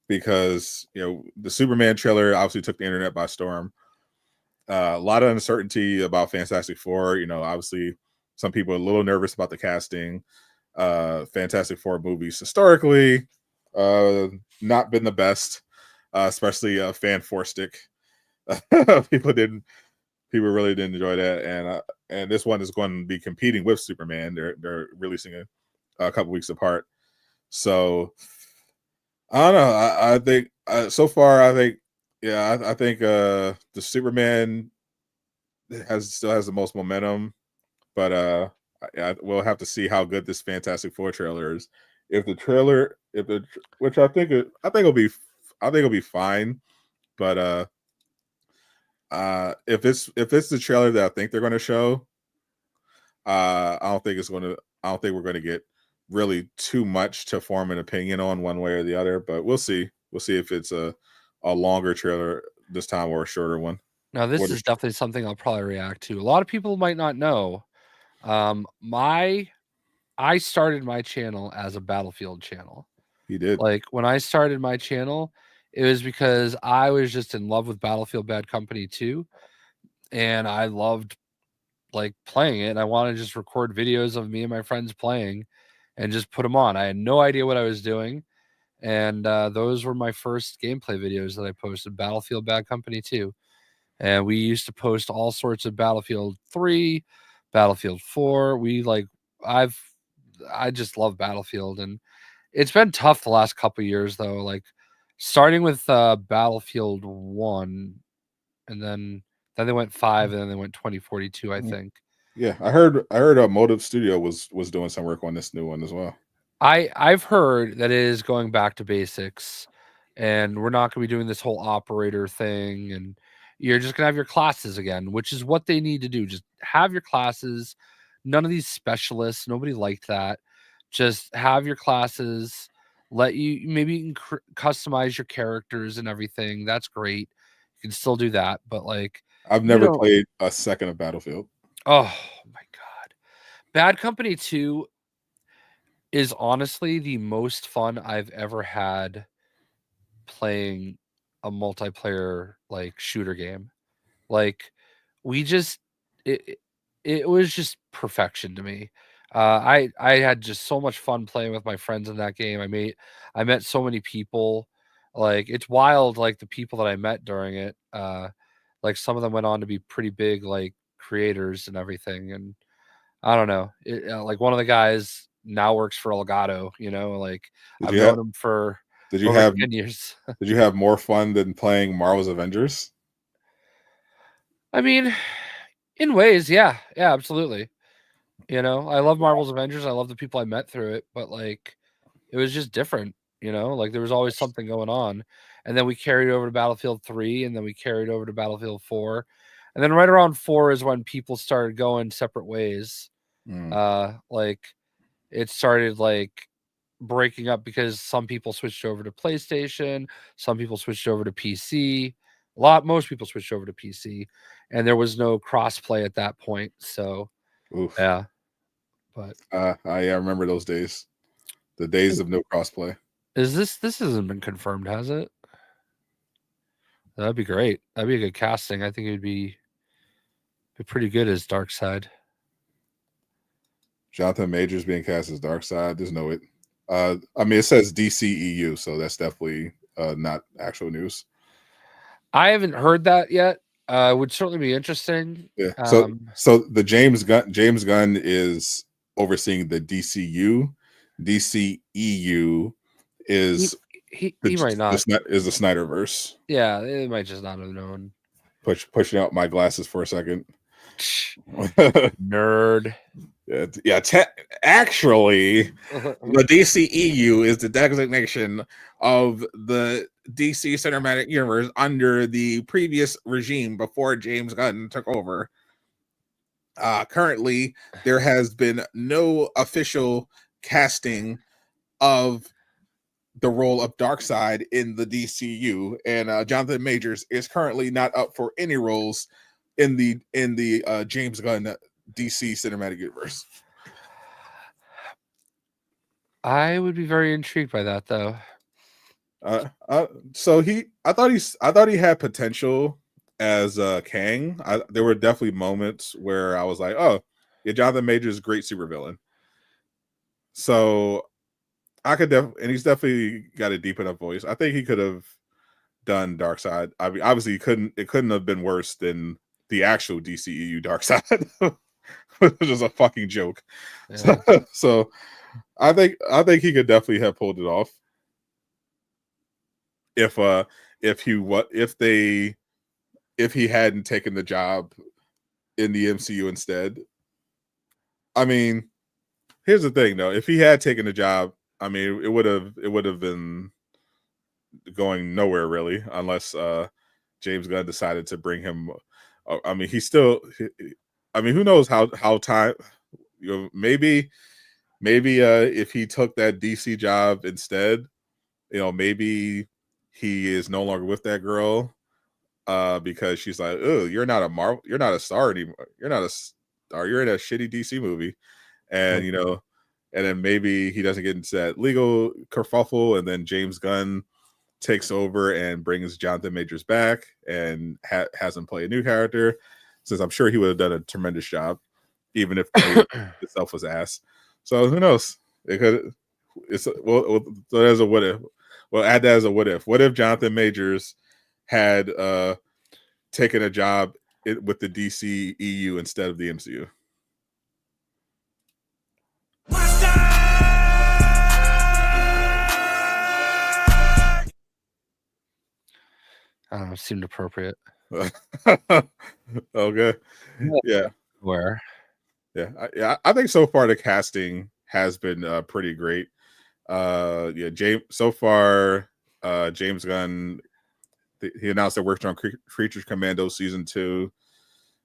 because the Superman trailer obviously took the internet by storm. A lot of uncertainty about Fantastic Four. Obviously, some people are a little nervous about the casting. Fantastic Four movies historically not been the best, especially fan four stick. People really didn't enjoy that, and this one is going to be competing with Superman. They're releasing it a couple weeks apart. So I don't know. I think so far, I think the Superman still has the most momentum, but we'll have to see how good this Fantastic Four trailer is. Which I think it'll be fine, but If it's the trailer that I think they're going to show, I don't think we're going to get really too much to form an opinion on one way or the other. But we'll see. We'll see if it's a longer trailer this time or a shorter one. Now, this is definitely something I'll probably react to. A lot of people might not know. I started my channel as a Battlefield channel. You did. Like, when I started my channel, it was because I was just in love with Battlefield Bad Company 2, and I loved like playing it. And I wanted to just record videos of me and my friends playing and just put them on. I had no idea what I was doing. And those were my first gameplay videos that I posted, Battlefield Bad Company 2. And we used to post all sorts of Battlefield 3, Battlefield 4. I just love Battlefield, and it's been tough the last couple of years though. Like starting with Battlefield 1, and then they went 5, and then they went 2042, I think. Yeah, I heard Motive Studio was doing some work on this new one as well. I've heard that it is going back to basics, and we're not going to be doing this whole operator thing, and you're just going to have your classes again, which is what they need to do. Just have your classes. None of these specialists. Nobody liked that. Just have your classes. Let you maybe customize your characters and everything. That's great. You can still do that, but like I've never played a second of Battlefield. Oh my god, Bad Company 2 is honestly the most fun I've ever had playing a multiplayer like shooter game. Like we just it was just perfection to me. I had just so much fun playing with my friends in that game. I met so many people. Like it's wild, like the people that I met during it. Like some of them went on to be pretty big like creators and everything. And I don't know. Like one of the guys now works for Elgato. Like I've known him for over 10 years. Did you have more fun than playing Marvel's Avengers? I mean, in ways, yeah, absolutely. I love Marvel's Avengers. I love the people I met through it, but like, it was just different. Like there was always something going on, and then we carried over to Battlefield 3, and then we carried over to Battlefield 4, and then right around 4 is when people started going separate ways. Like it started like breaking up because some people switched over to PlayStation, some people switched over to PC. Most people switched over to PC, and there was no crossplay at that point. So, yeah. But I remember those days, the days of no crossplay. This hasn't been confirmed, has it? That'd be great. That'd be a good casting. I think it'd be pretty good as Darkseid. Jonathan Majors being cast as Darkseid. There's no it. I mean, it says DCEU, so that's definitely not actual news. I haven't heard that yet. Would certainly be interesting. Yeah. So the James Gunn is overseeing the DCU. DCEU is he might not is the Snyderverse. Yeah, it might just not have known. Pushing out my glasses for a second. Nerd. Yeah. Actually, the DCEU is the designation of the DC Cinematic Universe under the previous regime before James Gunn took over. Currently, there has been no official casting of the role of Darkseid in the DCU, and Jonathan Majors is currently not up for any roles in the James Gunn DC Cinematic Universe. I would be very intrigued by that, though. So I thought he had potential as Kang. There were definitely moments where I was like, oh, yeah, Jonathan Majors is a great supervillain. So I could and he's definitely got a deep enough voice. I think he could have done Darkseid. I mean, obviously it couldn't have been worse than the actual DCEU Darkseid, which is a fucking joke. Yeah. So I think he could definitely have pulled it off if he hadn't taken the job in the MCU instead. I mean, here's the thing though. If he had taken the job, I mean, it would have been going nowhere really, unless James Gunn decided to bring him. I mean, he's still. I mean, who knows how time. Maybe if he took that DC job instead, maybe he is no longer with that girl because she's like, oh, you're not a star anymore. You're not a star. You're in a shitty DC movie, and and then maybe he doesn't get into that legal kerfuffle, and then James Gunn takes over and brings Jonathan Majors back and has him play a new character, since I'm sure he would have done a tremendous job, even if the movie itself was ass. So who knows? It could. So there's a what if. We'll add that as a what if. What if Jonathan Majors had taken a job with the DC EU instead of the MCU? I don't know, seemed appropriate. Okay. Yeah. Where? Yeah. I think so far the casting has been pretty great. So far, James Gunn, he announced they're working on Creatures Commando season 2.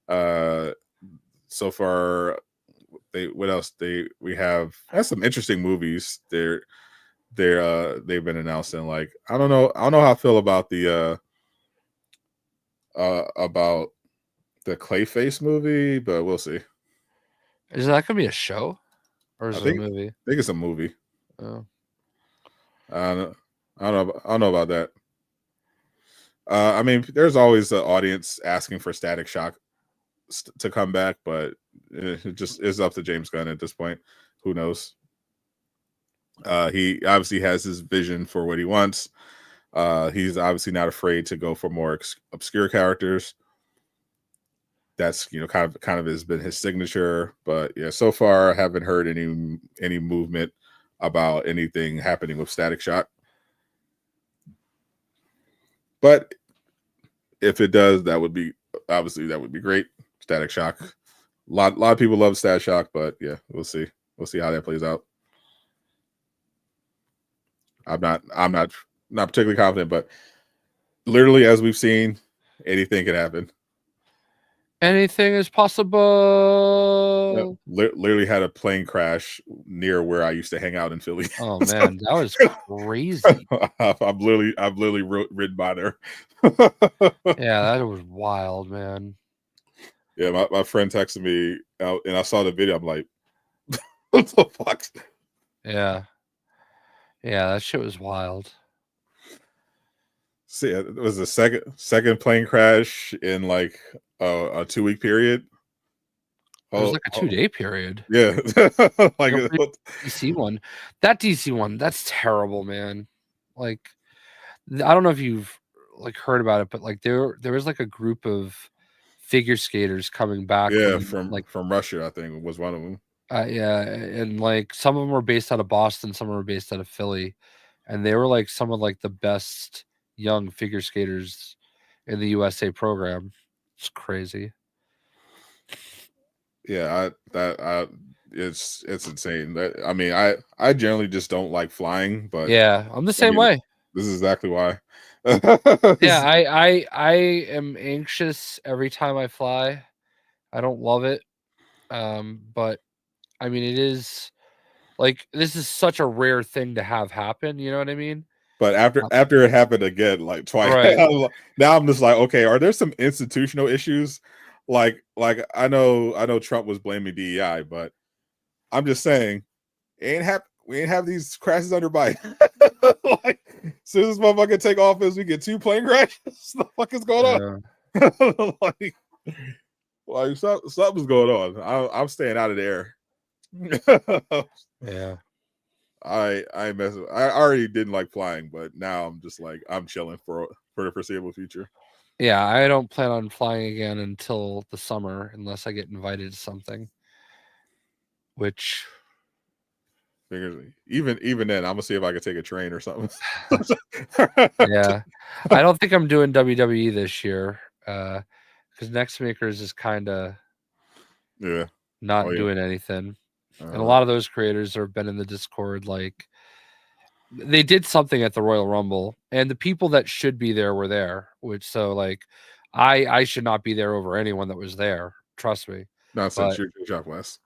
So far, what else? We have some interesting movies. They've been announcing. Like, I don't know how I feel about the Clayface movie, but we'll see. Is that gonna be a show, or is it a movie? I think it's a movie. Oh. I don't know about that. I mean, there's always an audience asking for Static Shock to come back, but it just is up to James Gunn at this point. Who knows? He obviously has his vision for what he wants. He's obviously not afraid to go for more obscure characters. That's kind of has been his signature. But yeah, so far I haven't heard any movement about anything happening with Static Shock. But if it does, that would be great. Static Shock. A lot of people love Static Shock, but yeah, we'll see. We'll see how that plays out. I'm not particularly confident, but literally, as we've seen, anything can happen. Anything is possible. Literally had a plane crash near where I used to hang out in Philly. Oh man, that was crazy. I've literally ridden by there. Yeah, that was wild, man. Yeah, my friend texted me and I saw the video. I'm like, what the fuck? Yeah, that shit was wild. See, it was the second plane crash in like a 2-week period. It was like a 2-day period. Yeah, like DC one. That DC one, that's terrible, man. Like, I don't know if you've like heard about it, but like there was like a group of figure skaters coming back. Yeah, from Russia, I think was one of them. Yeah, and like some of them were based out of Boston, some were based out of Philly, and they were like some of like the best young figure skaters in the USA program. It's crazy. Yeah, it's insane. I mean, I generally just don't like flying, but yeah, I'm the same way. This is exactly why. Yeah, I am anxious every time I fly. I don't love it, but I mean, it is like this is such a rare thing to have happen. You know what I mean? But after it happened again, like twice, right. Now I'm just like, okay, are there some institutional issues? Like I know Trump was blaming DEI, but I'm just saying, we ain't have these crashes under Biden. Like, as soon as this motherfucker take office, we get 2 plane crashes. What the fuck is going on? like something's going on. I'm staying out of the air. Yeah. I already didn't like flying, but now I'm just like I'm chilling for the foreseeable future. Yeah, I don't plan on flying again until the summer unless I get invited to something. Which even then, I'm gonna see if I can take a train or something. Yeah, I don't think I'm doing WWE this year because Next Makers is kind of not doing anything. And a lot of those creators have been in the Discord like they did something at the Royal Rumble, and the people that should be there were there. Which so like, I should not be there over anyone that was there. Trust me. Nonsense. But You're job less.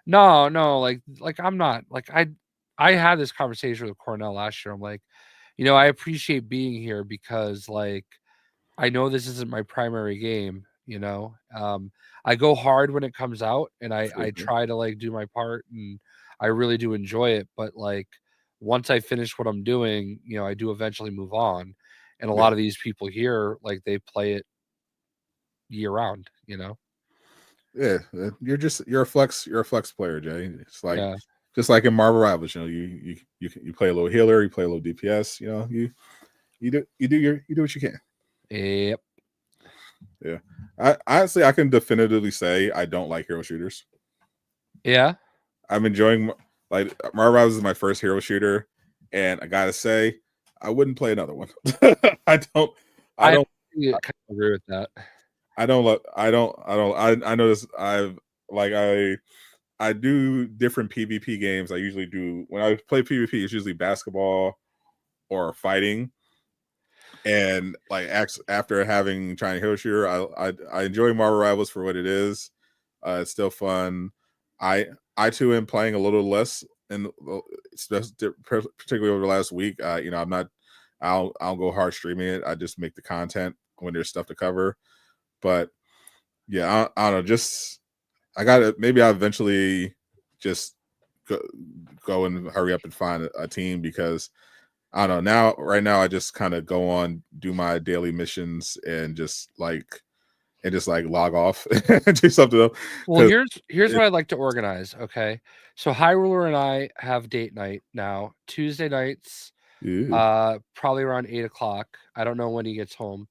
no, like I'm not like I had this conversation with Cornell last year. I'm like, I appreciate being here because like I know this isn't my primary game. I go hard when it comes out, and I try to like do my part, and I really do enjoy it. But like once I finish what I'm doing, I do eventually move on. And a lot of these people here, like they play it year round. Yeah, you're a flex player, Jay. It's like Yeah. just like in Marvel Rivals, you play a little healer, you play a little DPS, you do what you can. Yep. Yeah. I honestly I can definitively say I don't like hero shooters. Yeah. I'm enjoying like Marvel Rivals is my first hero shooter, and I gotta say I wouldn't play another one. I don't kind of agree with that. I know this. I do different PvP games. I usually do when I play PvP. It's usually basketball or fighting. And like after trying hero shooter, I enjoy Marvel Rivals for what it is. It's still fun. I too am playing a little less, and particularly over the last week. I'm not. I'll go hard streaming it. I just make the content when there's stuff to cover. But yeah, I don't know. Just I gotta maybe I'll eventually just go and hurry up and find a team because I don't know. Right now I just kind of go on, do my daily missions and just log off and do something else. Well, here's what I'd like to organize. Okay. So High Ruler and I have date night now. Tuesday nights, probably around 8:00. I don't know when he gets home.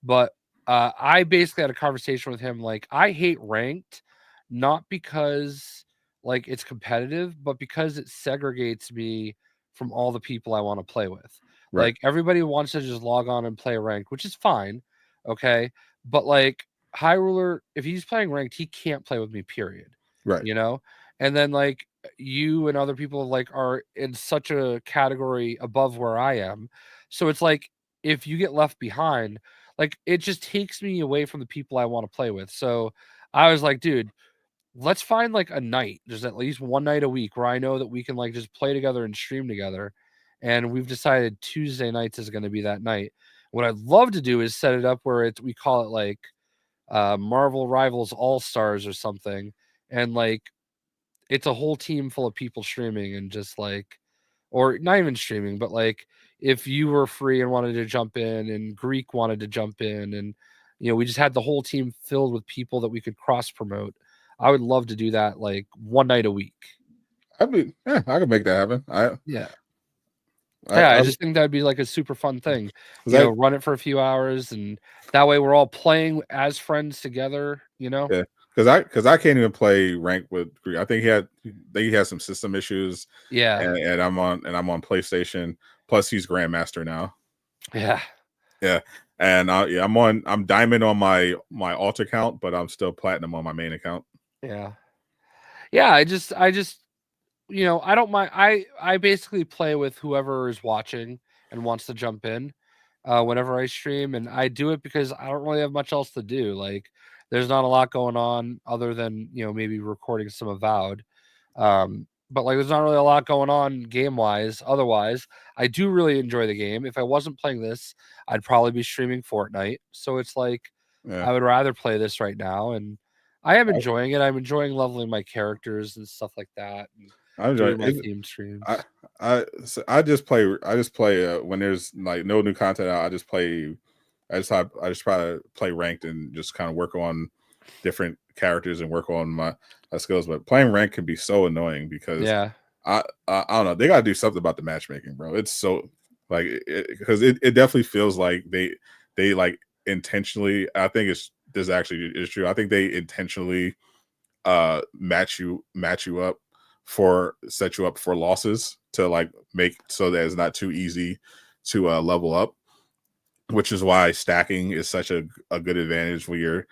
But I basically had a conversation with him. Like, I hate ranked, not because like it's competitive, but because it segregates me from all the people I want to play with. Right. Like, everybody wants to just log on and play ranked, which is fine. Okay. But like High Ruler, if he's playing ranked, he can't play with me, period. Right. And then like you and other people like are in such a category above where I am. So it's like if you get left behind, like it just takes me away from the people I want to play with. So I was like, dude, let's find like a night. There's at least one night a week where I know that we can like just play together and stream together. And we've decided Tuesday nights is going to be that night. What I'd love to do is set it up where we call it like Marvel Rivals All Stars or something. And like it's a whole team full of people streaming and just like, or not even streaming, but like if you were free and wanted to jump in and Greek wanted to jump in and, we just had the whole team filled with people that we could cross promote. I would love to do that like one night a week. I could make that happen. I just think that'd be like a super fun thing. Run it for a few hours, and that way we're all playing as friends together. Yeah, because I can't even play rank with Greek. I think he has some system issues. Yeah, and I'm on PlayStation. Plus, he's Grandmaster now. Yeah. And I'm diamond on my alt account, but I'm still platinum on my main account. Yeah. I just I don't mind. I basically play with whoever is watching and wants to jump in whenever I stream, and I do it because I don't really have much else to do. Like, there's not a lot going on other than maybe recording some Avowed. But like, there's not really a lot going on game wise. Otherwise, I do really enjoy the game. If I wasn't playing this, I'd probably be streaming Fortnite. So it's like I would rather play this right now, and I am enjoying it. I'm enjoying leveling my characters and stuff like that. And I enjoy my theme streams. I just play when there's like no new content out. I just try to play ranked and just kind of work on different characters and work on my skills. But playing ranked can be so annoying because I don't know, they gotta do something about the matchmaking, bro. It's so like because it definitely feels like they like intentionally. I think this actually is true. I think they intentionally match you up set you up for losses to like make so that it's not too easy to level up, which is why stacking is such a good advantage when you're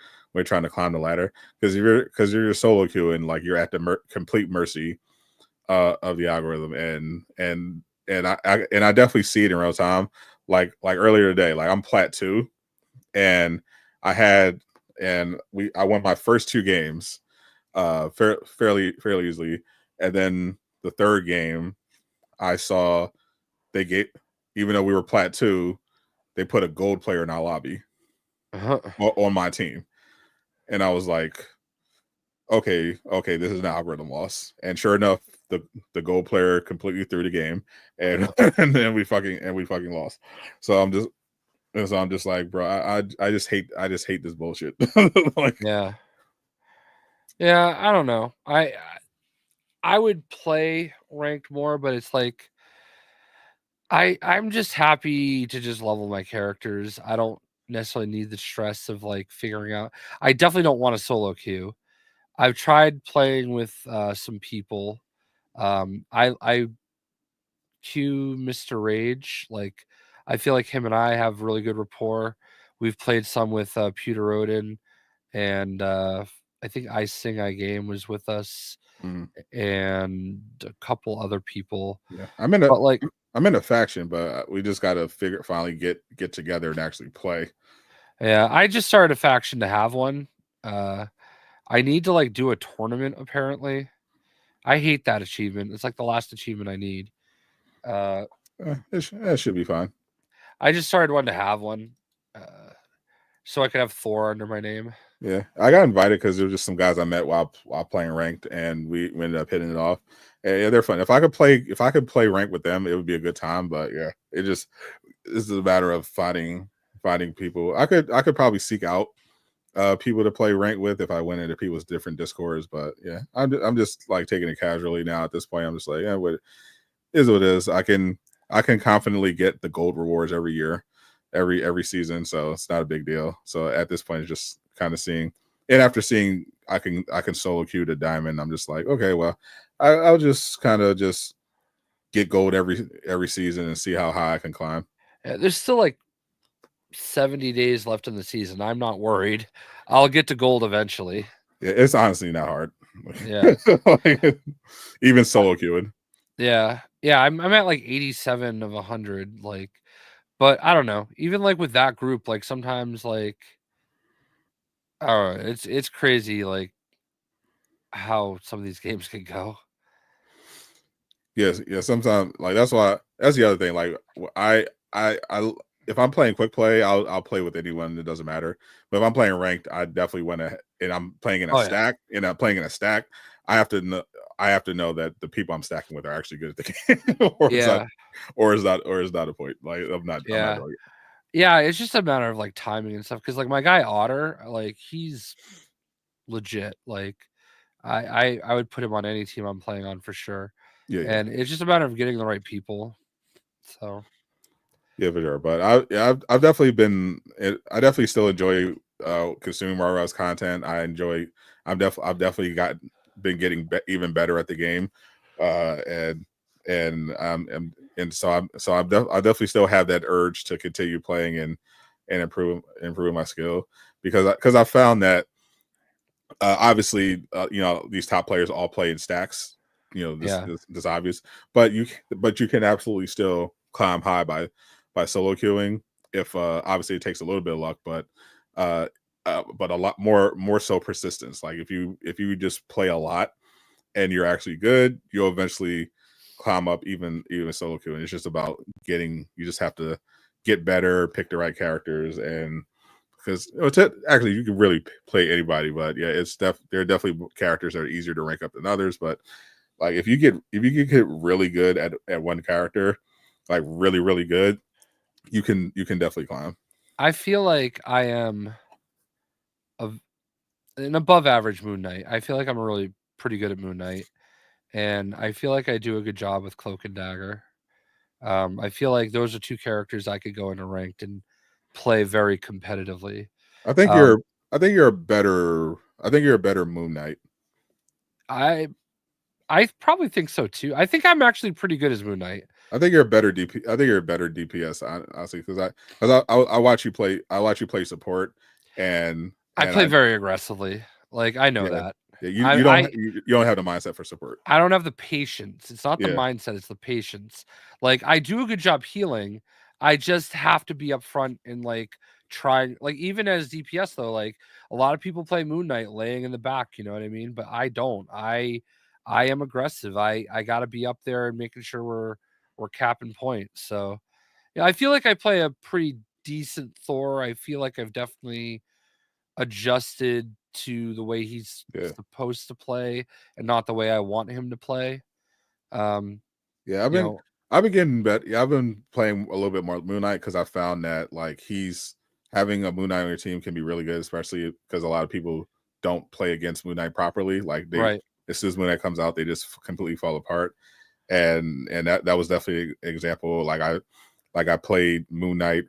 trying to climb the ladder, because you're solo queue and like you're at the complete mercy of the algorithm, and and I definitely see it in real time. Like earlier today, like I'm plat 2, and I won my first 2 games fairly easily, and then the third game I saw they gave, even though we were plat 2, they put a gold player in our lobby on my team, and I was like, okay, this is an algorithm loss. And sure enough, the gold player completely threw the game, and and then we fucking lost. So I'm just like, bro, I just hate this bullshit. Like, yeah, I don't know. I would play ranked more, but it's like I'm just happy to just level my characters. I don't necessarily need the stress of like figuring out. I definitely don't want a solo queue. I've tried playing with some people. I queue Mr. Rage. Like I feel like him and I have really good rapport. We've played some with Pewter Odin, and I think I Sing I Game was with us, and a couple other people. yeah, But like, I'm in a faction, but we just got to finally get together and actually play. yeah, I just started a faction to have one. I need to like do a tournament apparently. I hate that achievement. It's like the last achievement I need. It should be fine. I just started one to have one, so I could have Thor under my name. Yeah, I got invited because there were just some guys I met while playing ranked, and we ended up hitting it off. And yeah, they're fun. If I could play ranked with them, it would be a good time. But yeah, this is a matter of finding people. I could probably seek out people to play ranked with if I went into people's different discords. But yeah, I'm just like taking it casually now at this point. I'm just like, yeah, what is what it is. I can confidently get the gold rewards every year, every season, so it's not a big deal. So at this point, it's just kind of seeing, and after seeing I can solo queue to diamond, I'm just like, okay, well, I'll just kind of just get gold every season and see how high I can climb. Yeah, there's still like 70 days left in the season. I'm not worried. I'll get to gold eventually. Yeah, it's honestly not hard. Yeah. Like, even solo queuing. Yeah. I'm at like 87 of 100. Like, but I don't know. Even like with that group, like sometimes like, I don't know, it's crazy like how some of these games can go. Yes, yeah. Sometimes like that's the other thing. Like I if I'm playing quick play, I'll play with anyone. It doesn't matter. But if I'm playing ranked, I definitely want to. And I'm playing in a stack. Yeah. And I'm playing in a stack. I have to know that the people I'm stacking with are actually good at the game, or is that a point? Like I'm not. Yeah. I'm not Yeah, it's just a matter of like timing and stuff. Because like my guy Otter, like he's legit. Like I would put him on any team I'm playing on for sure. Yeah. And it's just a matter of getting the right people. So. Yeah, for sure. But I've definitely been. I definitely still enjoy consuming Marvel's content. I've definitely been getting even better at the game, and so I definitely still have that urge to continue playing and improve my skill because I found that obviously these top players all play in stacks. This obvious, but you can absolutely still climb high by solo queuing if obviously it takes a little bit of luck, but a lot more so persistence. Like if you just play a lot and you're actually good, you'll eventually climb up even solo queuing. It's just about you just have to get better, pick the right characters, and because actually you can really play anybody, but yeah, there are definitely characters that are easier to rank up than others. But like if you get really good at one character, like really really good, you can definitely climb. I feel like I am an above average Moon Knight. I feel like I'm really pretty good at Moon Knight, and I feel like I do a good job with Cloak and Dagger. I feel like those are two characters I could go into ranked and play very competitively. I think you're a better Moon Knight. I probably think so too. I think I'm actually pretty good as Moon Knight. I think you're a better DP. I think you're a better DPS, honestly, because I watch you play. I watch you play support, and I play very aggressively. Like I know that. Yeah, I you don't have the mindset for support. I don't have the patience. It's not the Yeah, mindset, it's the patience. Like I do a good job healing. I just have to be upfront and like try like even as DPS though, like a lot of people play Moon Knight laying in the back, you know what I mean? But I don't. I am aggressive. I gotta be up there and making sure we're capping points. So yeah, I feel like I play a pretty decent Thor. I feel like I've definitely adjusted to the way he's yeah, supposed to play and not the way I want him to play. Um, yeah. you know, I've been getting better. Yeah, I've been playing a little bit more Moon Knight because I found that like he's having a Moon Knight on your team can be really good, especially because a lot of people don't play against Moon Knight properly. Like they, right. as soon as Moon Knight comes out, they just completely fall apart. And that was definitely an example. Like I played Moon Knight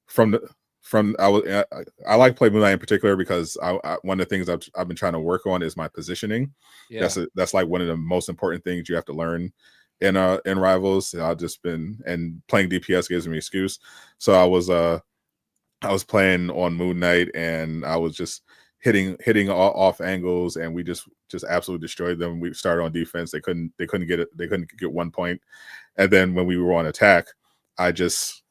from the from I like play Moon Knight in particular because one of the things I've been trying to work on is my positioning. Yeah. That's like one of the most important things you have to learn in rivals. I've just been and playing DPS gives me an excuse. So I was playing on Moon Knight and I was just hitting off angles and we just absolutely destroyed them. We started on defense. They couldn't get it. They couldn't get 1 point. And then when we were on attack, I just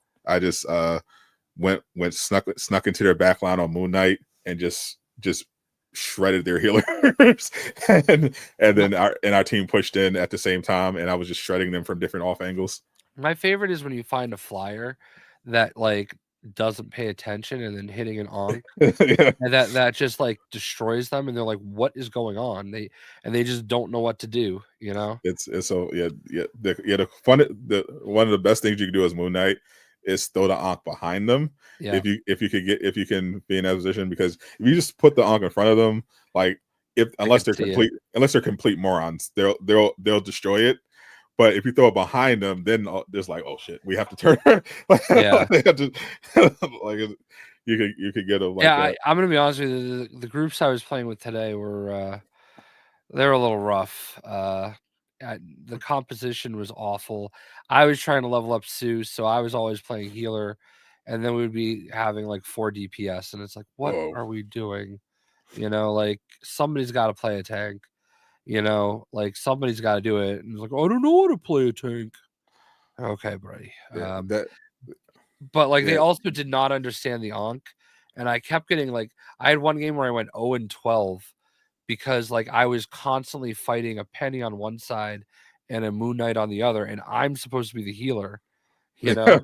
went snuck into their back line on Moon Knight and just shredded their healers. and My, then our team pushed in at the same time and I was just shredding them from different off angles. my favorite is when you find a flyer that like doesn't pay attention and then hitting an onk Yeah. and that just like destroys them and they're like, what is going on? They just don't know what to do, you know? It's so the one of the best things you can do as Moon Knight is throw the Ankh behind them. Yeah. If you can be in that position, because if you just put the Ankh in front of them, like if I can see it. unless they're complete morons, they'll destroy it. But if you throw it behind them, then there's like, oh shit, we have to turn. Yeah. They have to, like you could get them like Yeah, that. I'm gonna be honest with you. The groups I was playing with today were they're a little rough. The composition was awful. I was trying to level up Sue, so I was always playing healer, and then we'd be having like 4 DPS, and it's like, what Oh are we doing? You know, like somebody's got to play a tank. You know, like somebody's got to do it. And it's like, I don't know how to play a tank. Okay, buddy. yeah, that But like they yeah. also did not understand the Ankh, and I kept getting like I had one game where I went 0 and 12 because like I was constantly fighting a penny on one side and a Moon Knight on the other, and I'm supposed to be the healer, you know?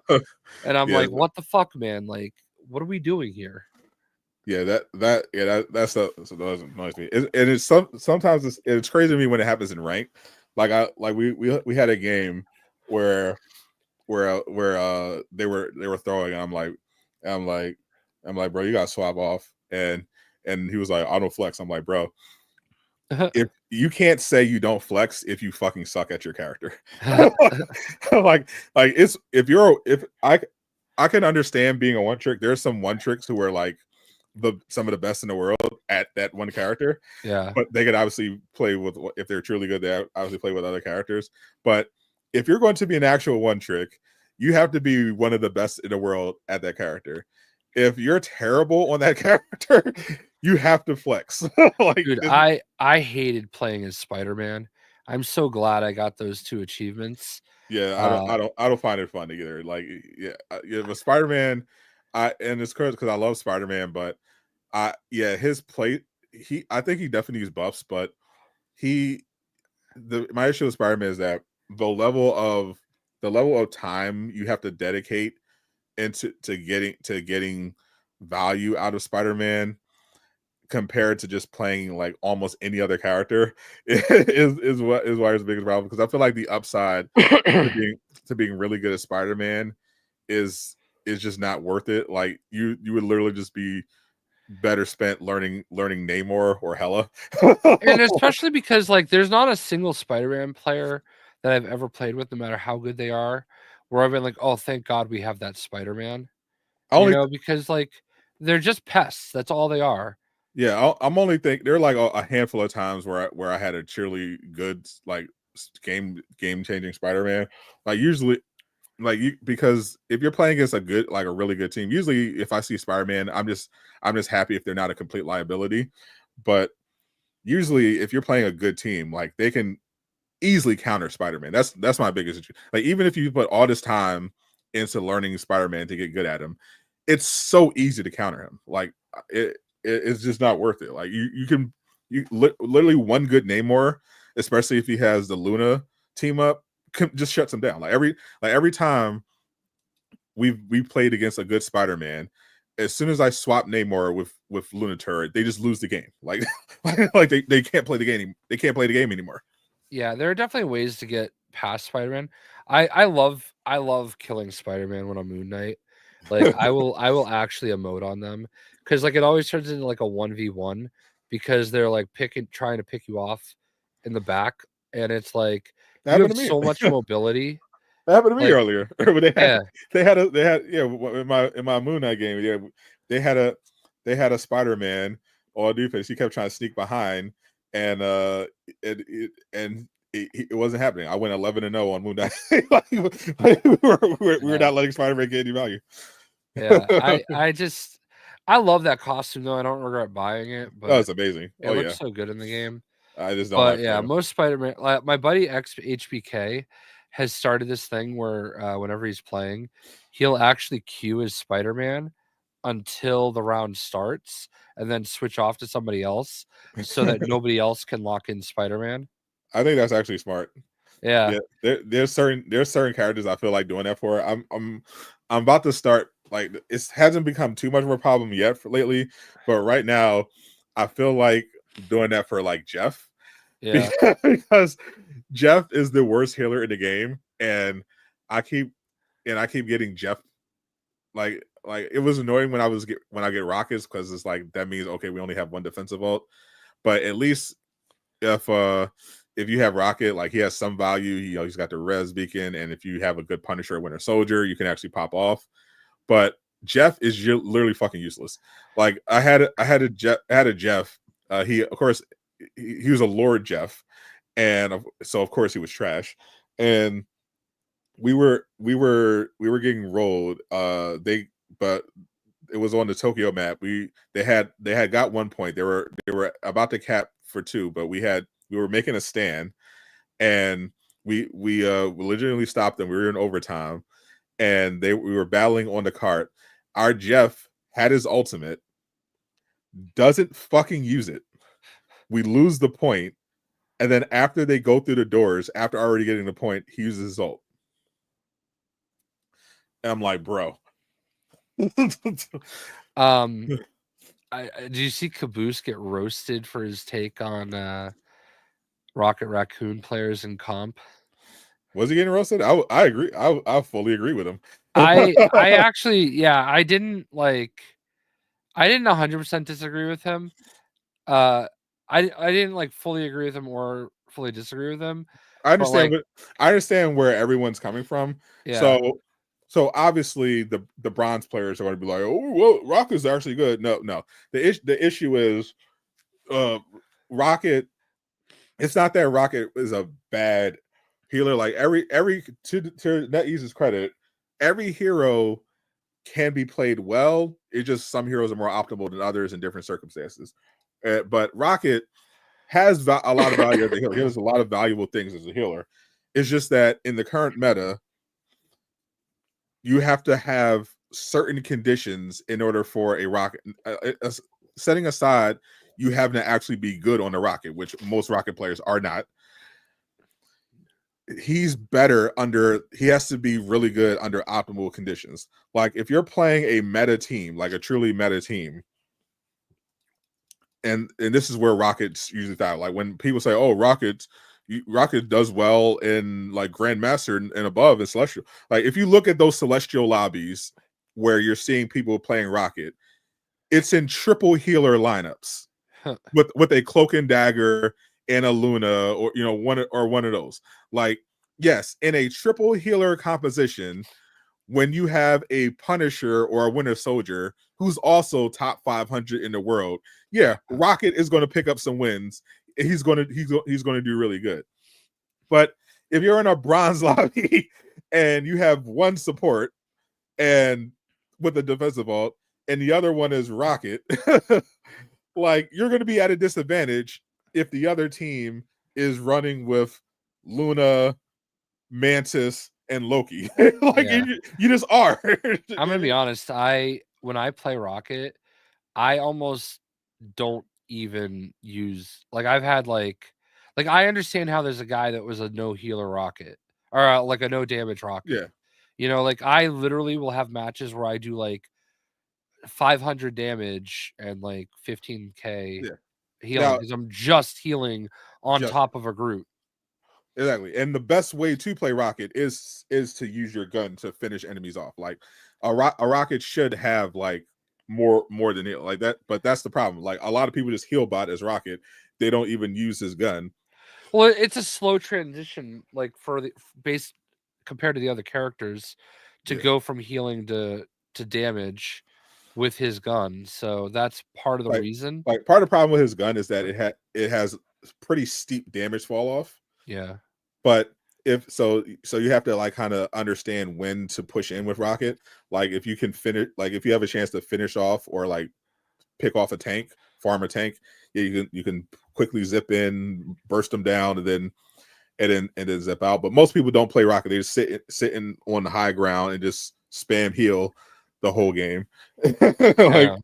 And I'm Yeah, like, what the fuck, man? Like, what are we doing here? yeah, that's so that annoys me. And it's sometimes it's crazy to me when it happens in rank. Like we had a game where they were throwing and I'm like I'm like, bro, you gotta swap off. And he was like, I don't flex. I'm like, bro, if you can't say you don't flex if you fucking suck at your character. Like it's if I can understand being a one trick. There's some one tricks who are like some of the best in the world at that one character, Yeah. but they could obviously play with, if they're truly good, they obviously play with other characters. But if you're going to be an actual one trick, you have to be one of the best in the world at that character. If you're terrible on that character, you have to flex. Like Dude, I hated playing as Spider-Man. I'm so glad I got those 2 achievements. yeah, I don't find it fun either. Like yeah, but Spider-Man, and it's crazy because I love Spider-Man, but his play, I think he definitely needs buffs, but he my issue with Spider-Man is that the level of time you have to dedicate into to getting value out of Spider-Man compared to just playing like almost any other character is why it's the biggest problem, because I feel like the upside to being really good at Spider-Man is just not worth it. Like you would literally just be better spent learning Namor or Hela. And especially because like there's not a single Spider-Man player that I've ever played with, no matter how good they are, where I've been like, oh, thank God we have that Spider-Man. I You only know, because like they're just pests. That's all they are. I'm only think there are like a handful of times where I had a truly good like game changing Spider-Man. Like usually like you, because if you're playing against a really good team, usually if I see Spider-Man, I'm just happy if they're not a complete liability. But usually if you're playing a good team, like they can easily counter Spider-Man. That's my biggest issue. Like even if you put all this time into learning Spider-Man to get good at him, it's so easy to counter him. Like it's just not worth it. Like literally one good Namor, especially if he has the Luna team up, just shuts him down. Like every time we played against a good Spider-Man, as soon as I swap Namor with Luna Turret, they just lose the game. Like like they can't play the game. They can't play the game anymore. Yeah, there are definitely ways to get past Spider-Man. I love killing Spider-Man when I'm Moon Knight. Like I will actually emote on them because like it always turns into like a 1v1 because they're like trying to pick you off in the back, and it's like That you happened have to me. so much mobility. That happened to me Like, earlier. But yeah, they had in my Moon Knight game, yeah, they had a Spider-Man on defense. He kept trying to sneak behind, and it wasn't happening. I went 11-0 on Moon Knight. Like, we were not letting Spider-Man get any value. yeah. I love that costume though. I don't regret buying it, That but was amazing. it looks so good in the game. I just don't But like yeah, playing. most Spider-Man, like my buddy HBK has started this thing where whenever he's playing, he'll actually queue as Spider-Man until the round starts and then switch off to somebody else so that nobody else can lock in Spider-Man. I think that's actually smart. Yeah. There's certain characters I feel like doing that for. I'm about to start, like, it hasn't become too much of a problem yet lately, but right now I feel like doing that for like Jeff. Yeah. Because Jeff is the worst healer in the game, and I keep getting Jeff. Like it was annoying when I get rockets because it's like that means okay, we only have one defensive ult, but at least if you have rocket, like he has some value. He's got the res beacon, and if you have a good Punisher or Winter Soldier, you can actually pop off. But Jeff is literally fucking useless. Like I had a Jeff. He of course he was a Lord Jeff, and so of course he was trash. And we were getting rolled. But it was on the Tokyo map. They had got 1 point. They were about to cap for 2, but we were making a stand, and we legitimately stopped them. We were in overtime, and we were battling on the cart. Our Jeff had his ultimate, doesn't fucking use it. We lose the point, and then after they go through the doors, after already getting the point, he uses his ult. And I'm like, bro. Do you see Caboose get roasted for his take on Rocket Raccoon players in comp? Was he getting roasted? I agree. I fully agree with him. I actually, I didn't 100% disagree with him. I didn't like fully agree with him or fully disagree with him. I understand where everyone's coming from. Yeah. So obviously the bronze players are going to be like, oh well, Rocket's actually good. No. The issue is Rocket. It's not that Rocket is a bad healer. Like every to NetEase's credit, every hero can be played well. It's just some heroes are more optimal than others in different circumstances. But Rocket has a lot of value as a healer. He has a lot of valuable things as a healer. It's just that in the current meta, you have to have certain conditions in order for a Rocket. Setting aside, you have to actually be good on the Rocket, which most Rocket players are not. He's better he has to be really good under optimal conditions. Like if you're playing a meta team, like a truly meta team, and this is where Rockets usually thrive. Like when people say, "Oh, Rocket does well in like Grandmaster and above and Celestial." Like if you look at those Celestial lobbies where you're seeing people playing Rocket, it's in triple healer lineups with a Cloak and Dagger and a Luna, or one of those. Like yes, in a triple healer composition, when you have a Punisher or a Winter Soldier who's also top 500 in the world, yeah, Rocket is going to pick up some wins. He's going to do really good. But if you're in a bronze lobby and you have one support and with a defensive ult and the other one is Rocket, like you're going to be at a disadvantage if the other team is running with Luna, Mantis, and Loki. Like Yeah. you just are. I'm gonna be honest. When I play Rocket, I almost don't even use like I've had like I understand how there's a guy that was a no healer Rocket or like a no damage Rocket. Yeah. You know, like I literally will have matches where I do like 500 damage and like 15k Yeah. healing Now, because I'm just healing on just top of a group. exactly. And the best way to play Rocket is to use your gun to finish enemies off. Like a Rocket should have like more than it like that, but that's the problem. Like a lot of people just heal bot as Rocket. They don't even use his gun. Well, it's a slow transition, like for the base compared to the other characters, to Yeah. go from healing to damage with his gun. So that's part of the reason. Like part of the problem with his gun is that it has pretty steep damage fall off. Yeah. But if so you have to like kind of understand when to push in with Rocket. Like if you can finish, like if you have a chance to finish off or like pick off a tank, farm a tank, yeah, you can quickly zip in, burst them down, and then zip out. But most people don't play Rocket. They just sitting on the high ground and just spam heal the whole game. Yeah.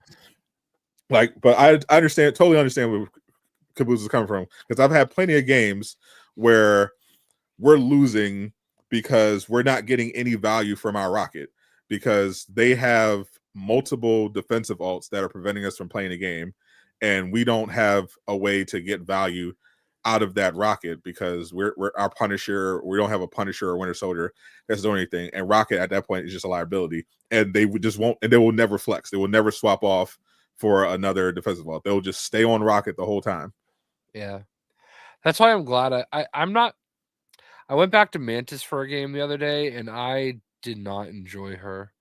But I understand, totally understand where Caboose is coming from, because I've had plenty of games where we're losing because we're not getting any value from our Rocket because they have multiple defensive ults that are preventing us from playing the game, and we don't have a way to get value out of that Rocket because we're our Punisher. We don't have a Punisher or Winter Soldier that's doing anything, and Rocket at that point is just a liability, and they would just won't, and they will never flex. They will never swap off for another defensive ult. They'll just stay on Rocket the whole time. Yeah. That's why I'm glad I'm not. I went back to Mantis for a game the other day, and I did not enjoy her.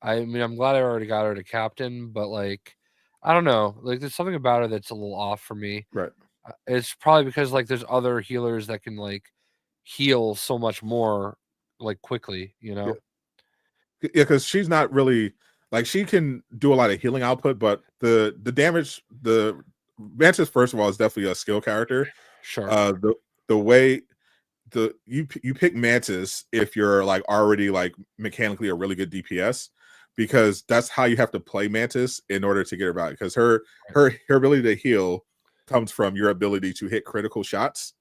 I mean, I'm glad I already got her to captain, but like, I don't know. Like, there's something about her that's a little off for me. Right. It's probably because like there's other healers that can like heal so much more like quickly, you know? Yeah, because she's not really like, she can do a lot of healing output, but the damage, the Mantis, first of all, is definitely a skill character. Sure. The way you pick Mantis if you're like already like mechanically a really good DPS, because that's how you have to play Mantis in order to get her value. Because her ability to heal comes from your ability to hit critical shots.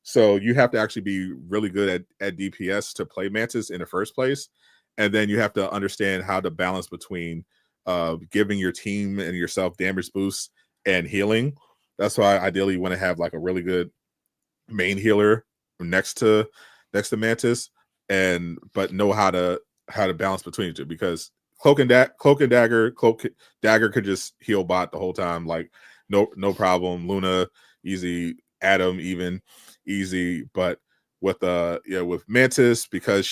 So you have to actually be really good at DPS to play Mantis in the first place. And then you have to understand how to balance between giving your team and yourself damage boosts and healing. That's why ideally you want to have like a really good main healer next to Mantis, but know how to balance between the two, because Cloak and Dagger could just heal bot the whole time, like no problem. Luna easy, Adam even easy, but with Mantis, because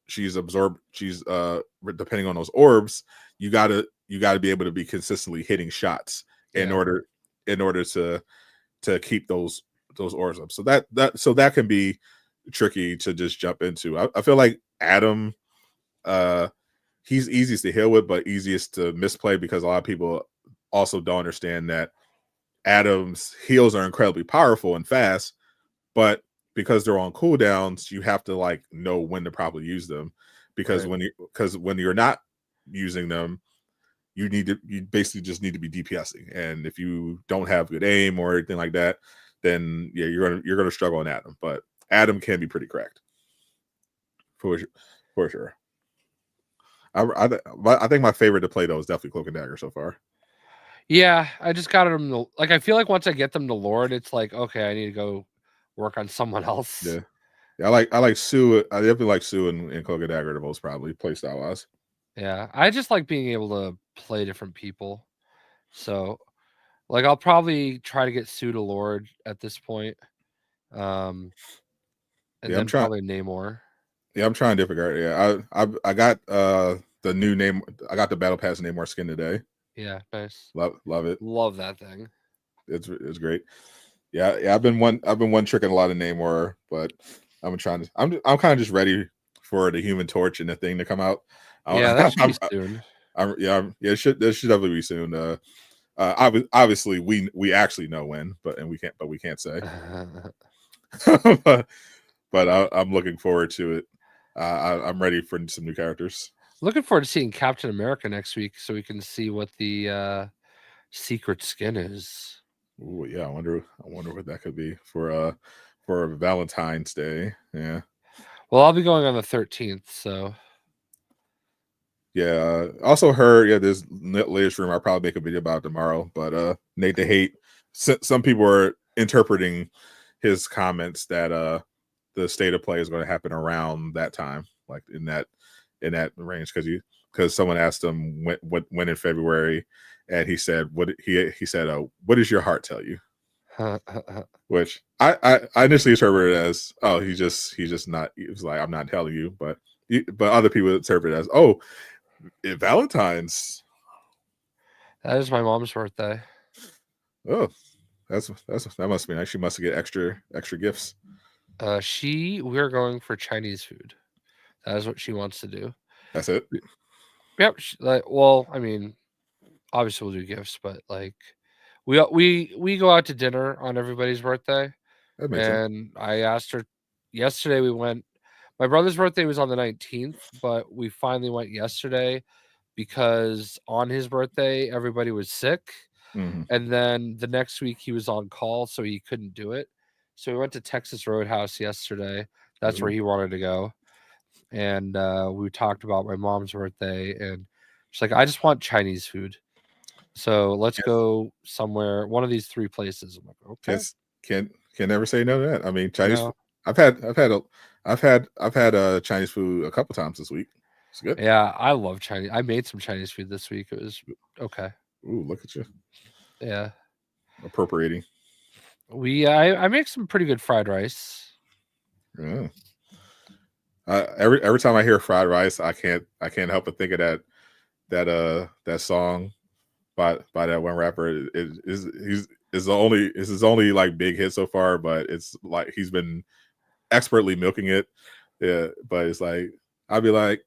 she's depending on those orbs, you gotta be able to be consistently hitting shots in order to keep those orbs up. So that can be tricky to just jump into. I feel like Adam, he's easiest to heal with, but easiest to misplay, because a lot of people also don't understand that Adam's heals are incredibly powerful and fast, but because they're on cooldowns, you have to like know when to properly use them, because when you're not using them, you basically just need to be DPSing, and if you don't have good aim or anything like that, then yeah, you're gonna struggle on Adam. But Adam can be pretty cracked for sure. I think my favorite to play though is definitely Cloak and Dagger so far. Yeah, I just got them to, like, I feel like once I get them to Lord, it's like, okay, I need to go work on someone else. Yeah. I like Sue. I definitely like Sue and Cloak and Dagger the most, probably playstyle wise. Yeah, I just like being able to play different people. So, like, I'll probably try to get Sue to Lord at this point. And then probably Namor. Yeah, I'm trying to figure out. Yeah, I got the new name. I got the Battle Pass Namor skin today. Yeah, nice. Love it. Love that thing. It's great. Yeah. I've been one tricking a lot of Namor, but I'm kind of just ready for the Human Torch and the thing to come out. Yeah, that should be soon. It should definitely be soon. Obviously, we actually know when, but we can't say. but I'm looking forward to it. I'm ready for some new characters. Looking forward to seeing Captain America next week, so we can see what the secret skin is. Ooh, yeah, I wonder what that could be for Valentine's Day. Yeah. Well, I'll be going on the 13th, so yeah. Also heard this latest rumor. I'll probably make a video about it tomorrow. But Nate the Hate. Some people are interpreting his comments that the state of play is going to happen around that time, like in that range, because someone asked him when in February, and he said what does your heart tell you? Which I initially interpreted as, oh, he's just not. He was like, I'm not telling you, but other people interpret it as, oh, Valentine's. That is my mom's birthday. Oh, that must be nice. She must get extra gifts. We're going for Chinese food. That is what she wants to do. That's it. Yep. Well, I mean, obviously we'll do gifts, but like, we go out to dinner on everybody's birthday, and I asked her yesterday. We went. My brother's birthday was on the 19th, but we finally went yesterday because on his birthday everybody was sick, and then the next week he was on call, so he couldn't do it. So we went to Texas Roadhouse yesterday. That's where he wanted to go. And we talked about my mom's birthday, and she's like, I just want Chinese food. So let's go somewhere, one of these three places. I'm like, okay. Can never say no to that. I mean, Chinese food. I've had Chinese food a couple times this week. It's good. Yeah, I love Chinese. I made some Chinese food this week. It was okay. Ooh, look at you. Yeah. Appropriating. I make some pretty good fried rice. Yeah. Every time I hear fried rice, I can't help but think of that song by that one rapper. This is his only like big hit so far, but it's like he's been expertly milking it. Yeah, but it's like I'd be like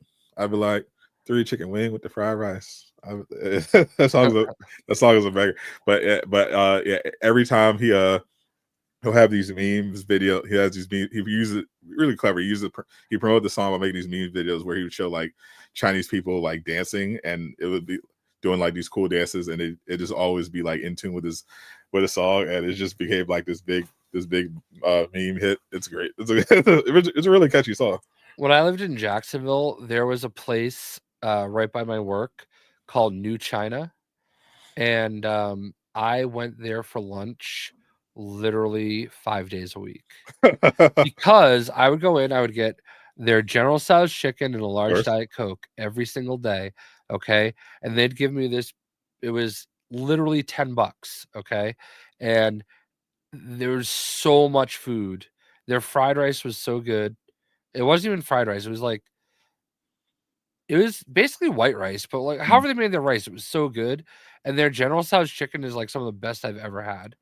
3 chicken wing with the fried rice. That song is a banger. But yeah, every time he'll have these memes video. He has these memes. He uses it really clever. He promoted the song by making these meme videos where he would show like Chinese people like dancing, and it would be doing like these cool dances, and it just always be like in tune with a song, and it just became like this big meme hit. It's great. It's a really catchy song. When I lived in Jacksonville, there was a place right by my work called New China, and I went there for lunch literally 5 days a week because I would go in, I would get their General Tso's chicken and a large Diet Coke every single day. Okay. And they'd give me this. It was literally $10. Okay. And there was so much food. Their fried rice was so good. It wasn't even fried rice. It was basically white rice, but like however they made their rice, it was so good. And their General Tso's chicken is like some of the best I've ever had.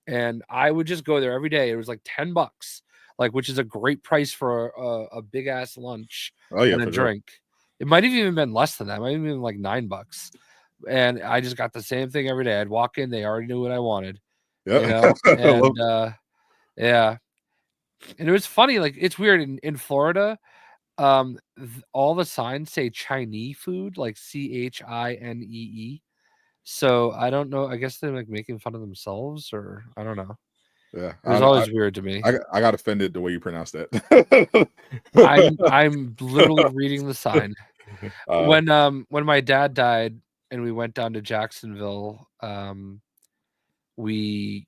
And I would just go there every day. It was like $10, like, which is a great price for a big ass lunch and a drink. Sure. It might have even been less than that. It might have been like $9. And I just got the same thing every day. I'd walk in, they already knew what I wanted. Yeah. You know? And yeah. And it was funny, like it's weird in Florida. All the signs say Chinese food, like CHINEE. So I don't know. I guess they're like making fun of themselves, or I don't know. Yeah, it was always weird to me. I got offended the way you pronounced that. I'm literally reading the sign. When my dad died and we went down to Jacksonville, we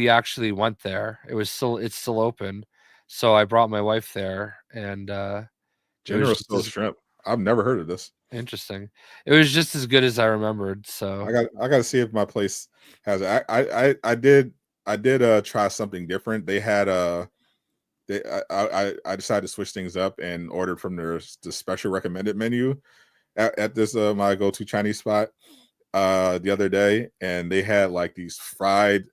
actually went there. It's still open, so I brought my wife there, and General Tso's shrimp. I've never heard of this. Interesting. It was just as good as I remembered. So I got to see if my place has. I did try something different. They had I decided to switch things up and ordered from the special recommended menu at this my go-to Chinese spot the other day, and they had like these fried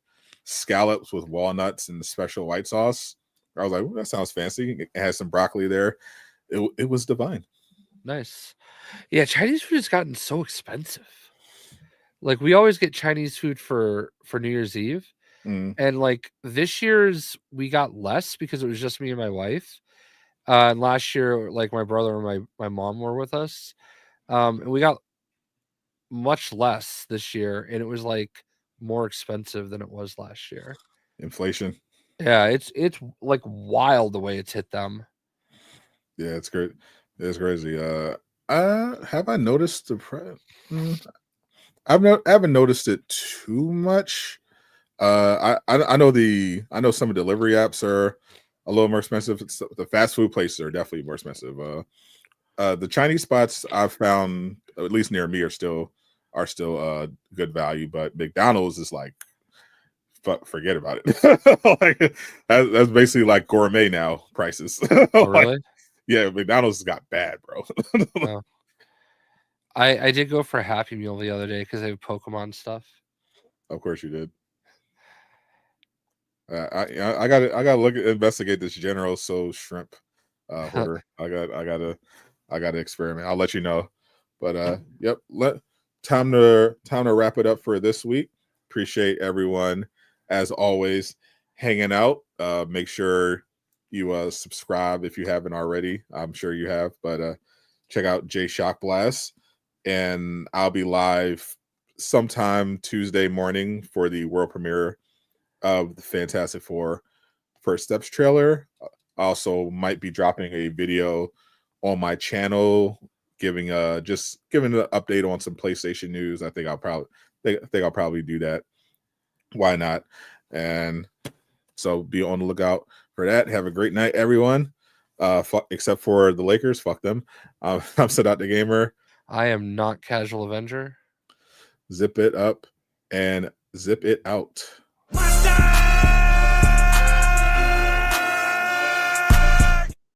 scallops with walnuts and the special white sauce. I was like, that sounds fancy. It has some broccoli there. It was divine. Nice. Yeah, Chinese food has gotten so expensive. Like we always get Chinese food for New Year's Eve. Mm. And like this year's we got less because it was just me and my wife. And last year, like my brother and my mom were with us. And we got much less this year, and it was like more expensive than it was last year. Inflation. Yeah, it's like wild the way it's hit them. Yeah, it's great. It's crazy. Have I noticed I haven't noticed it too much. I know some of the delivery apps are a little more expensive. The fast food places are definitely more expensive. The Chinese spots I've found, at least near me, are still good value, but McDonald's is like, forget about it. Like that's basically like gourmet now prices. Oh, really? Yeah, McDonald's got bad, bro. Oh. I did go for a Happy Meal the other day because they have Pokemon stuff. Of course you did. I gotta investigate this General Soul shrimp hoarder. I gotta experiment. I'll let you know. But yep, time to wrap it up for this week. Appreciate everyone as always hanging out. Make sure you subscribe if you haven't already. I'm sure you have, but check out J Shock Blast, and I'll be live sometime Tuesday morning for the world premiere of the Fantastic Four First Steps trailer. I also might be dropping a video on my channel giving an update on some PlayStation news. I think I'll probably do that. Why not? And so be on the lookout for that. Have a great night, everyone. Except for the Lakers, fuck them. I'm Sadat the Gamer. I am not Casual Avenger. Zip it up and zip it out. Master!